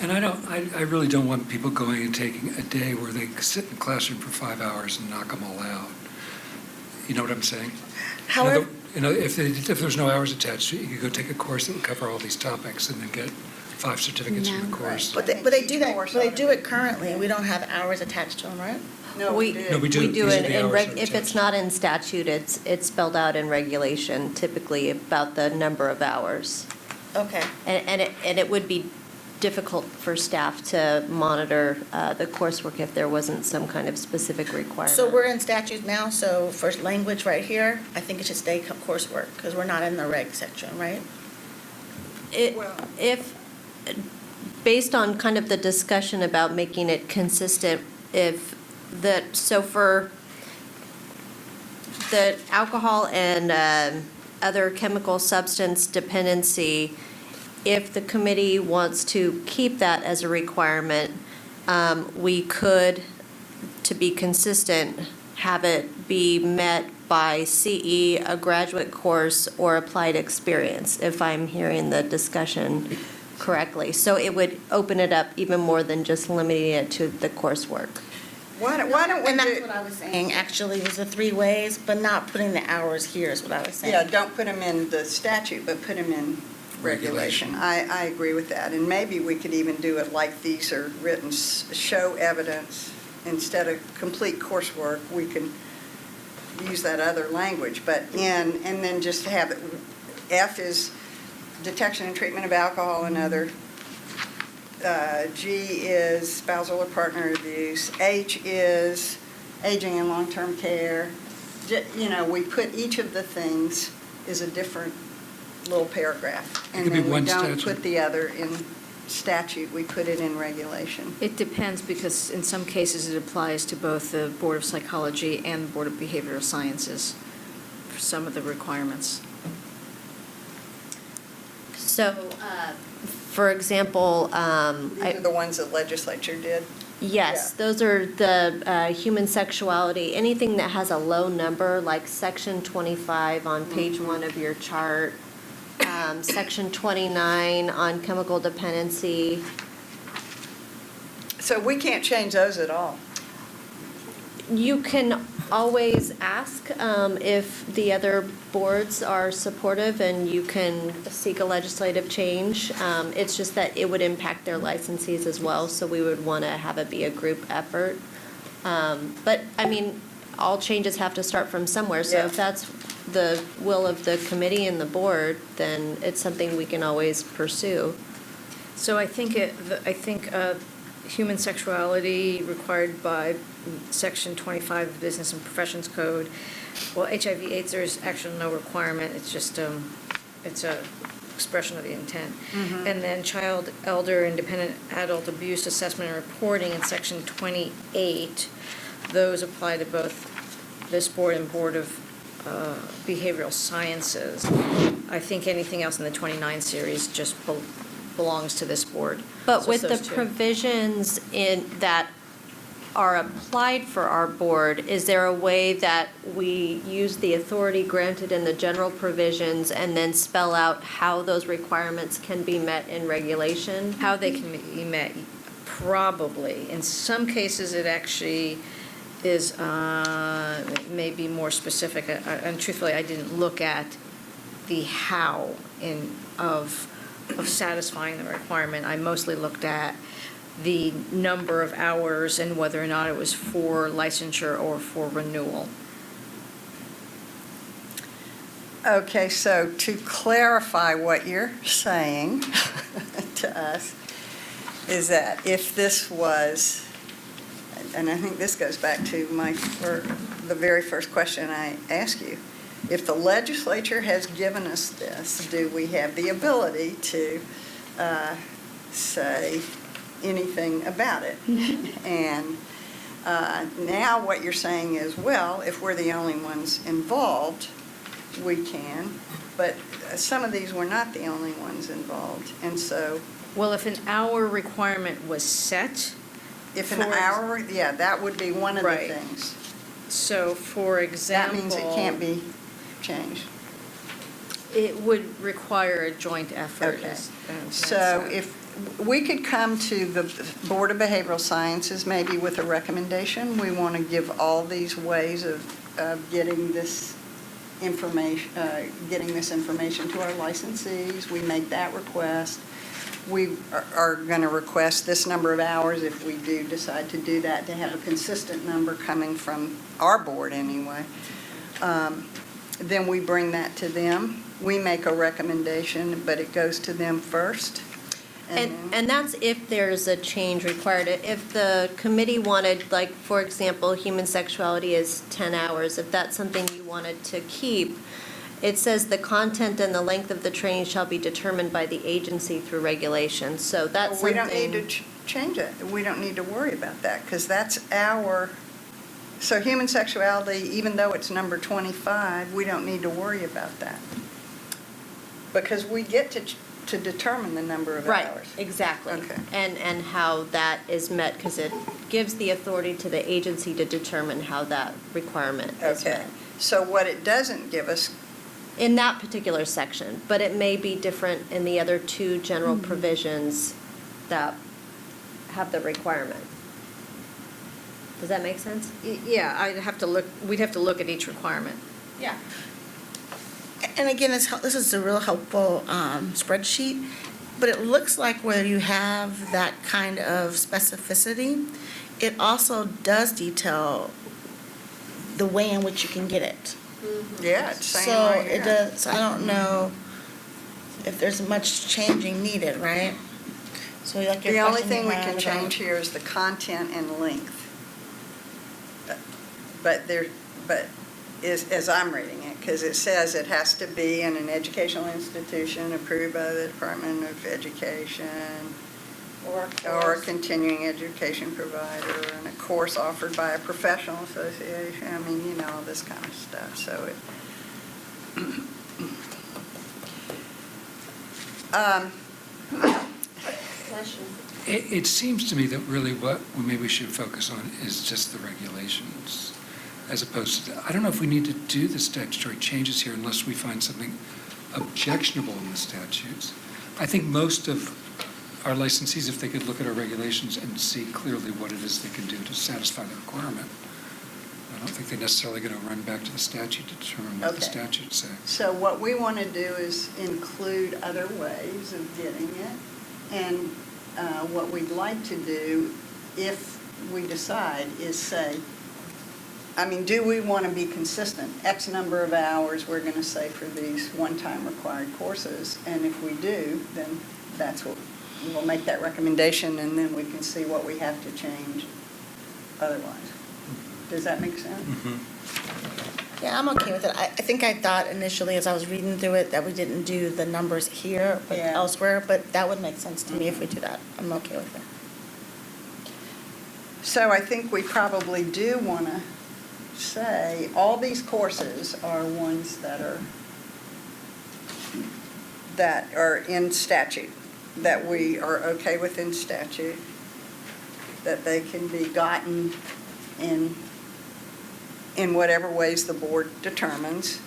And I really don't want people going and taking a day where they sit in the classroom for 5 hours and knock them all out. You know what I'm saying? However, If there's no hours attached, you could go take a course that would cover all these topics and then get 5 certificates from the course. but they do that, but they do it currently, we don't have hours attached to them, right? No, We- No, we do. We do These are it the in hours reg, that are if it's attached. not in statute, it's spelled out in regulation, typically about the number of hours. Okay, And it would be difficult for staff to monitor the coursework if there wasn't some kind of specific requirement. so we're in statutes now, so for language right here, I think it should stay coursework, because we're not in the reg section, right? If, based on kind of the discussion about making it consistent, so for the alcohol and other chemical substance dependency, if the committee wants to keep that as a requirement, we could, to be consistent, have it be met by CE, a graduate course, or applied experience, if I'm hearing the discussion correctly. So it would open it up even more than just limiting it to the coursework. Why don't we And that's do, what I was saying, actually, was the 3 ways, but not putting the hours here is what I was saying. yeah, don't put them in the statute, but put them in regulation. I agree with that. And maybe we could even do it like these are written, show evidence. Instead of complete coursework, we can use that other language. But and then just have it, F is detection and treatment of alcohol and other. G is spousal or partner abuse. H is aging and long-term care. We put each of the things is a different little paragraph. And could be then we one don't statute. put the other in statute, we put it in regulation. It depends, because in some cases it applies to both the Board of Psychology and the Board of Behavioral Sciences for some of the requirements. So, for example, These are the ones that legislature did. yes, those are the human sexuality, anything that has a low number, like section 25 on page 1 of your chart, section 29 on chemical dependency. So we can't change those at all. You can always ask if the other boards are supportive, and you can seek a legislative change. It's just that it would impact their licensees as well, so we would want to have it be a group effort. But, I mean, all changes have to start from somewhere, so Yeah. if that's the will of the committee and the board, then it's something we can always pursue. So I think human sexuality required by Section 25 of Business and Professions Code. Well, HIV/AIDS, there's actually no requirement, it's just, it's a expression of the intent. And then child, elder, and dependent adult abuse assessment and reporting in Section 28, those apply to both this board and Board of Behavioral Sciences. I think anything else in the 29 series just belongs to this board. But So with it's the those two. provisions that are applied for our board, is there a way that we use the authority granted in the general provisions and then spell out how those requirements can be met in regulation? How they can be met, probably. In some cases, it actually is, maybe more specific. And truthfully, I didn't look at the how of satisfying the requirement. I mostly looked at the number of hours and whether or not it was for licensure or for renewal. Okay, so to clarify what you're saying to us, is that if this was, and I think this goes back to the very first question I asked you, if the legislature has given us this, do we have the ability to say anything about it? And Now what you're saying is, well, if we're the only ones involved, we can, but some of these were not the only ones involved, and so Well, if an hour requirement was set, if an For ex- hour, yeah, that would be one of the Right. things. so for That example. means it can't be changed. It would require a joint effort. Okay. as So Matt said. if, we could come to the Board of Behavioral Sciences maybe with a recommendation. We want to give all these ways of getting this information, to our licensees. We make that request. We are going to request this number of hours if we do decide to do that, to have a consistent number coming from our board anyway. Then we bring that to them. We make a recommendation, but it goes to them first. And that's if there's a change required. If the committee wanted, like, for example, human sexuality is 10 hours, if that's something you wanted to keep, it says the content and the length of the training shall be determined by the agency through regulation. So that's We something. don't need to change it. We don't need to worry about that, because that's our, so human sexuality, even though it's number 25, we don't need to worry about that. Because we get to determine the number of Right, hours. exactly. Okay. And how that is met, because it gives the authority to the agency to determine how that requirement is Okay, met. so what it doesn't give us, In that particular section, but it may be different in the other two general provisions that have the requirement. Does that make sense? Yeah, we'd have to look at each requirement. Yeah. And again, this is a real helpful spreadsheet, but it looks like where you have that kind of specificity, it also does detail the way in which you can get it. yeah, it's saying So right it here. does, I don't know if there's much changing needed, right? So like your The only question thing we you can had change here is the content and length. But as I'm reading it, because it says it has to be in an educational institution approved by the Department of Education, or a continuing education provider, and a course offered by a professional association, I mean, you know, all this kind of stuff, so it. It seems to me that really what maybe we should focus on is just the regulations, as opposed to, I don't know if we need to do the statutory changes here unless we find something objectionable in the statutes. I think most of our licensees, if they could look at our regulations and see clearly what it is they can do to satisfy the requirement, I don't think they're necessarily going to run back to the statute to determine what the Okay. statutes say. So what we want to do is include other ways of getting it. And what we'd like to do, if we decide, is say, I mean, do we want to be consistent? X number of hours, we're going to say for these one-time required courses. And if we do, then that's what, we'll make that recommendation, and then we can see what we have to change otherwise. Does that make sense? Yeah, I'm okay with it. I think I thought initially as I was reading through it that we didn't do the numbers here, but Yeah. elsewhere, but that would make sense to me if we do that. I'm okay with it. So I think we probably do want to say, all these courses are ones that are in statute, that we are okay with in statute, that they can be gotten in whatever ways the board determines.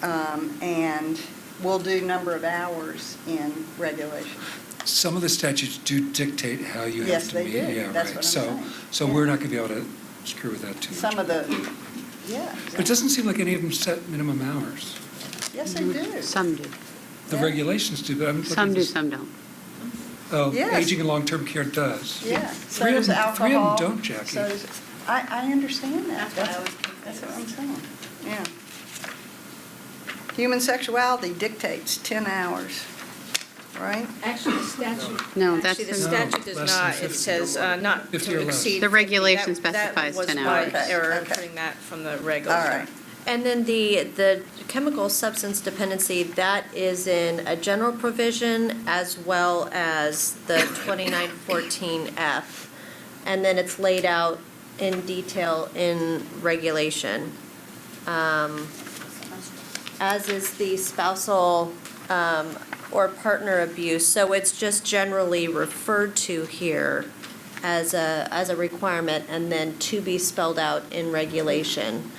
And we'll do number of hours in regulation. Some of the statutes do dictate how you have Yes, to they meet. do. Yeah, That's right. what I'm So, saying. so Yeah. we're not going to be able to screw with that too much. Some of the, yeah. But it doesn't seem like any of them set minimum hours. Yes, they do. Some do. The Yeah. regulations do, but I'm looking Some at do, this. some don't. Oh, Yes. aging and long-term care does. Yeah, so Three of does them- alcohol. three of them don't, Jackie. So does, I understand that. That's what I was That's what I'm saying, yeah. Human sexuality dictates 10 hours, right? Actually, the statute. No, that's Actually, the the- statute does less than not, it 50. says not 50 to or less. exceed. The 50. regulation That specifies 10 was my hours. error, Okay. putting that from the reg. All right. And then the chemical substance dependency, that is in a general provision as well as the 2914F. And then it's laid out in detail in regulation. As is the spousal or partner abuse, so it's just generally referred to here as a requirement and then to be spelled out in regulation.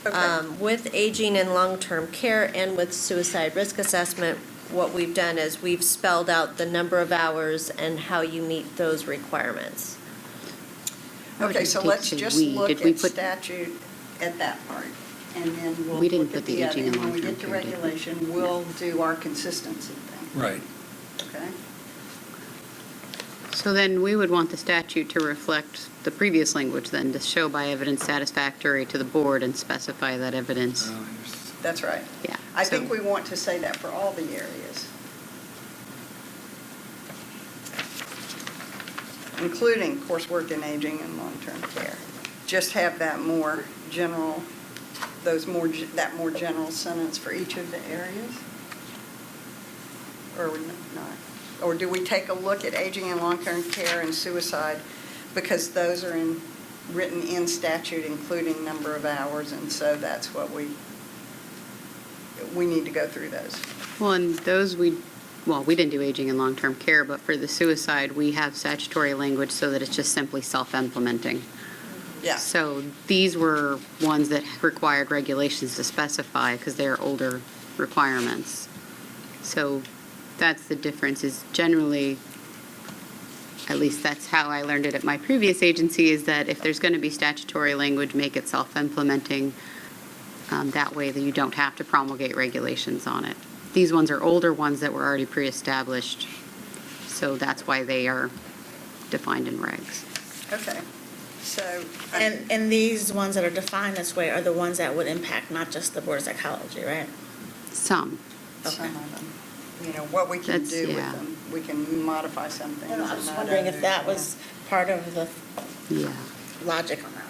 Okay. With aging and long-term care and with suicide risk assessment, what we've done is we've spelled out the number of hours and how you meet those requirements. Okay, so let's just look Did we at put- statute at that part, and then we'll We didn't look at put the the other, aging and and when we long-term get to care, did we? regulation, we'll do our consistency thing, Right. okay? So then we would want the statute to reflect the previous language then, to show by evidence satisfactory to the board and specify that evidence. That's right. Yeah. I so- think we want to say that for all the areas. Including coursework in aging and long-term care. Just have that more general, that more general sentence for each of the areas? Or not? Or do we take a look at aging and long-term care and suicide? Because those are written in statute, including number of hours, and so that's what we need to go through those. Well, and those we didn't do aging and long-term care, but for the suicide, we have statutory language so that it's just simply self-implementing. Yeah. So these were ones that required regulations to specify because they're older requirements. So that's the difference, is generally, at least that's how I learned it at my previous agency, is that if there's going to be statutory language, make it self-implementing. That way that you don't have to promulgate regulations on it. These ones are older ones that were already pre-established, so that's why they are defined in regs. Okay, so. And these ones that are defined this way are the ones that would impact not just the Board of Psychology, right? Some. Some of them, you know, what we can That's- do with yeah. them. We can modify some things. I was and just not wondering if others, that yeah. was part of the Yeah. logic on that.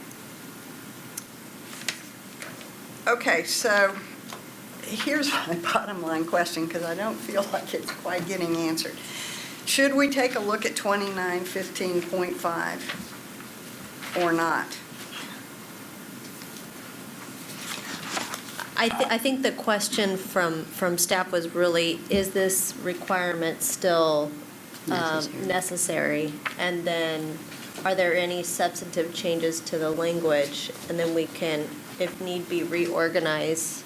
Okay, so here's my bottom line question, because I don't feel like it's quite getting answered. Should we take a look at 2915.5 or not? I think the question from staff was really, is this requirement still necessary? And then, are there any substantive changes to the language? And then we can, if need be, reorganize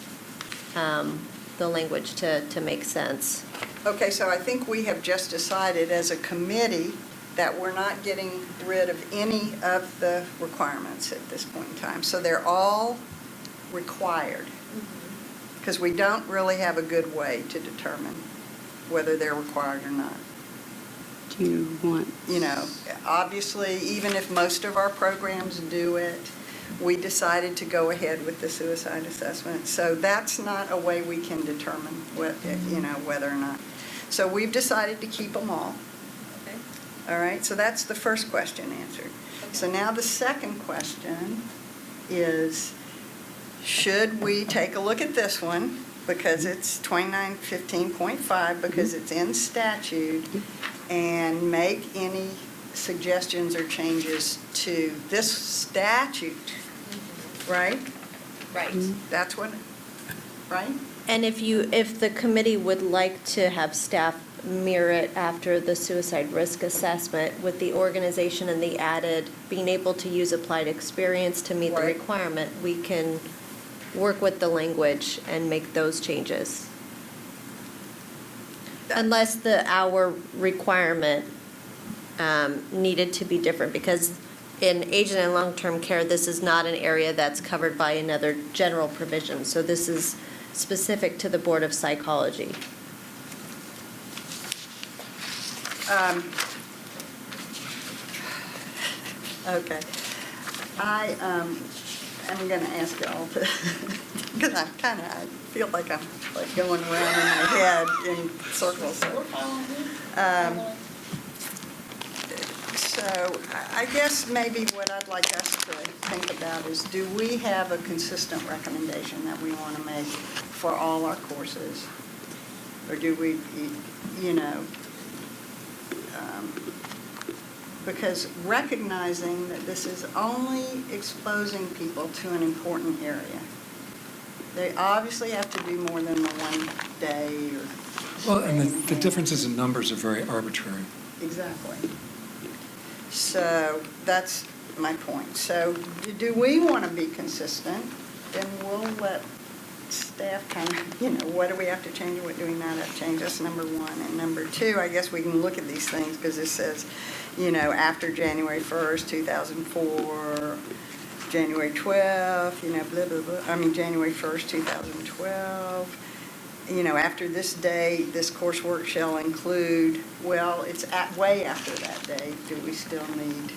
the language to make sense. Okay, so I think we have just decided as a committee that we're not getting rid of any of the requirements at this point in time. So they're all required, because we don't really have a good way to determine whether they're required or not. Do you want? You know, obviously, even if most of our programs do it, we decided to go ahead with the suicide assessment. So that's not a way we can determine what, you know, whether or not. So we've decided to keep them all. Okay. All right, so that's the first question answered. So now the second question is, should we take a look at this one, because it's 2915.5, because it's in statute, and make any suggestions or changes to this statute, right? Right. That's what, right? And if the committee would like to have staff mirror it after the suicide risk assessment with the organization and the added, being able to use applied experience to meet the Right. requirement, we can work with the language and make those changes. Unless the hour requirement needed to be different, because in aging and long-term care, this is not an area that's covered by another general provision. So this is specific to the Board of Psychology. Okay. I am going to ask y'all to, because I feel like I'm like going around in my head in circles. So I guess maybe what I'd like us to think about is, do we have a consistent recommendation that we want to make for all our courses? Or do we, you know, because recognizing that this is only exposing people to an important area. They obviously have to do more than the one day or. Well, and the differences in numbers are very arbitrary. Exactly. So that's my point. So do we want to be consistent? Then we'll let staff kind of, what do we have to change, what do we not have to change? That's number one. And number two, I guess we can look at these things because it says, after January 1st, 2004, January 12th, blah, blah, blah. January 1st, 2012. After this day, this coursework shall include, well, it's way after that day. Do we still need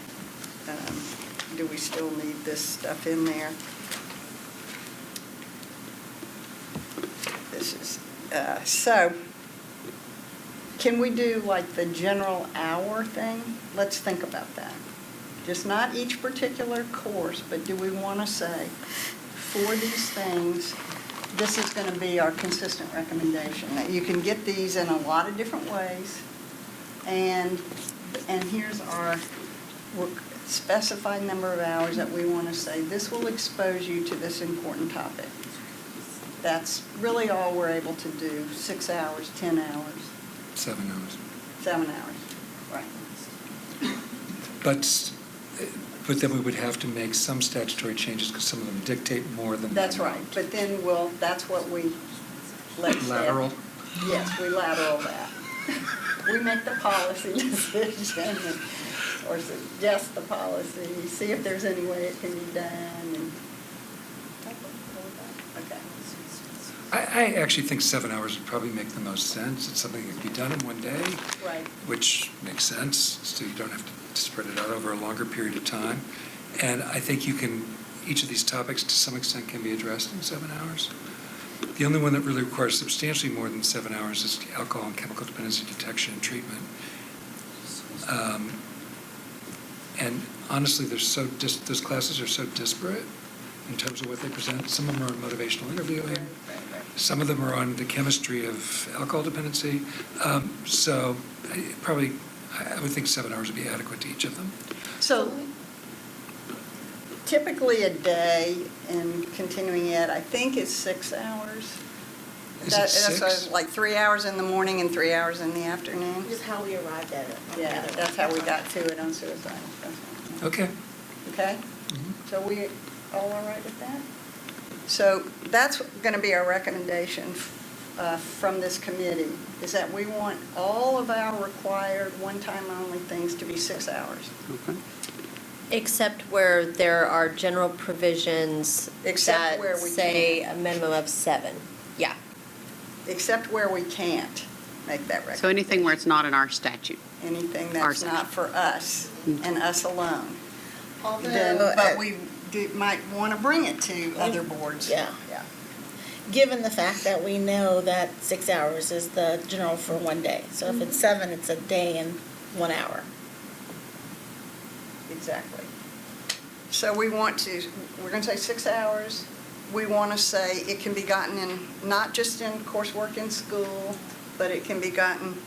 this stuff in there? This is, so, can we do like the general hour thing? Let's think about that. Just not each particular course, but do we want to say, for these things, this is going to be our consistent recommendation. Now, you can get these in a lot of different ways, and here's our specified number of hours that we want to say, this will expose you to this important topic. That's really all we're able to do, 6 hours, 10 hours. 7 hours. 7 hours, right. But then we would have to make some statutory changes because some of them dictate more than. That's right, but then that's what we let staff. Lateral? Yes, we lateral that. We make the policy decision or suggest the policy, see if there's any way it can be done. And okay. I actually think 7 hours would probably make the most sense. It's something that can be done in one day. Right. Which makes sense, so you don't have to spread it out over a longer period of time. And I think each of these topics to some extent can be addressed in 7 hours. The only one that really requires substantially more than 7 hours is alcohol and chemical dependency detection and treatment. And honestly, those classes are so disparate in terms of what they present. Some of them are on motivational interviewing. Some of them are on the chemistry of alcohol dependency. So I would think 7 hours would be adequate to each of them. So typically a day in continuing ed, I think is 6 hours. Is it 6? That's like 3 hours in the morning and 3 hours in the afternoon. Just how we arrived at it. Yeah, that's how we got to it on suicide. Okay. Okay? So we all right with that? So that's going to be our recommendation from this committee, is that we want all of our required one-time only things to be 6 hours. Okay. Except where there are general provisions Except that where we say a minimum of 7. Yeah. Except where we can't make that recommendation. So anything where it's not in our statute. Anything Our that's section. not for us and us alone. Then, Although, but we might want to bring it to other boards. Yeah. Given the fact that we know that 6 hours is the general for one day. So if it's 7, it's a day and 1 hour. Exactly. So we're going to say 6 hours. We want to say it can be gotten in, not just in coursework in school, but it can be gotten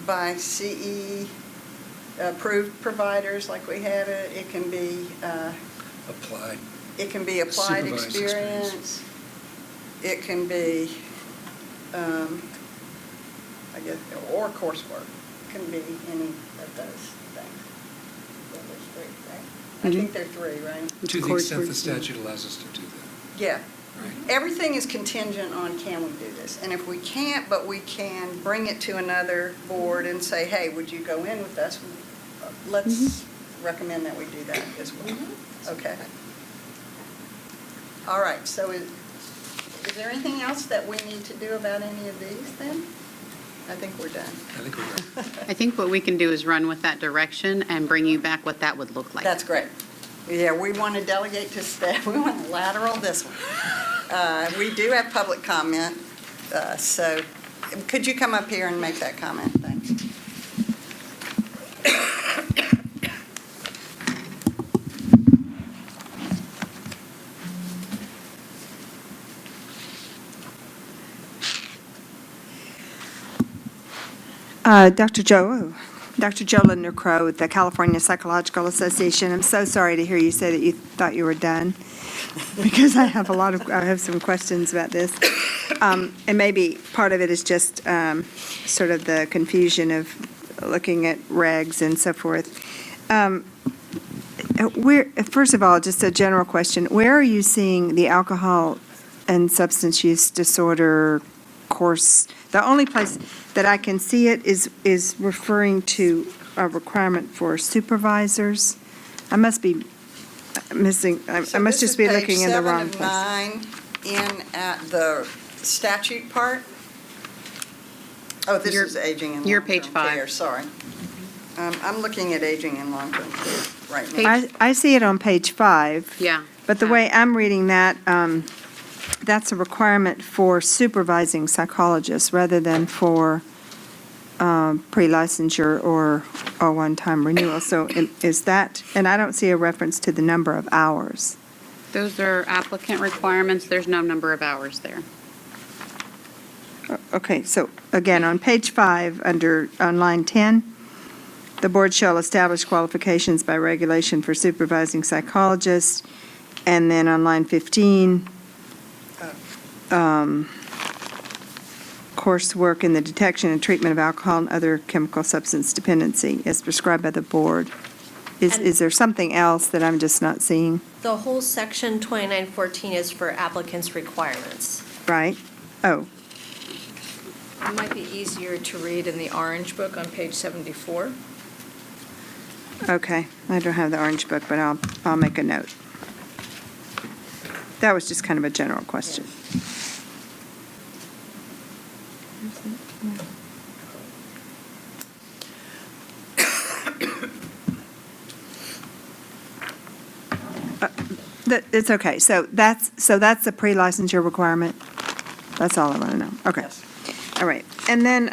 by CE approved providers like we have it. It can be Applied. applied Supervised experience. It can be, I guess, or coursework. It can be any of those things. Well, there's 3, right? I think there are 3, right? To the Coursework, extent the yeah. statute allows us to do that. Yeah. Right. Everything is contingent on can we do this? And if we can't, but we can bring it to another board and say, hey, would you go in with us? Let's recommend that we do that as well. Okay. All right, so is there anything else that we need to do about any of these then? I think we're done. I think we're right. I think what we can do is run with that direction and bring you back what that would look like. That's great. Yeah, we want to delegate to staff. We want to lateral this one. We do have public comment, so could you come up here and make that comment? Thanks. Dr. Joe, Dr. Joe Lindner-Crowe with the California Psychological Association. I'm so sorry to hear you say that you thought you were done, because I have some questions about this. And maybe part of it is just sort of the confusion of looking at regs and so forth. First of all, just a general question, where are you seeing the alcohol and substance use disorder course? The only place that I can see it is referring to a requirement for supervisors. I must be missing, I must just be looking in the wrong place. So this is page 7 of 9 in at the statute part? Oh, this is aging and you're page long-term care, 5. sorry. I'm looking at aging and long-term care right now. I see it on page 5. Yeah. But the way I'm reading that, that's a requirement for supervising psychologists rather than for pre-licensure or a one-time renewal. So is that, and I don't see a reference to the number of hours. Those are applicant requirements. There's no number of hours there. Okay, so again, on page 5, on line 10, the board shall establish qualifications by regulation for supervising psychologists. And then on line 15, coursework in the detection and treatment of alcohol and other chemical substance dependency as prescribed by the board. Is there something else that I'm just not seeing? The whole section 2914 is for applicants' requirements. Right? Oh, It might be easier to read in the orange book on page 74. okay. I don't have the orange book, but I'll make a note. That was just kind of a general question. It's okay. So that's the pre-licensure requirement? That's all I want to know. Okay. Yes. All right. And then,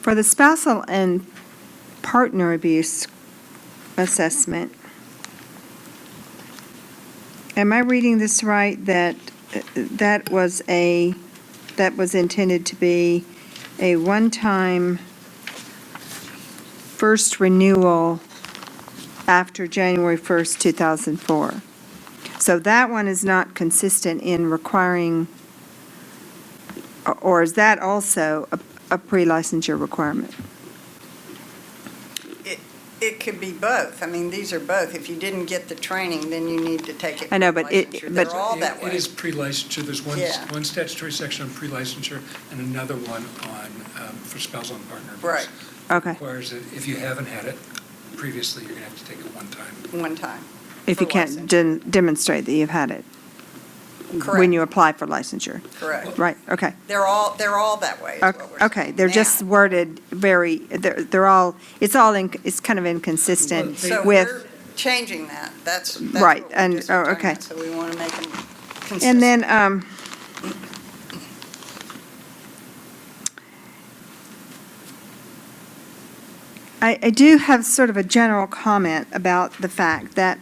for the spousal and partner abuse assessment, am I reading this right, that that was intended to be a one-time first renewal after January 1st, 2004? So that one is not consistent in requiring, or is that also a pre-licensure requirement? It could be both. I mean, these are both. If you didn't get the training, then you need to take it. I know, but pre-licensure. They're all that way. It is pre-licensure, there's Yeah. one statutory section on pre-licensure and another one on, for spousal and partner abuse. Right. Okay. Requires that if you haven't had it previously, you're gonna have to take it one time. One time. If you For can't licensure. demonstrate that you've had it when Correct, you apply for licensure. correct. Right, okay. They're all that way, is what we're saying. Okay, they're now. just worded very, they're all, it's kind of inconsistent So with, we're changing that. That's Right, what we and- just were talking okay. about. So we want to make them consistent. and then, I do have sort of a general comment about the fact that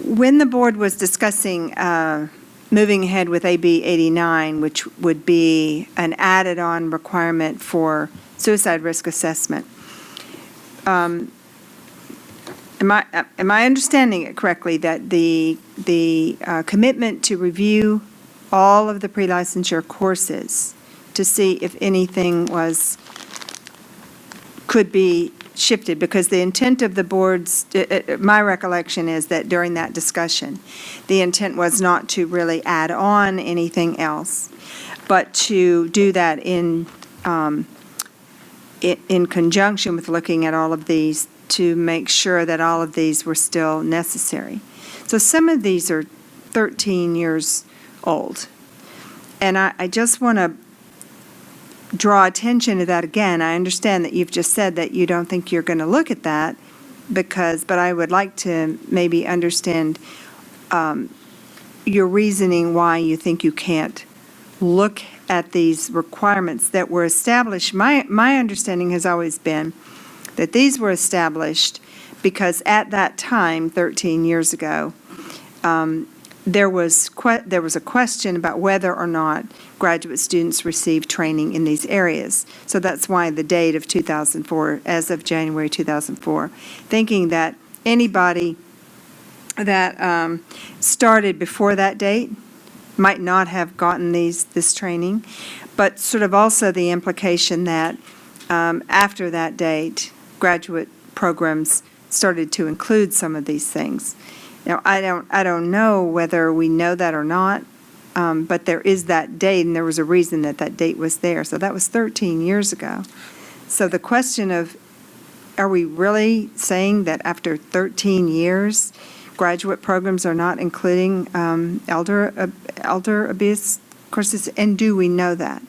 when the board was discussing moving ahead with AB 89, which would be an added-on requirement for suicide risk assessment, am I understanding it correctly that the commitment to review all of the pre-licensure courses to see if anything could be shifted? Because the intent of the board's, my recollection is that during that discussion, the intent was not to really add on anything else, but to do that in conjunction with looking at all of these to make sure that all of these were still necessary. So some of these are 13 years old. And I just want to draw attention to that again. I understand that you've just said that you don't think you're going to look at that but I would like to maybe understand your reasoning why you think you can't look at these requirements that were established. My understanding has always been that these were established because at that time, 13 years ago, there was a question about whether or not graduate students receive training in these areas. So that's why the date of 2004, as of January 2004, thinking that anybody that started before that date might not have gotten this training, but sort of also the implication that after that date, graduate programs started to include some of these things. Now, I don't know whether we know that or not, but there is that date, and there was a reason that that date was there. So that was 13 years ago. So the question of, are we really saying that after 13 years, graduate programs are not including elder abuse courses, and do we know that?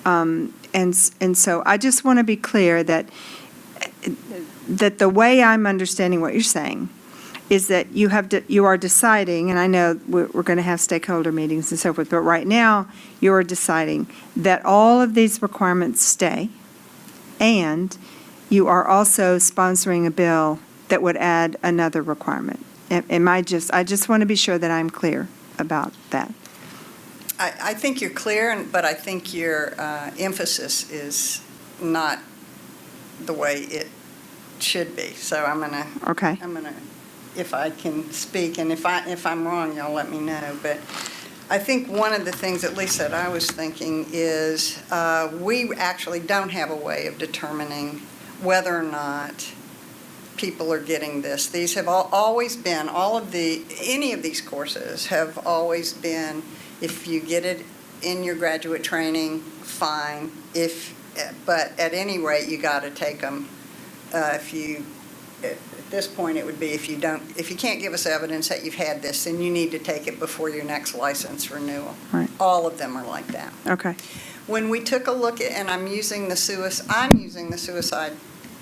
And so I just want to be clear that the way I'm understanding what you're saying is that you are deciding, and I know we're going to have stakeholder meetings and so forth, but right now you are deciding that all of these requirements stay, and you are also sponsoring a bill that would add another requirement. I just want to be sure that I'm clear about that. I think you're clear, but I think your emphasis is not the way it should be. So I'm gonna, if I can speak, and if I'm wrong, y'all let me know. But I think one of the things, at least that I was thinking, is we actually don't have a way of determining whether or not people are getting this. These have always been, any of these courses have always been, if you get it in your graduate training, fine. But at any rate, you got to take them. At this point, it would be if you can't give us evidence that you've had this, then you need to take it before your next license renewal. Right. All of them are like that. Okay. When we took a look at, and I'm using the suicide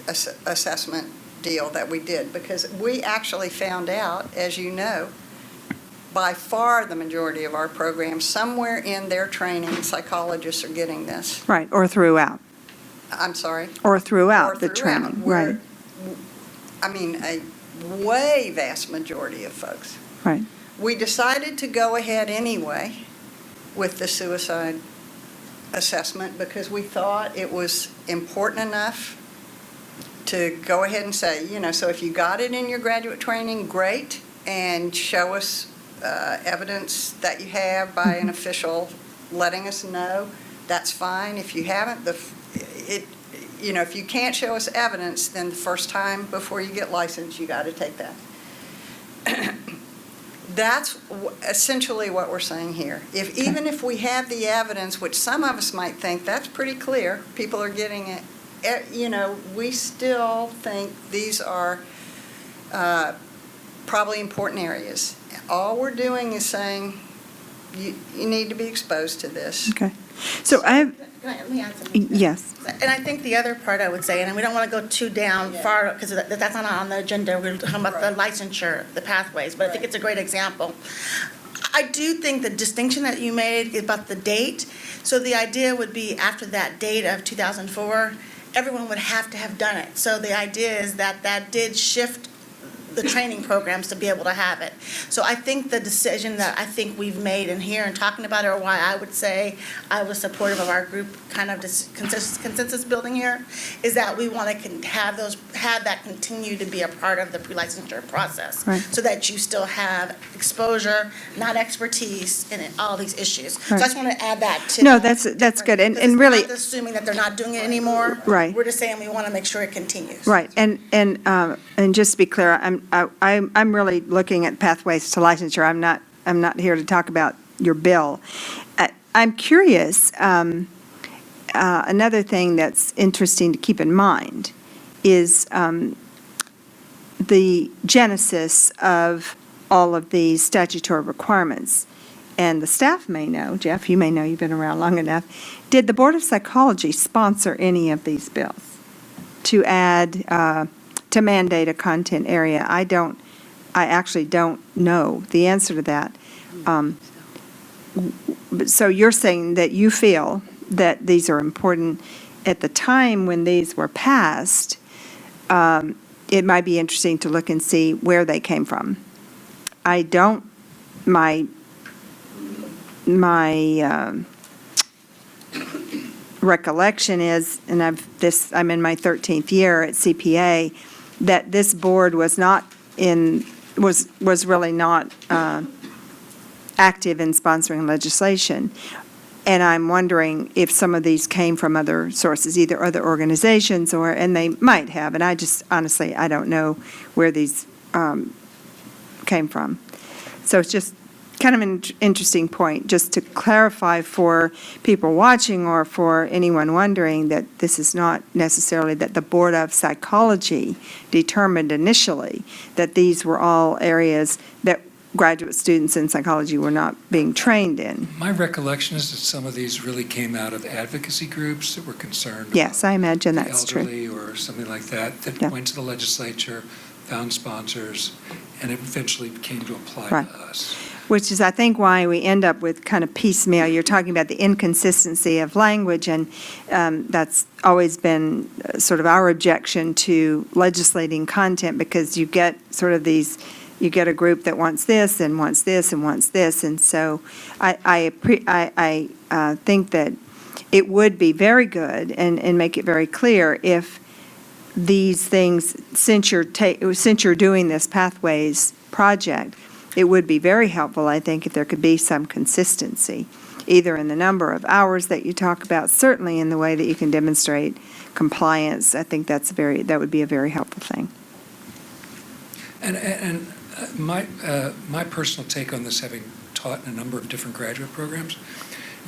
assessment deal that we did, because we actually found out, as you know, by far the majority of our programs, somewhere in their training, psychologists are getting this. Right, or throughout. I'm sorry? Or throughout Or the throughout, training, where- right, I mean, a way vast majority of folks. right. We decided to go ahead anyway with the suicide assessment because we thought it was important enough to go ahead and say, so if you got it in your graduate training, great, and show us evidence that you have by an official letting us know, that's fine. If you haven't, if you can't show us evidence, then the first time before you get licensed, you got to take that. That's essentially what we're saying here. Even if we have the evidence, which some of us might think that's pretty clear, people are getting it, we still think these are probably important areas. All we're doing is saying you need to be exposed to this. Okay. So I have, Let me add something. yes, And I think the other part I would say, and we don't want to go too down far, because that's not on the agenda, we're talking about the licensure, the pathways, but I think it's a great example. I do think the distinction that you made is about the date. So the idea would be after that date of 2004, everyone would have to have done it. So the idea is that did shift the training programs to be able to have it. So I think the decision that I think we've made in here and talking about it, or why I would say I was supportive of our group kind of consensus building here, is that we want to have that continue to be a part of the pre-licensure process. Right. So that you still have exposure, not expertise in all these issues. So Right. I just want to add that too. No, that's good. And Because it's really, not assuming that they're not doing it anymore. Right. We're just saying we want to make sure it continues. right, and just to be clear, I'm really looking at pathways to licensure. I'm not here to talk about your bill. I'm curious, another thing that's interesting to keep in mind is the genesis of all of these statutory requirements. And the staff may know, Jeff, you may know, you've been around long enough. Did the Board of Psychology sponsor any of these bills to add, to mandate a content area? I actually don't know the answer to that. So you're saying that you feel that these are important. At the time when these were passed, it might be interesting to look and see where they came from. I don't my recollection is, and I'm in my 13th year at CPA, that this board was really not active in sponsoring legislation. And I'm wondering if some of these came from other sources, either other organizations and they might have, and I just, honestly, I don't know where these came from. So it's just kind of an interesting point, just to clarify for people watching or for anyone wondering that this is not necessarily that the Board of Psychology determined initially that these were all areas that graduate students in psychology were not being trained in. My recollection is that some of these really came out of advocacy groups that were concerned Yes, I imagine about that's the true. elderly or something like that, Yeah. went to the legislature, found sponsors, and it eventually came to apply Right. to us. Which is, I think, why we end up with kind of piecemeal. You're talking about the inconsistency of language, and that's always been sort of our objection to legislating content, because you get sort of these, you get a group that wants this and wants this and wants this, and so I think that it would be very good and make it very clear if these things, since you're doing this Pathways project, it would be very helpful, I think, if there could be some consistency, either in the number of hours that you talk about, certainly in the way that you can demonstrate compliance. I think that would be a very helpful thing. And my personal take on this, having taught in a number of different graduate programs,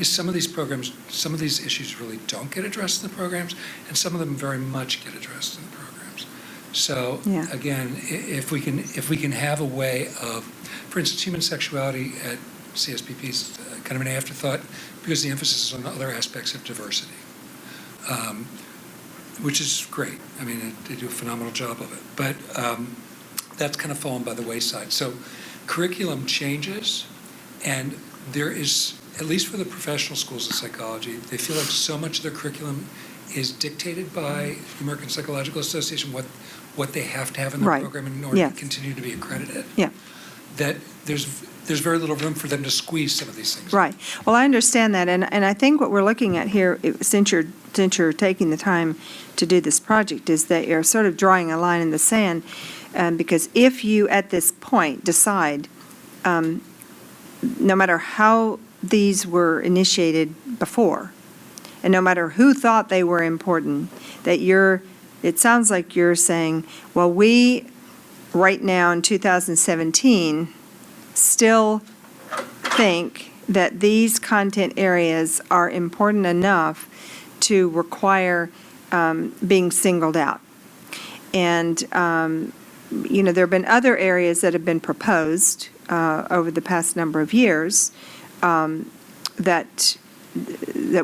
is some of these programs, some of these issues really don't get addressed in the programs, and some of them very much get addressed in the programs. So Yeah. again, if we can have a way of, for instance, human sexuality at CSPP is kind of an afterthought because the emphasis is on other aspects of diversity, which is great. I mean, they do a phenomenal job of it, but that's kind of fallen by the wayside. So curriculum changes, and there is, at least for the professional schools of psychology, they feel like so much of their curriculum is dictated by the American Psychological Association, what they have to have in their Right. program in order Yes. to continue to be accredited. Yeah. That there's very little room for them to squeeze some of these things. Right. Well, I understand that, and I think what we're looking at here, since you're taking the time to do this project, is that you're sort of drawing a line in the sand, because if you, at this point, decide, no matter how these were initiated before, and no matter who thought they were important, that it sounds like you're saying, well, we, right now in 2017, still think that these content areas are important enough to require being singled out. And, there have been other areas that have been proposed over the past number of years that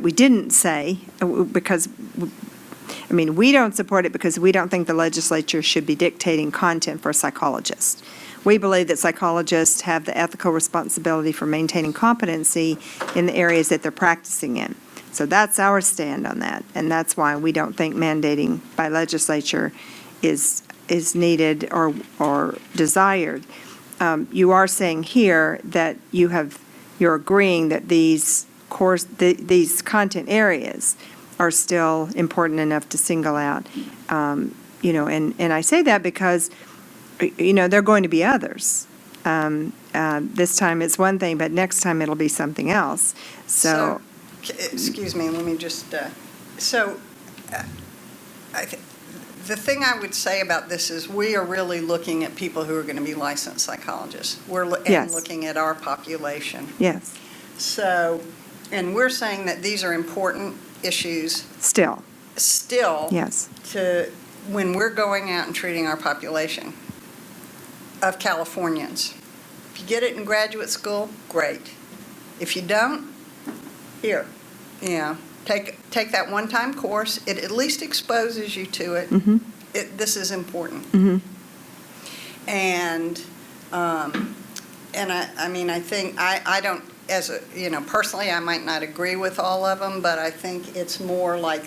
we didn't say, because, we don't support it because we don't think the legislature should be dictating content for psychologists. We believe that psychologists have the ethical responsibility for maintaining competency in the areas that they're practicing in. So that's our stand on that, and that's why we don't think mandating by legislature is needed or desired. You are saying here that you're agreeing that these content areas are still important enough to single out. And I say that because, there are going to be others. This time it's one thing, but next time it'll be something else. So Excuse me, let me just, the thing I would say about this is we are really looking at people who are going to be licensed psychologists. And Yes. looking at our population. yes, So, and we're saying that these are important issues still, still yes. when we're going out and treating our population of Californians. If you get it in graduate school, great. If you don't, here, take that one-time course. It at least exposes you to it. Mm-hmm. This is important. Mm-hmm. And I think, I don't, personally, I might not agree with all of them, but I think it's more like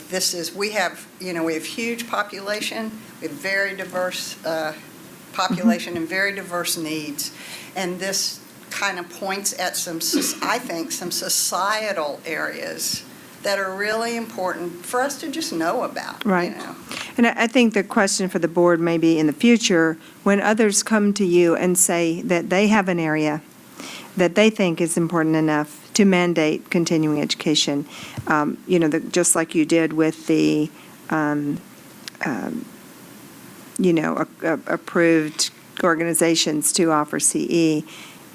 we have huge population, we have very diverse population and very diverse needs. And this kind of points at some, I think, some societal areas that are really important for us to just know about, you Right. know. And I think the question for the board may be in the future, when others come to you and say that they have an area that they think is important enough to mandate continuing education, just like you did with the, approved organizations to offer CE,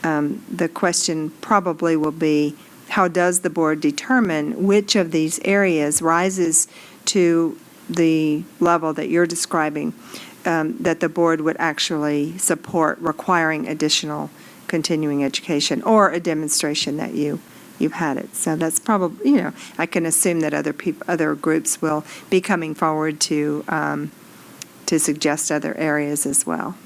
the question probably will be, how does the board determine which of these areas rises to the level that you're describing, that the board would actually support requiring additional continuing education or a demonstration that you've had it. So that's probably, I can assume that other groups will be coming forward to suggest other areas as well.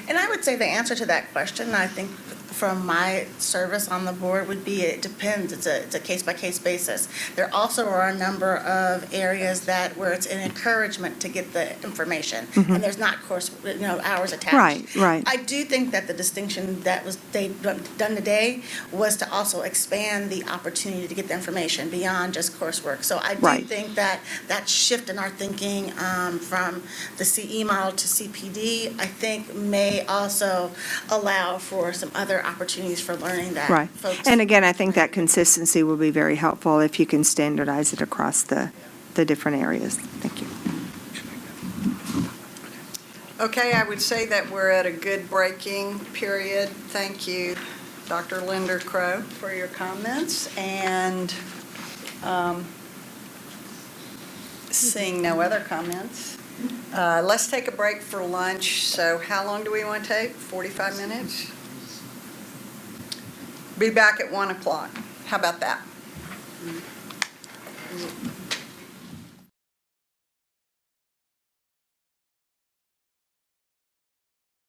And I would say the answer to that question, I think from my service on the board, would be it depends. It's a case-by-case basis. There also are a number of areas where it's an encouragement to get the information, and there's not hours attached. Right. I do think that the distinction that was done today was to also expand the opportunity to get the information beyond just coursework. So I do Right. think that shift in our thinking from the CE model to CPD, I think may also allow for some other opportunities for learning that Right. folks. And again, I think that consistency will be very helpful if you can standardize it across the different areas. Thank you. Okay, I would say that we're at a good breaking period. Thank you, Dr. Linder Crow, for your comments. And seeing no other comments, let's take a break for lunch. So how long do we want to take? 45 minutes? Be back at 1 o'clock. How about that?